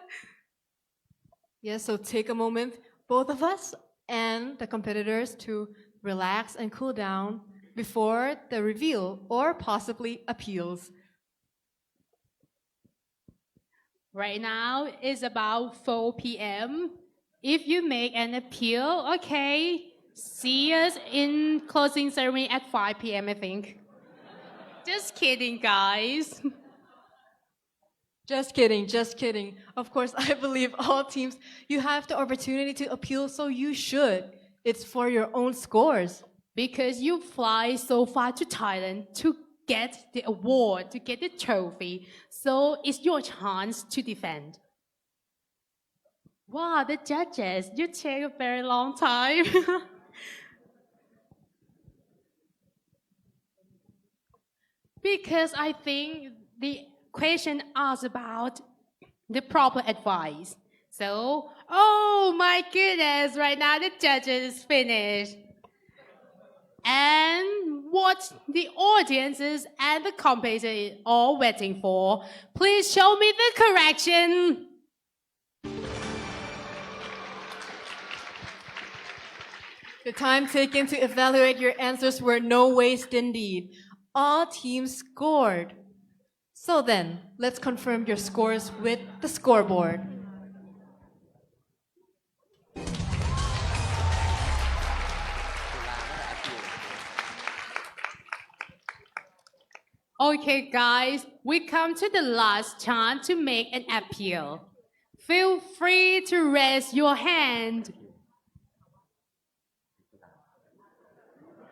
Yes, so take a moment, both of us and the competitors, to relax and cool down before the reveal or possibly appeals. Right now it's about 4 p.m. If you make an appeal, okay, see us in closing ceremony at 5 p.m. I think. Just kidding, guys. Just kidding, just kidding. Of course, I believe all teams, you have the opportunity to appeal, so you should. It's for your own scores. Because you fly so far to Thailand to get the award, to get the trophy. So it's your chance to defend. Wow, the judges, you take a very long time. Because I think the question asks about the proper advice. So, oh my goodness, right now the judges finished. And what the audiences and the competitors are all waiting for, please show me the correction. The time taken to evaluate your answers were no waste indeed. All teams scored. So then, let's confirm your scores with the scoreboard. Okay, guys, we come to the last chance to make an appeal. Feel free to raise your hand.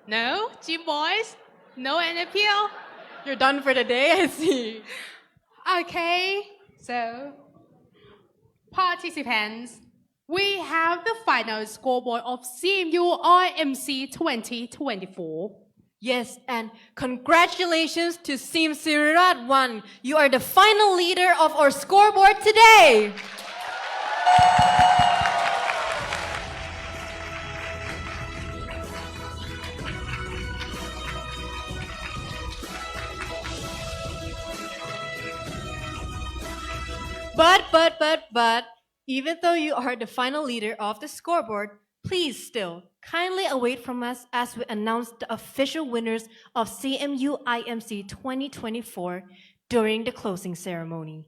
No, Gym Boys? No an appeal? You're done for the day, I see. Okay, so participants, we have the final scoreboard of CMU-IMC 2024. Yes, and congratulations to Sim Sirirat 1. You are the final leader of our scoreboard today. But, even though you are the final leader of the scoreboard, please still kindly await from us as we announce the official winners of CMU-IMC 2024 during the closing ceremony.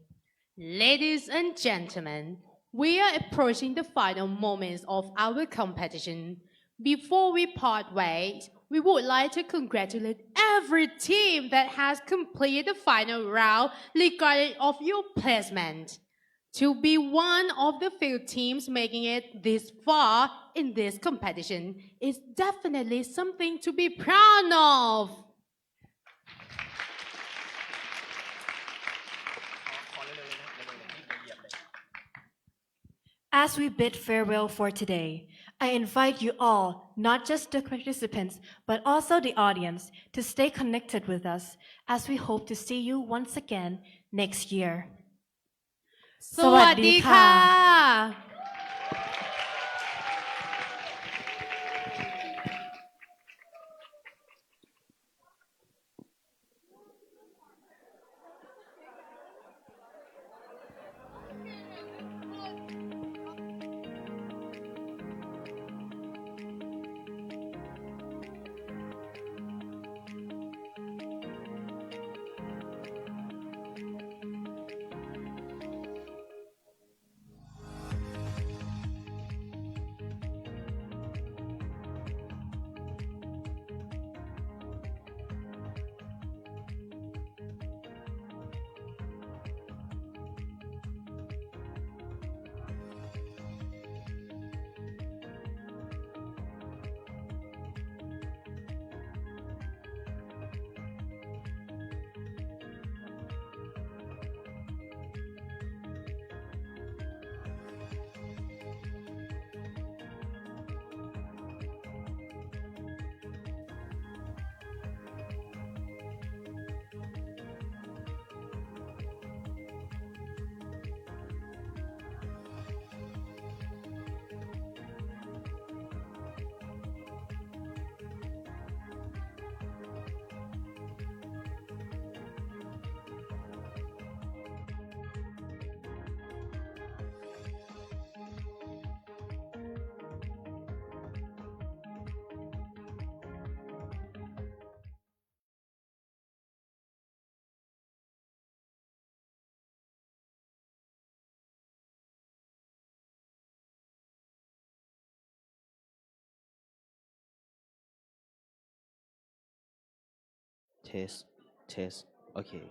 Ladies and gentlemen, we are approaching the final moments of our competition. Before we part ways, we would like to congratulate every team that has completed the final round regardless of your placement. To be one of the few teams making it this far in this competition is definitely something to be proud of. As we bid farewell for today, I invite you all, not just the participants, but also the audience, to stay connected with us as we hope to see you once again next year. สวัสดีค่ะ 「test, test. Okay.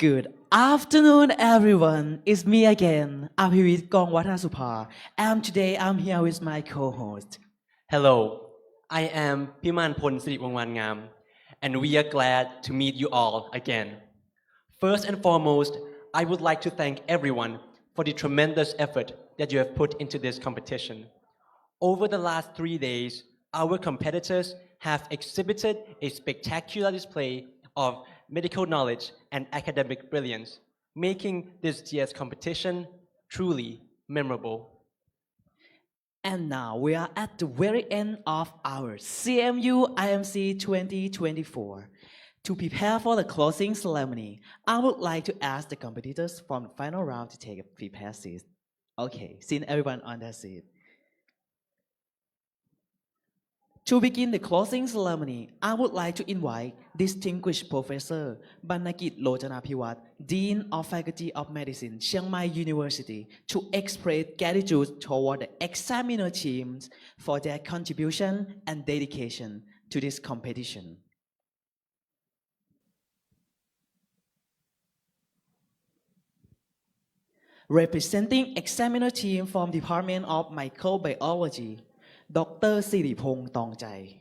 Good afternoon, everyone. It's me again, Abhiwit Kongwatansupa, and today I'm here with my co-host. Hello, I am Pimanpon Siriwangwangam, and we are glad to meet you all again. First and foremost, I would like to thank everyone for the tremendous effort that you have put into this competition. Over the last 3 days, our competitors have exhibited a spectacular display of medical knowledge and academic brilliance, making this year's competition truly memorable. And now we are at the very end of our CMU-IMC 2024. To prepare for the closing ceremony, I would like to ask the competitors from the final round to take a prepared seat. Okay, seeing everyone on their seat. To begin the closing ceremony, I would like to invite distinguished Professor Banakit Lojanapiwat, Dean of Faculty of Medicine, Chiang Mai University, to express gratitude toward the examiner teams for their contribution and dedication to this competition. Representing examiner team from Department of Microbiology, Dr. Siripong Tongchai.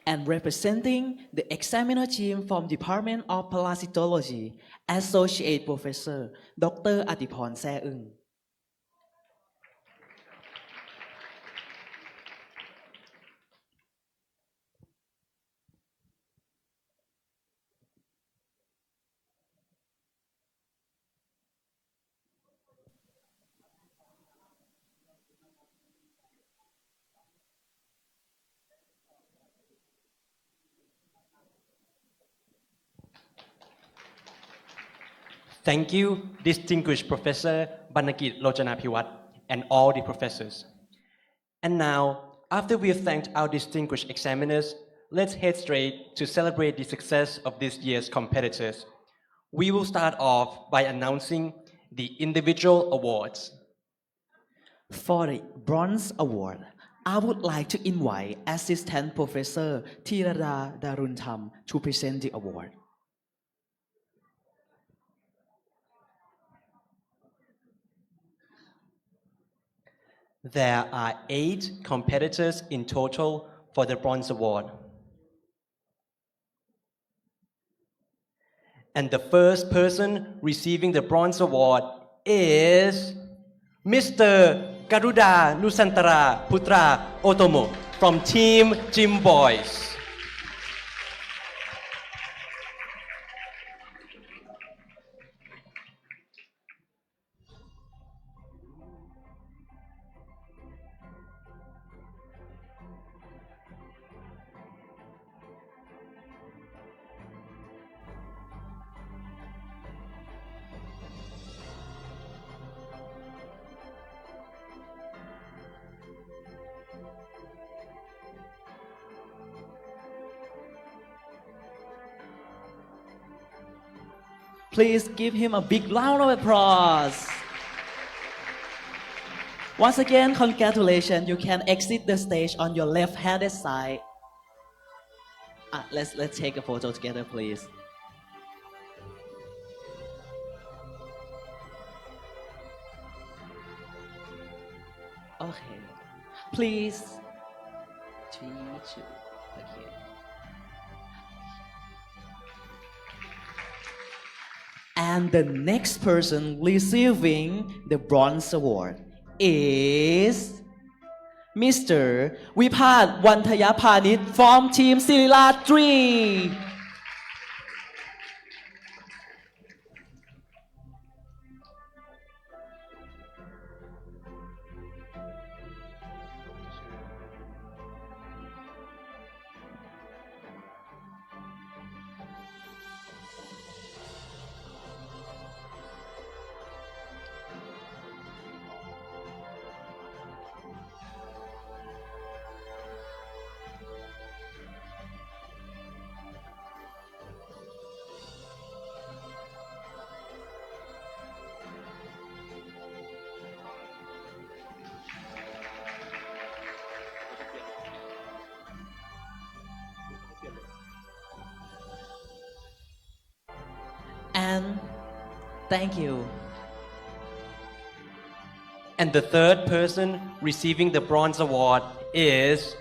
And representing the examiner team from Department of Parasitology, Associate Professor Dr. Atipon Saeung. Thank you, distinguished Professor Banakit Lojanapiwat and all the professors. And now, after we have thanked our distinguished examiners, let's head straight to celebrate the success of this year's competitors. We will start off by announcing the individual awards. For the Bronze Award, I would like to invite Assistant Professor Tirada Daruntham to present the award. There are 8 competitors in total for the Bronze Award. And the first person receiving the Bronze Award is Mr. Garuda Nusantara Putra Otomo from Team Gym Boys. Please give him a big round of applause. Once again, congratulations. You can exit the stage on your left-handed side. Let's take a photo together, please. Okay. Please. 3, 2. Okay. And the next person receiving the Bronze Award is Mr. Vipat Wantaya Panit from Team Sirila 3. And thank you. And the third person receiving the bronze award is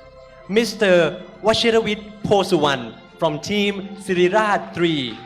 Mr. Washiravit Posuwan from Team Sirirat 3.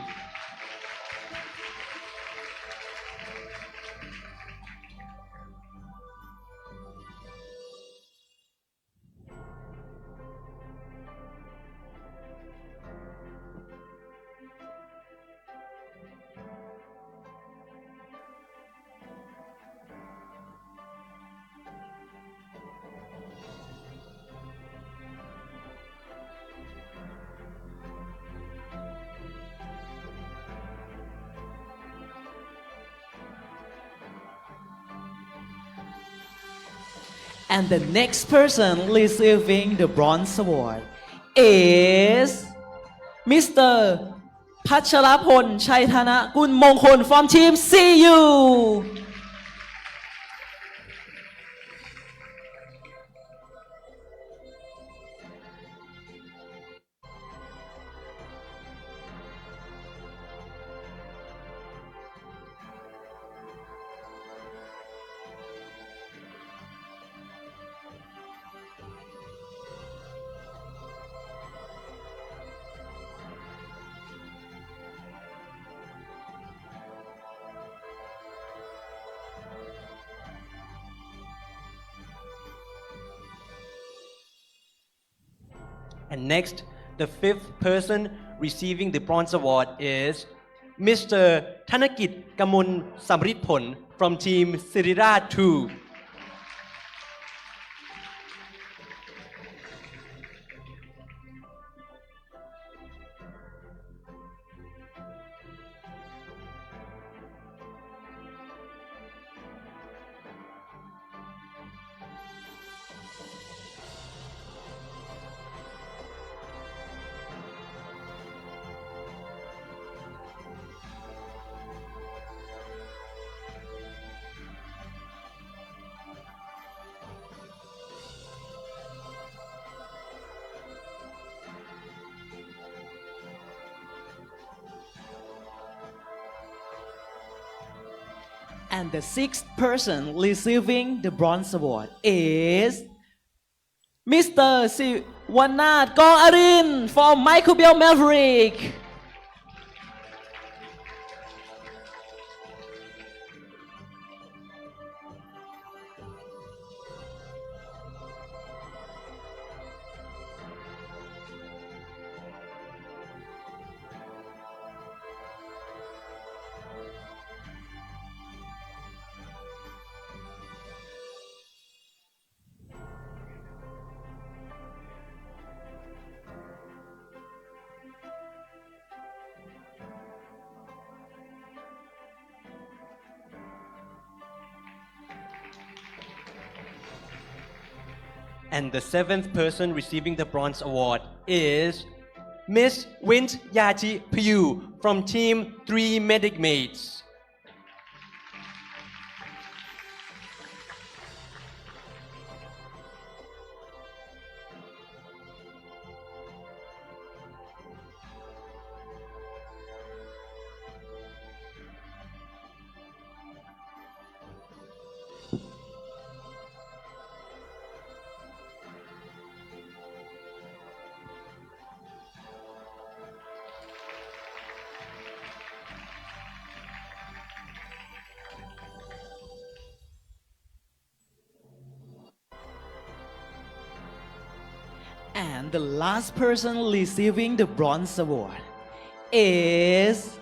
And the next person receiving the bronze award is Mr. พัชรพลชัยธนกุลมงคล from Team CU. And next, the fifth person receiving the bronze award is Mr. Thanakit Kamun Samritpon from Team Sirirat 2. And the sixth person receiving the bronze award is Mr. Siwanat Gong Arin from Microbial Maverick. And the seventh person receiving the bronze award is Miss Wint Yati Pyu from Team 3 Medic Mates. And the last person receiving the bronze award is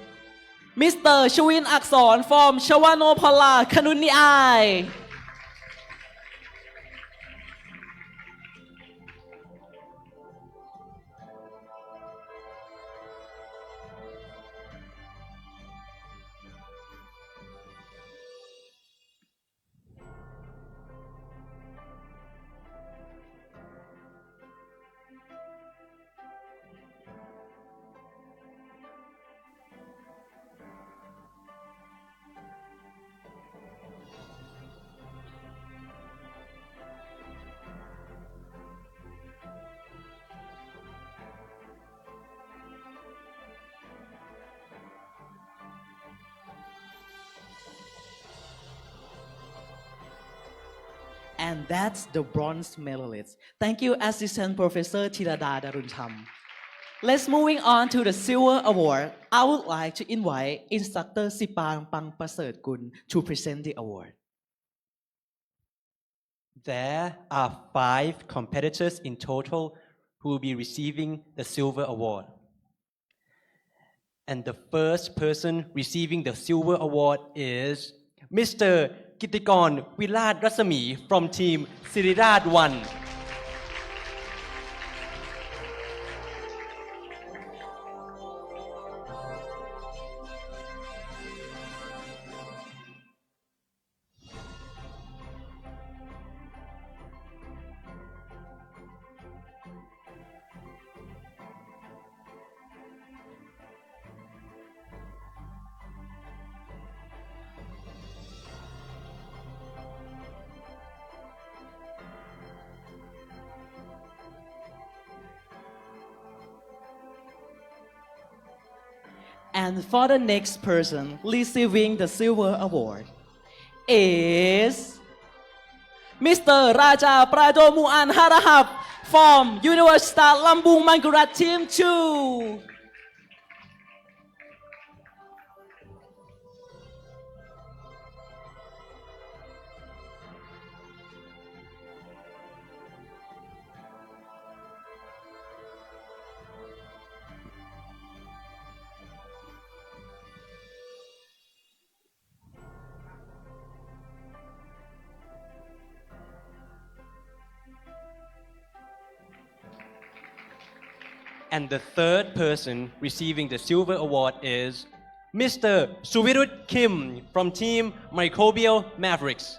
Mr. Shwin Akson from Shawanopala Kanuniai. And that's the bronze medalist. Thank you, Assistant Professor Tirada Daruntham. Let's moving on to the silver award. I would like to invite Instructor Sipang Pang Praset Kun to present the award. There are 5 competitors in total who will be receiving the silver award. And the first person receiving the silver award is Mr. Kittikon Wilad Rasami from team Sirirad 1. And for the next person receiving the silver award is Mr. Raja Pradomuan Harahap from Universitas Lambung Mangkurat Team 2. And the third person receiving the silver award is Mr. Suvirut Kim from team Microbial Mavericks.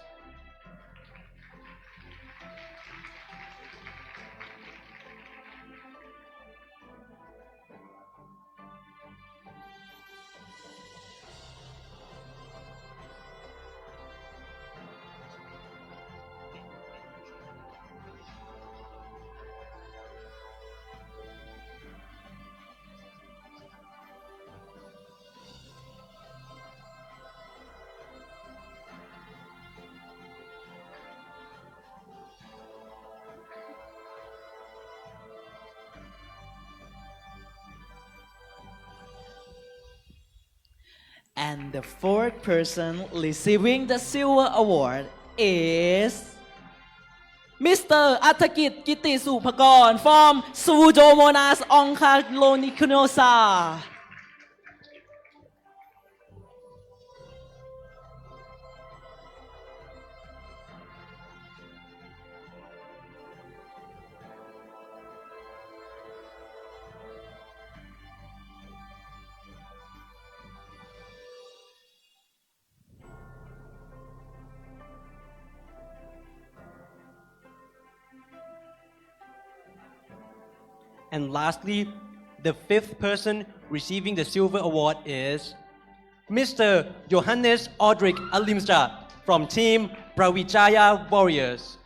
And the fourth person receiving the silver award is Mr. Athakit Kiti Supakon from Pseudomonas oncholonicnosa. And lastly, the fifth person receiving the silver award is Mr. Johannes Audric Alimstra from team Brawijaya Warriors.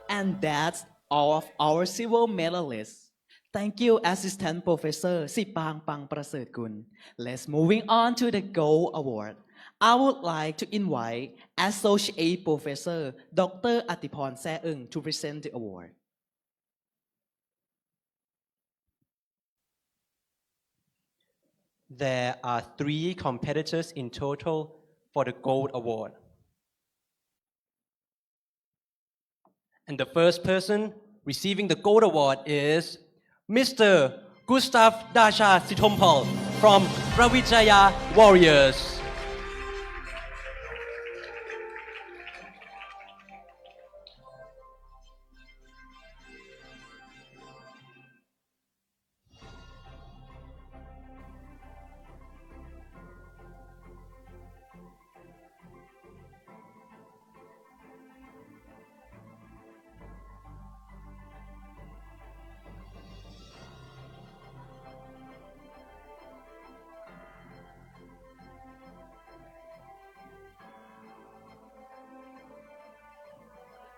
And that's all of our silver medalists. Thank you, Assistant Professor Sipang Pang Praset Kun. Let's moving on to the Gold Award. I would like to invite Associate Professor Dr. Atipon Saeung to present the award. There are 3 competitors in total for the Gold Award. And the first person receiving the Gold Award is Mr. Gustav Dasha Sitompal from Brawijaya Warriors.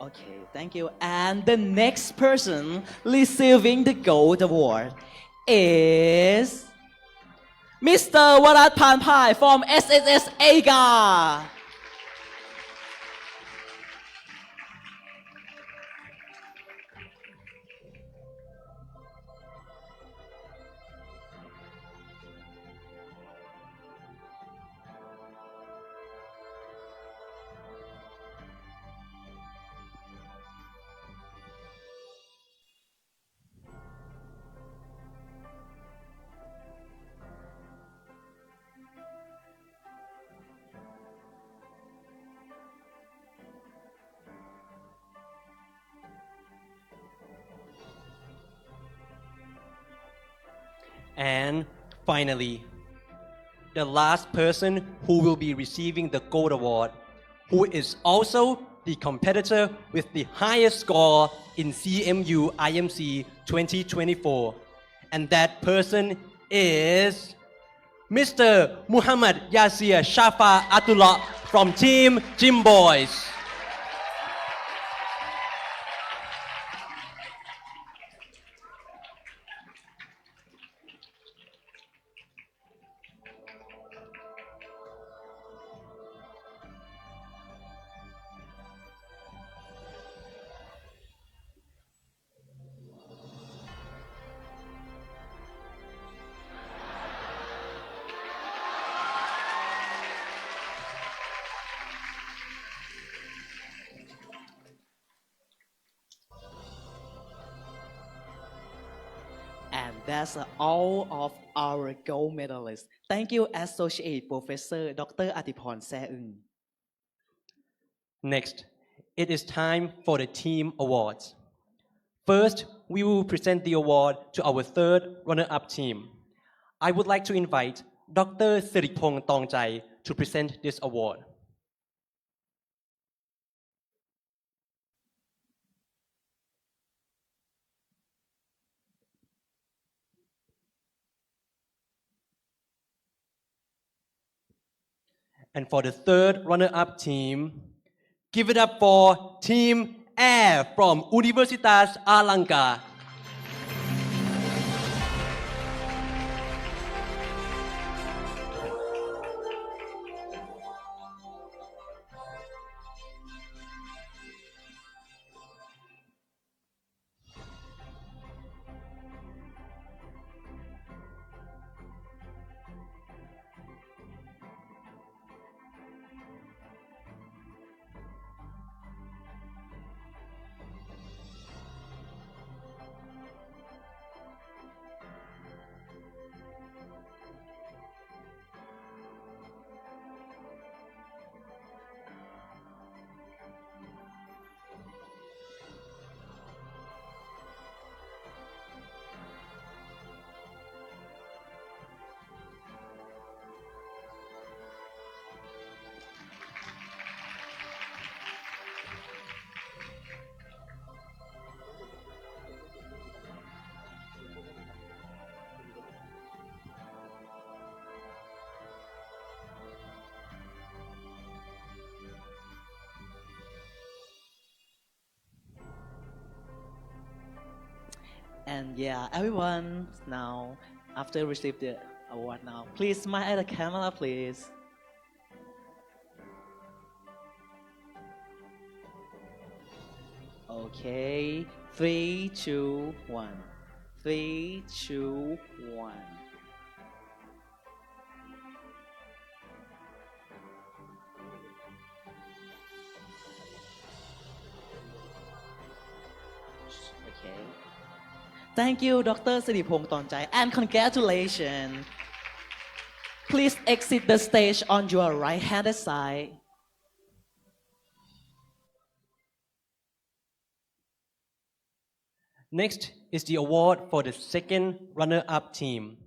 Okay, thank you. And the next person receiving the gold award is Mr. Warat Panpai from SSS AGA. And finally, the last person who will be receiving the gold award, who is also the competitor with the highest score in CMU-IMC 2024. And that person is Mr. Muhammad Yasir Shafa Atullah from Team Gym Boys. And that's all of our gold medalists. Thank you, Associate Professor Dr. Atiporn Saeung. Next, it is time for the team awards. First, we will present the award to our third runner-up team. I would like to invite Dr. Siripong Tongchai to present this award. And for the third runner-up team, give it up for Team Air from Universitas Alangka. And yeah, everyone now, after receive the award now, please smile at the camera, please. Okay, 3, 2, 1. 3, 2, 1. Okay. Thank you, Dr. Siripong Tongchai, and congratulations. Please exit the stage on your right-hand side. Next is the award for the second runner-up team.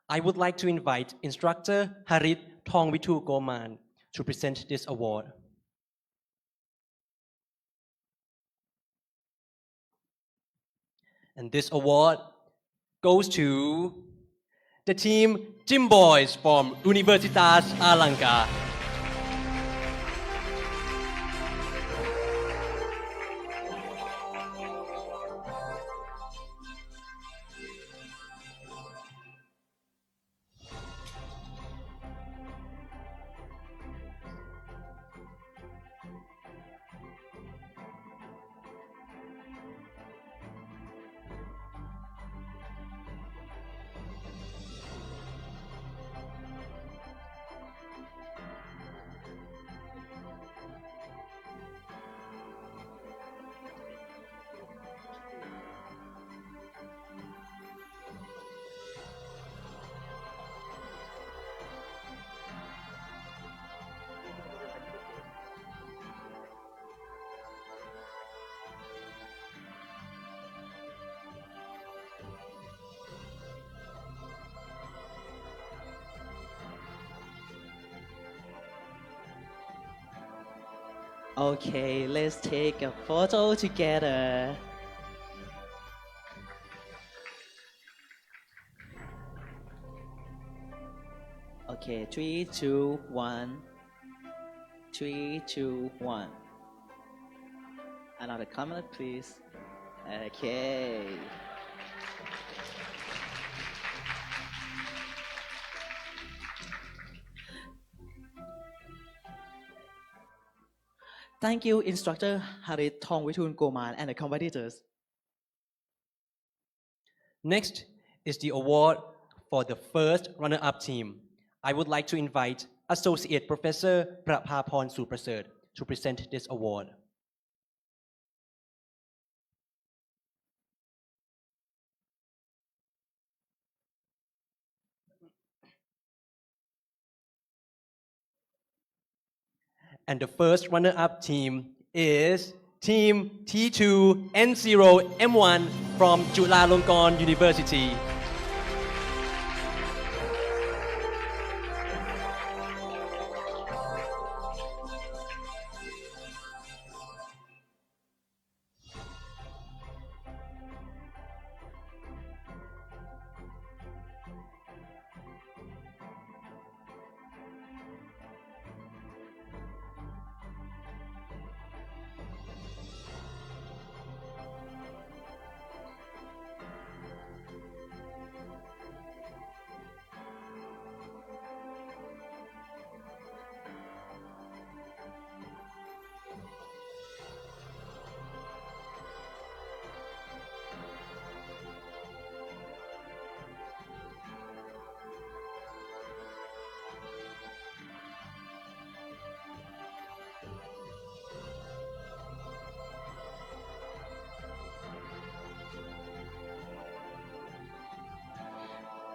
I would like to invite instructor Harit Thongvitu Goman to present this award. And this award goes to the team Gym Boys from Universitas Alangka. Okay, let's take a photo together. Okay, 3, 2, 1. 3, 2, 1. Another comment, please. Okay. Thank you, Instructor Harit Thongwitun Goman and the competitors. Next is the award for the first runner-up team. I would like to invite Associate Professor Prapaporn Suprasert to present this award. And the first runner-up team is Team T2N0M1 from Chulalongkorn University.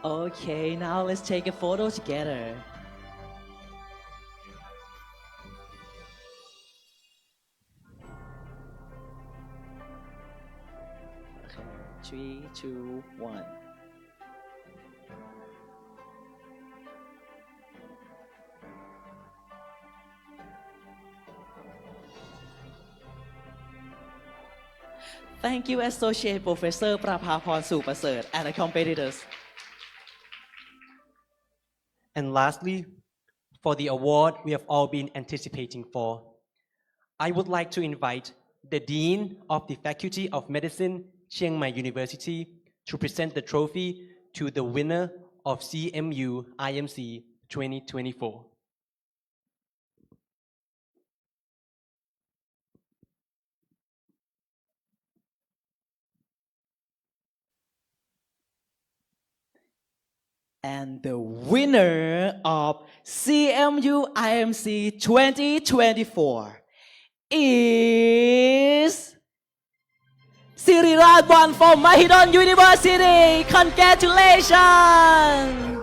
Okay, now let's take a photo together. Okay, 3, 2, 1. Thank you, Associate Professor Prapaporn Suprasert and the competitors. And lastly, for the award we have all been anticipating for, I would like to invite the Dean of the Faculty of Medicine, Chiang Mai University, to present the trophy to the winner of CMU-IMC 2024. And the winner of CMU-IMC 2024 is Siriratwan from Mahidol University. Congratulations!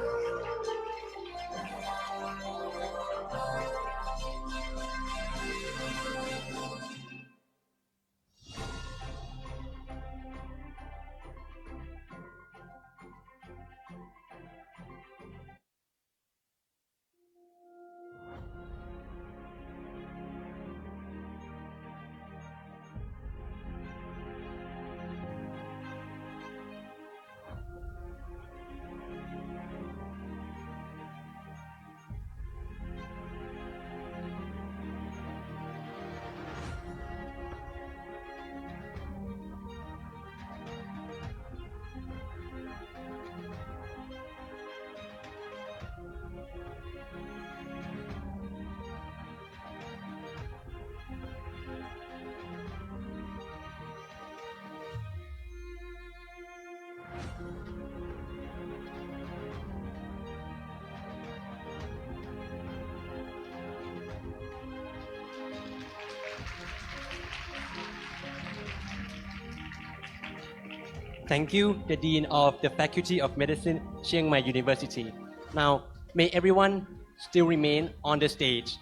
Thank you, the Dean of the Faculty of Medicine, Chiang Mai University. Now, may everyone still remain on the stage.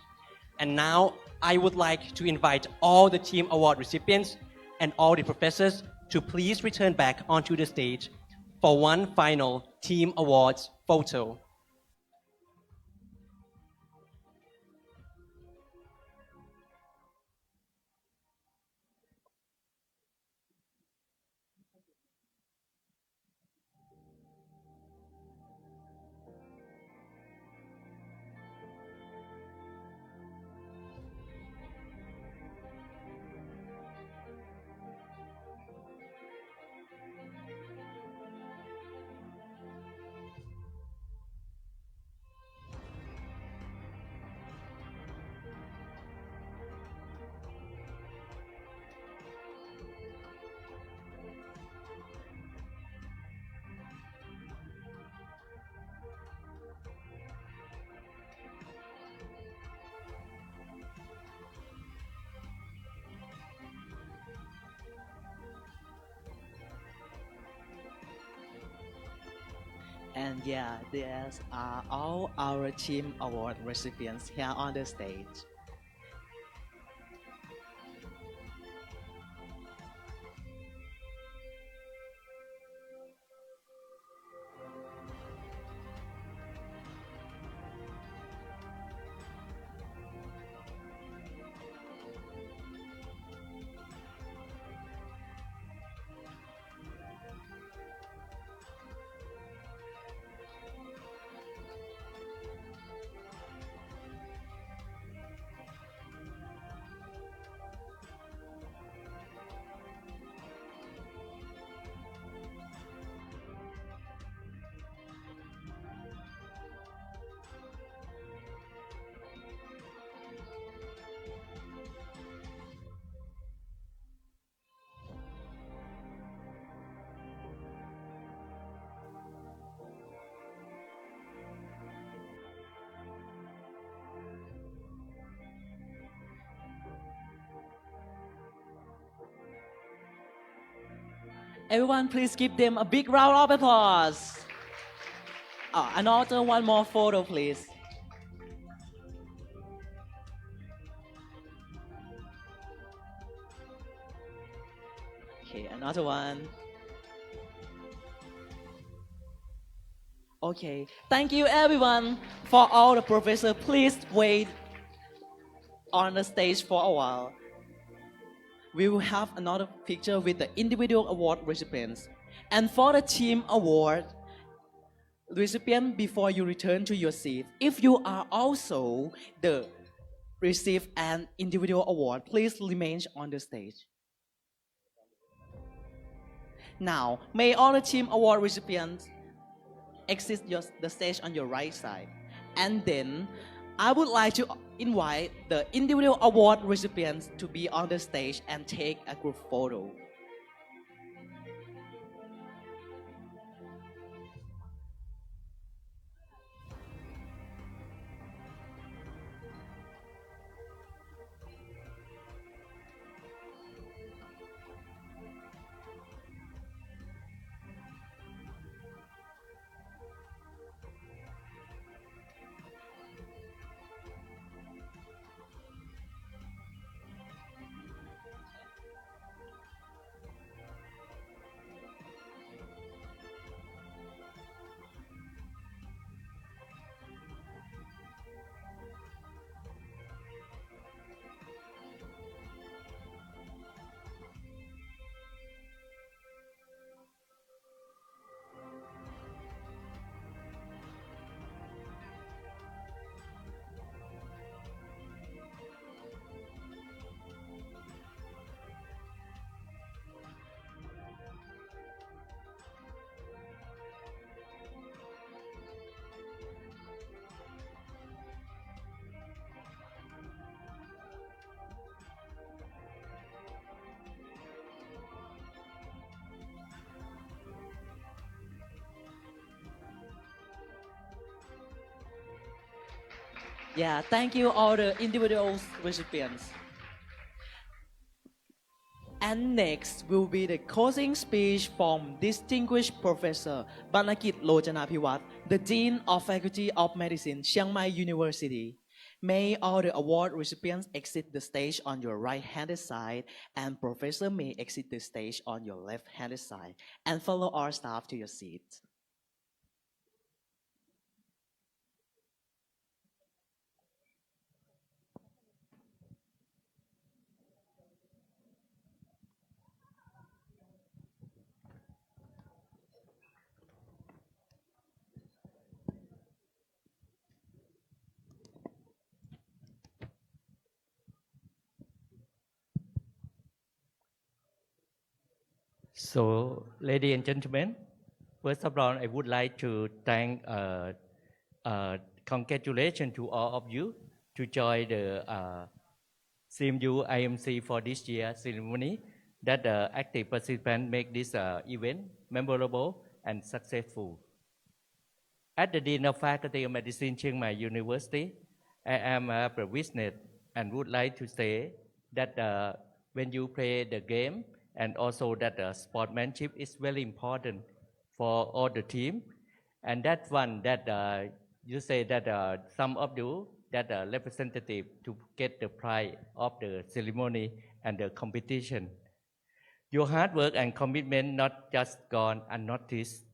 And now, I would like to invite all the team award recipients and all the professors to please return back onto the stage for one final team awards photo. And yeah, these are all our team award recipients here on the stage. Everyone, please give them a big round of applause. Another one more photo, please. Okay, another one. Okay, thank you everyone. For all the professors, please wait on the stage for a while. We will have another picture with the individual award recipients. And for the team award recipient, before you return to your seat, if you are also the receive an individual award, please remain on the stage. Now, may all the team award recipients exit the stage on your right side. And then I would like to invite the individual award recipients to be on the stage and take a group photo. Yeah, thank you all the individual recipients. And next will be the closing speech from distinguished Professor Banakit Lojanapiwat, the Dean of Faculty of Medicine, Chiang Mai University. May all the award recipients exit the stage on your right-handed side, and Professor may exit the stage on your left-handed side, and follow our staff to your seats. So, ladies and gentlemen, first of all, I would like to thank, congratulations to all of you to join the CMU-IMC for this year's ceremony, that the active participants make this event memorable and successful. As the Dean of Faculty of Medicine, Chiang Mai University, I am privileged and would like to say that when you play the game, and also that sportsmanship is very important for all the team. And that one that you say that some of you that representative to get the prize of the ceremony and the competition. Your hard work and commitment not just gone unnoticed.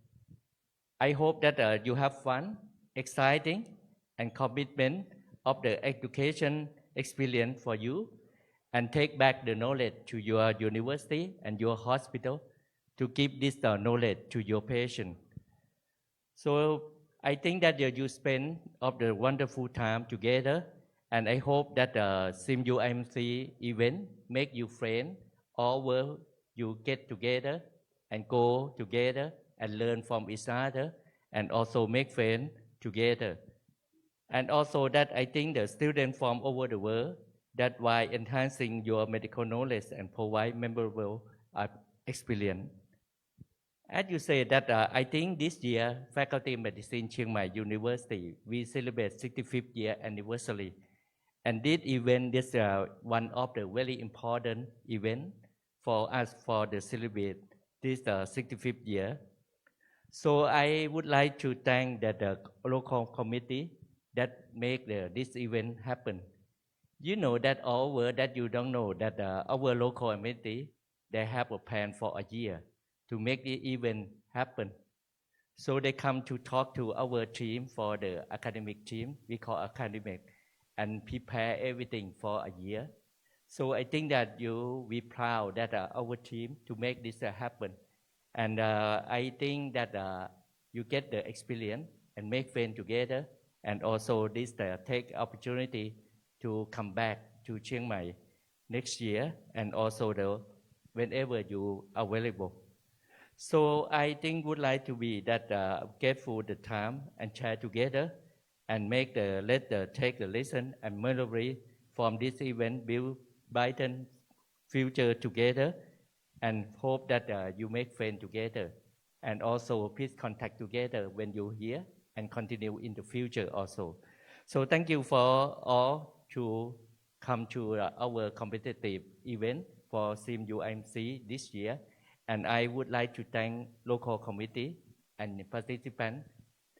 I hope that you have fun, exciting, and commitment of the education experience for you, and take back the knowledge to your university and your hospital to give this knowledge to your patient. So I think that you spend of the wonderful time together, and I hope that the CMU-IMC event make you friend all where you get together and go together and learn from each other and also make friends together. And also that I think the students from over the world that while enhancing your medical knowledge and provide memorable experience. As you say that I think this year Faculty of Medicine Chiang Mai University we celebrate 65th year anniversary, and this event is one of the very important event for us for the celebrate this 65th year. So I would like to thank that the local committee that make this event happen. You know that all over that you don't know that our local committee they have a plan for a year to make the event happen. So they come to talk to our team for the academic team, we call academic, and prepare everything for a year. So I think that you be proud that our team to make this happen. And I think that you get the experience and make friends together, and also this take opportunity to come back to Chiang Mai next year, and also whenever you are available. So I think would like to be that grateful the time and share together and make take the lesson and memory from this event, build brighten future together, and hope that you make friends together, and also please contact together when you're here and continue in the future also. So thank you for all to come to our competitive event for CMU-IMC this year. And I would like to thank local committee and participants,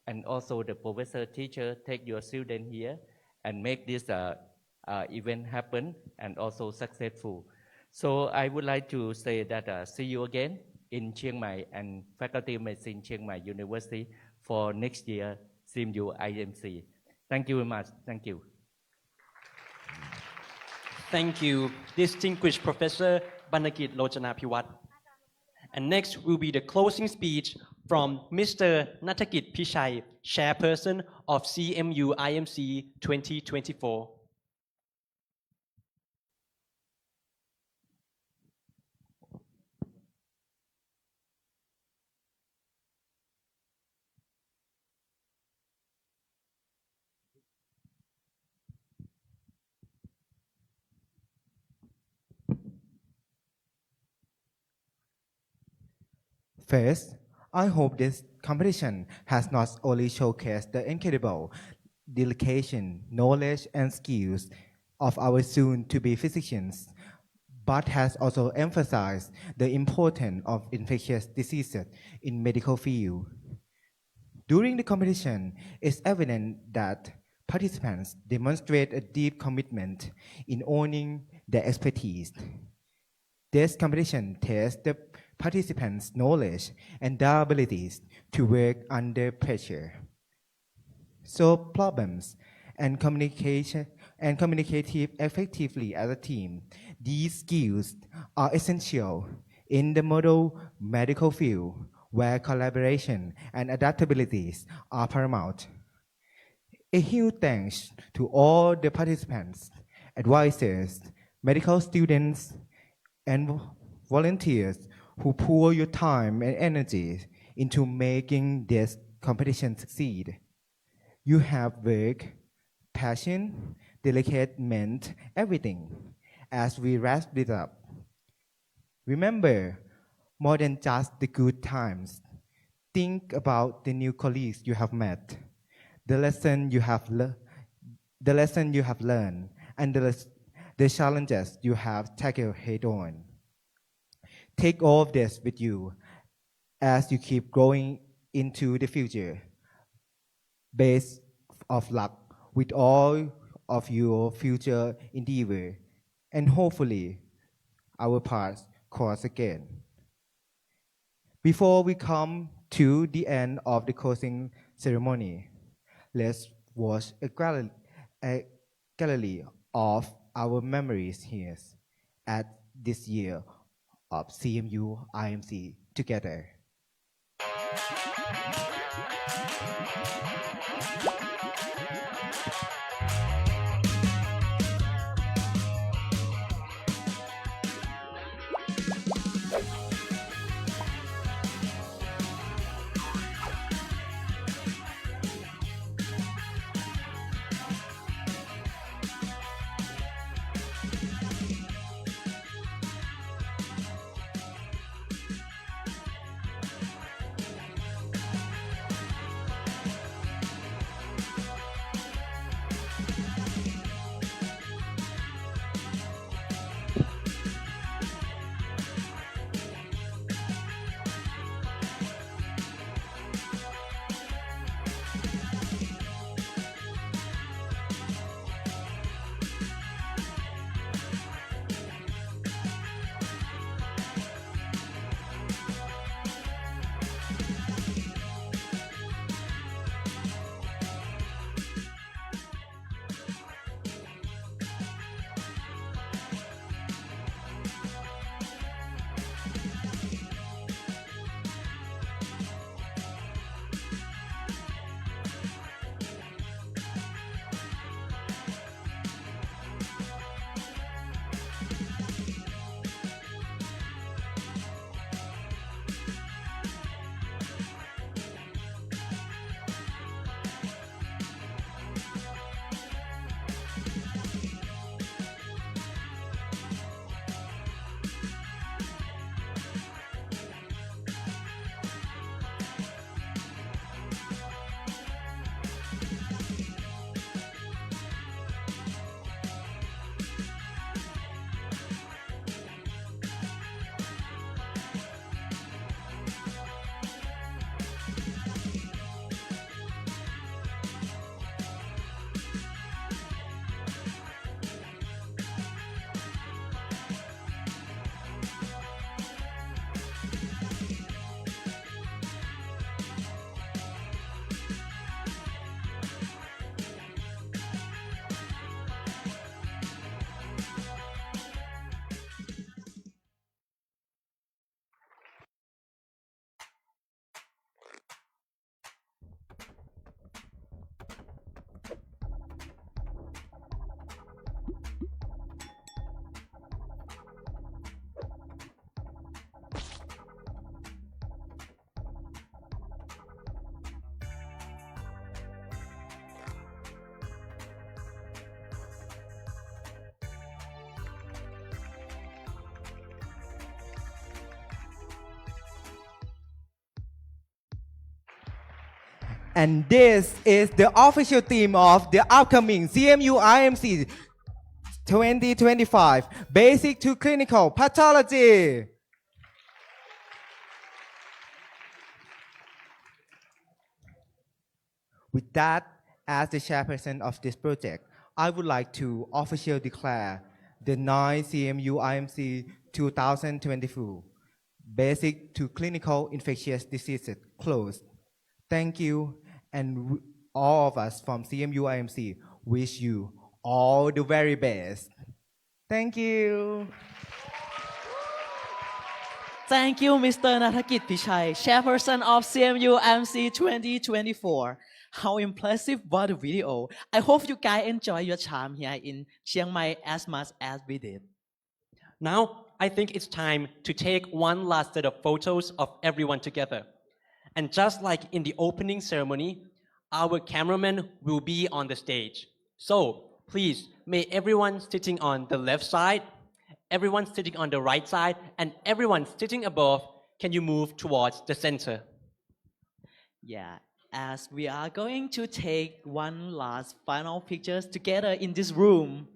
and also the professor, teacher, take your student here and make this event happen and also successful. So I would like to say that see you again in Chiang Mai and Faculty of Medicine Chiang Mai University for next year CMU-IMC. Thank you very much. Thank you. Thank you, distinguished Professor Banakit Lojanapiwat. And next will be the closing speech from Mr. Natakit Pichai, Chairperson of CMU-IMC 2024. First, I hope this competition has not only showcased the incredible dedication, knowledge, and skills of our soon-to-be physicians, but has also emphasized the importance of infectious diseases in medical field. During the competition, it's evident that participants demonstrate a deep commitment in owning their expertise. This competition tests the participants' knowledge and their abilities to work under pressure, solve problems, and communicative effectively as a team. These skills are essential in the modern medical field, where collaboration and adaptabilities are paramount. A huge thanks to all the participants, advisors, medical students, and volunteers who pour your time and energy into making this competition succeed. You have work, passion, dedication, everything as we wrap it up. Remember, more than just the good times, think about the new colleagues you have met, the lesson you have learned, and the challenges you have tackled head on. Take all of this with you as you keep growing into the future. Best of luck with all of your future endeavor, and hopefully our paths cross again. Before we come to the end of the closing ceremony, let's watch a gallery of our memories here at this year of CMU-IMC together. And this is the official theme of the upcoming CMU-IMC 2025, Basic to Clinical Pathology. With that, as the chairperson of this project, I would like to officially declare the 9th CMU-IMC 2024 Basic to Clinical Infectious Diseases closed. Thank you, and all of us from CMU-IMC wish you all the very best. Thank you. Thank you, Mr. Nathakit Pichai, chairperson of CMU-IMC 2024. How impressive was the video. I hope you guys enjoy your time here in Chiang Mai as much as we did. Now, I think it's time to take one last set of photos of everyone together. And just like in the opening ceremony, our cameraman will be on the stage. So please, may everyone sitting on the left side, everyone sitting on the right side, and everyone sitting above, can you move towards the center? Yeah, as we are going to take one last final pictures together in this room.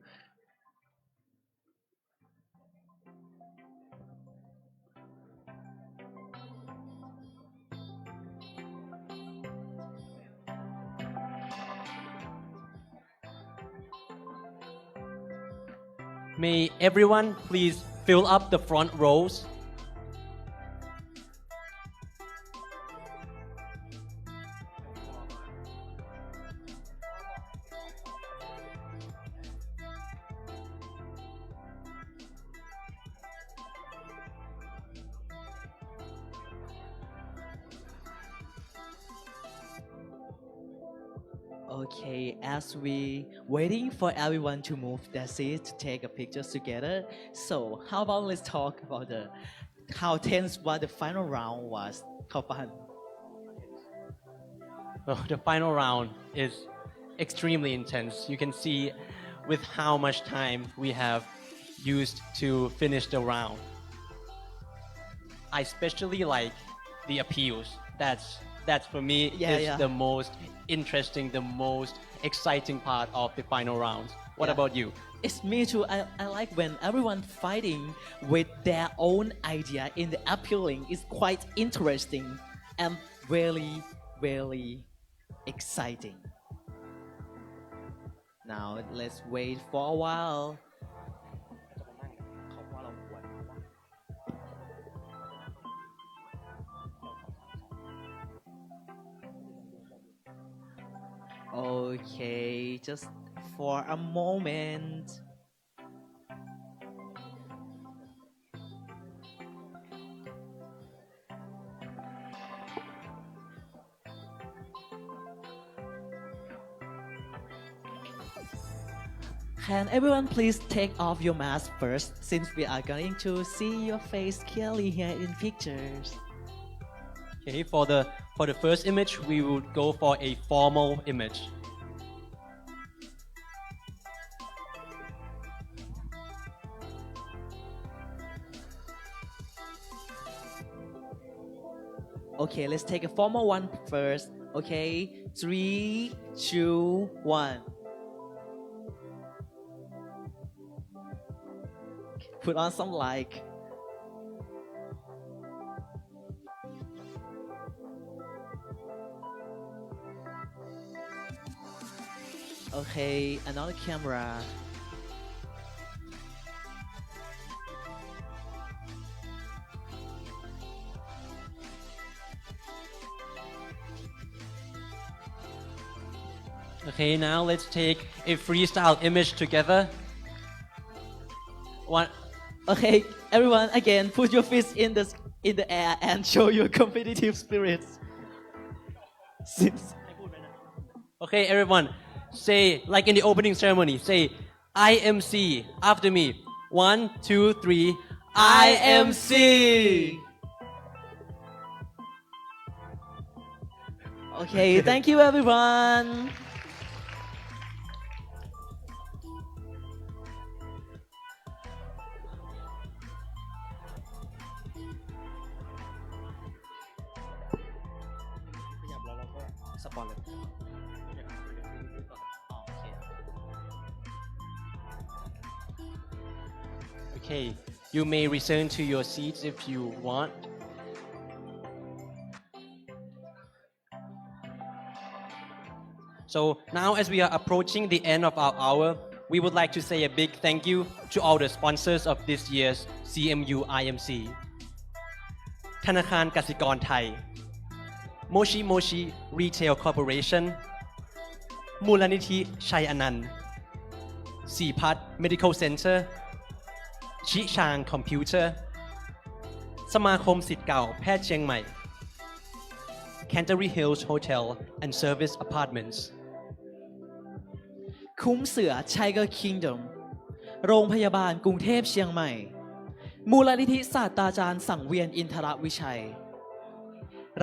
May everyone please fill up the front rows. Okay, as we waiting for everyone to move their seats to take a pictures together, so how about let's talk about the how tense what the final round was. Kapan. Well, the final round is extremely intense. You can see with how much time we have used to finish the round. I especially like the appeals. That's for me is the most interesting, the most exciting part of the final round. What about you? It's me too. I like when everyone fighting with their own idea in the appealing. It's quite interesting and very, very exciting. Now let's wait for a while. Okay, just for a moment. Can everyone please take off your mask first, since we are going to see your face clearly here in pictures. Okay, for the first image, we would go for a formal image. Okay, let's take a formal one first. Okay, 3, 2, 1. Put on some like. Okay, another camera. Okay, now let's take a freestyle image together. One. Okay, everyone, again, put your fists in the air and show your competitive spirits. Okay, everyone, say like in the opening ceremony. Say IMC after me. 1, 2, 3. IMC. Okay, thank you, everyone. Okay, you may return to your seats if you want. So now as we are approaching the end of our hour, we would like to say a big thank you to all the sponsors of this year's CMU-IMC. ธนาคารกสิกรไทย Moshi Moshi Retail Corporation มูลนิธิชัยอนันต์ สีพัฒน์ Medical Center ชิชางคอมพิวเตอร์ สมาคมศิษย์เก่าแพทย์เชียงใหม่ Canterbury Hills Hotel and Service Apartments คุ้มเสือ Tiger Kingdom โรงพยาบาลกรุงเทพเชียงใหม่ มูลนิธิศาสตราจารย์สังเวียนอินทรวิชัย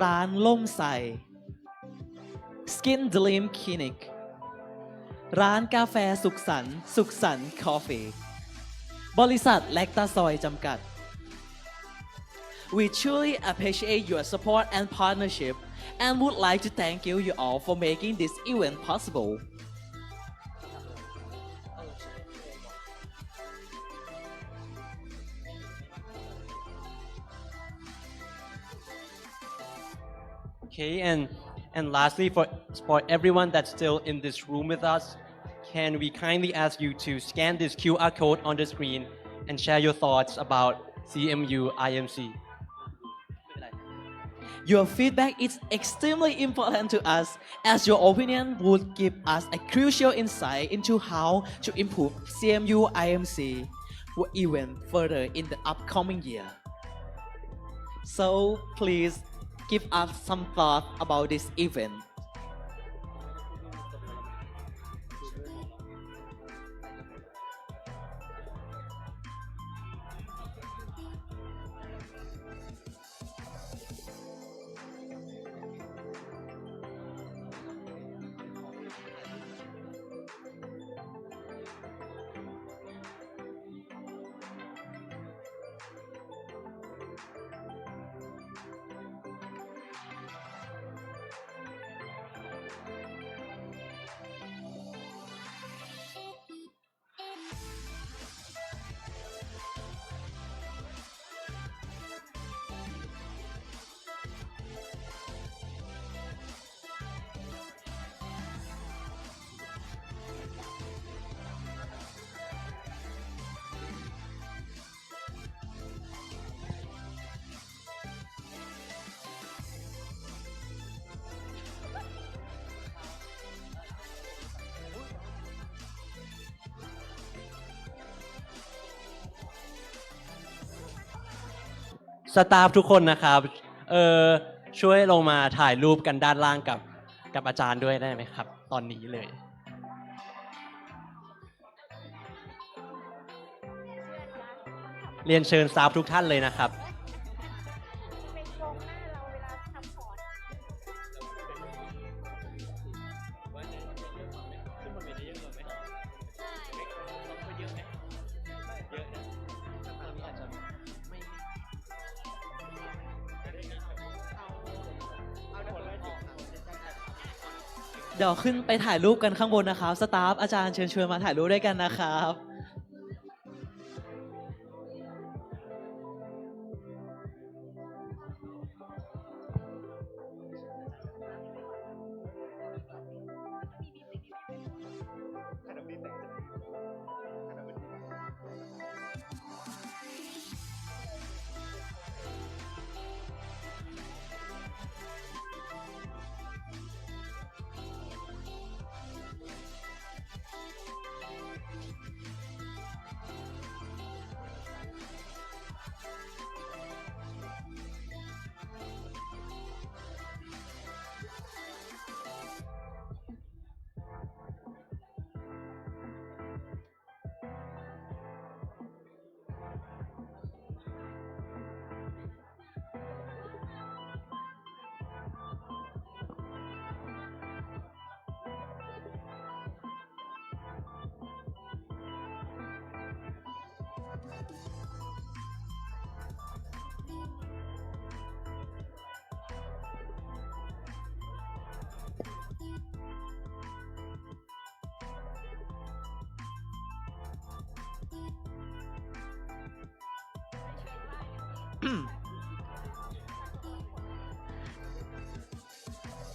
ร้านล่มใส Skin Dream Clinic ร้านกาแฟสุขสันต์สุขสันต์คอฟฟี่ บริษัทแลคตาซอยจำกัด We truly appreciate your support and partnership and would like to thank you all for making this event possible. Okay, and lastly, for everyone that's still in this room with us, can we kindly ask you to scan this QR code on the screen and share your thoughts about CMU-IMC? Your feedback is extremely important to us, as your opinion would give us a crucial insight into how to improve CMU-IMC even further in the upcoming year. So please give us some thought about this event.สตาฟทุกคนนะครับช่วยลงมาถ่ายรูปกันด้านล่างกับอาจารย์ด้วยได้ไหมครับ ตอนนี้เลย เรียนเชิญสตาฟทุกท่านเลยนะครับ เดี๋ยวขึ้นไปถ่ายรูปกันข้างบนนะครับสตาฟอาจารย์เชิญชวนมาถ่ายรูปด้วยกันนะครับ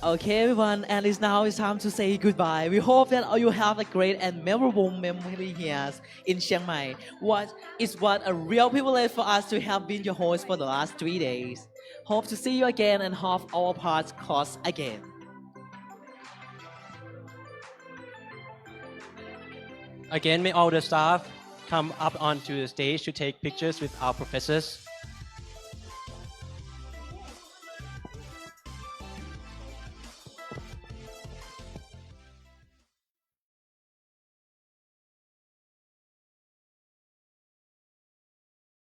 Okay, everyone, and it's time to say goodbye. We hope that you have a great and memorable memory here in Chiang Mai. What a real privilege for us to have been your host for the last 3 days. Hope to see you again and hope our paths cross again. Again, may all the staff come up onto the stage to take pictures with our professors.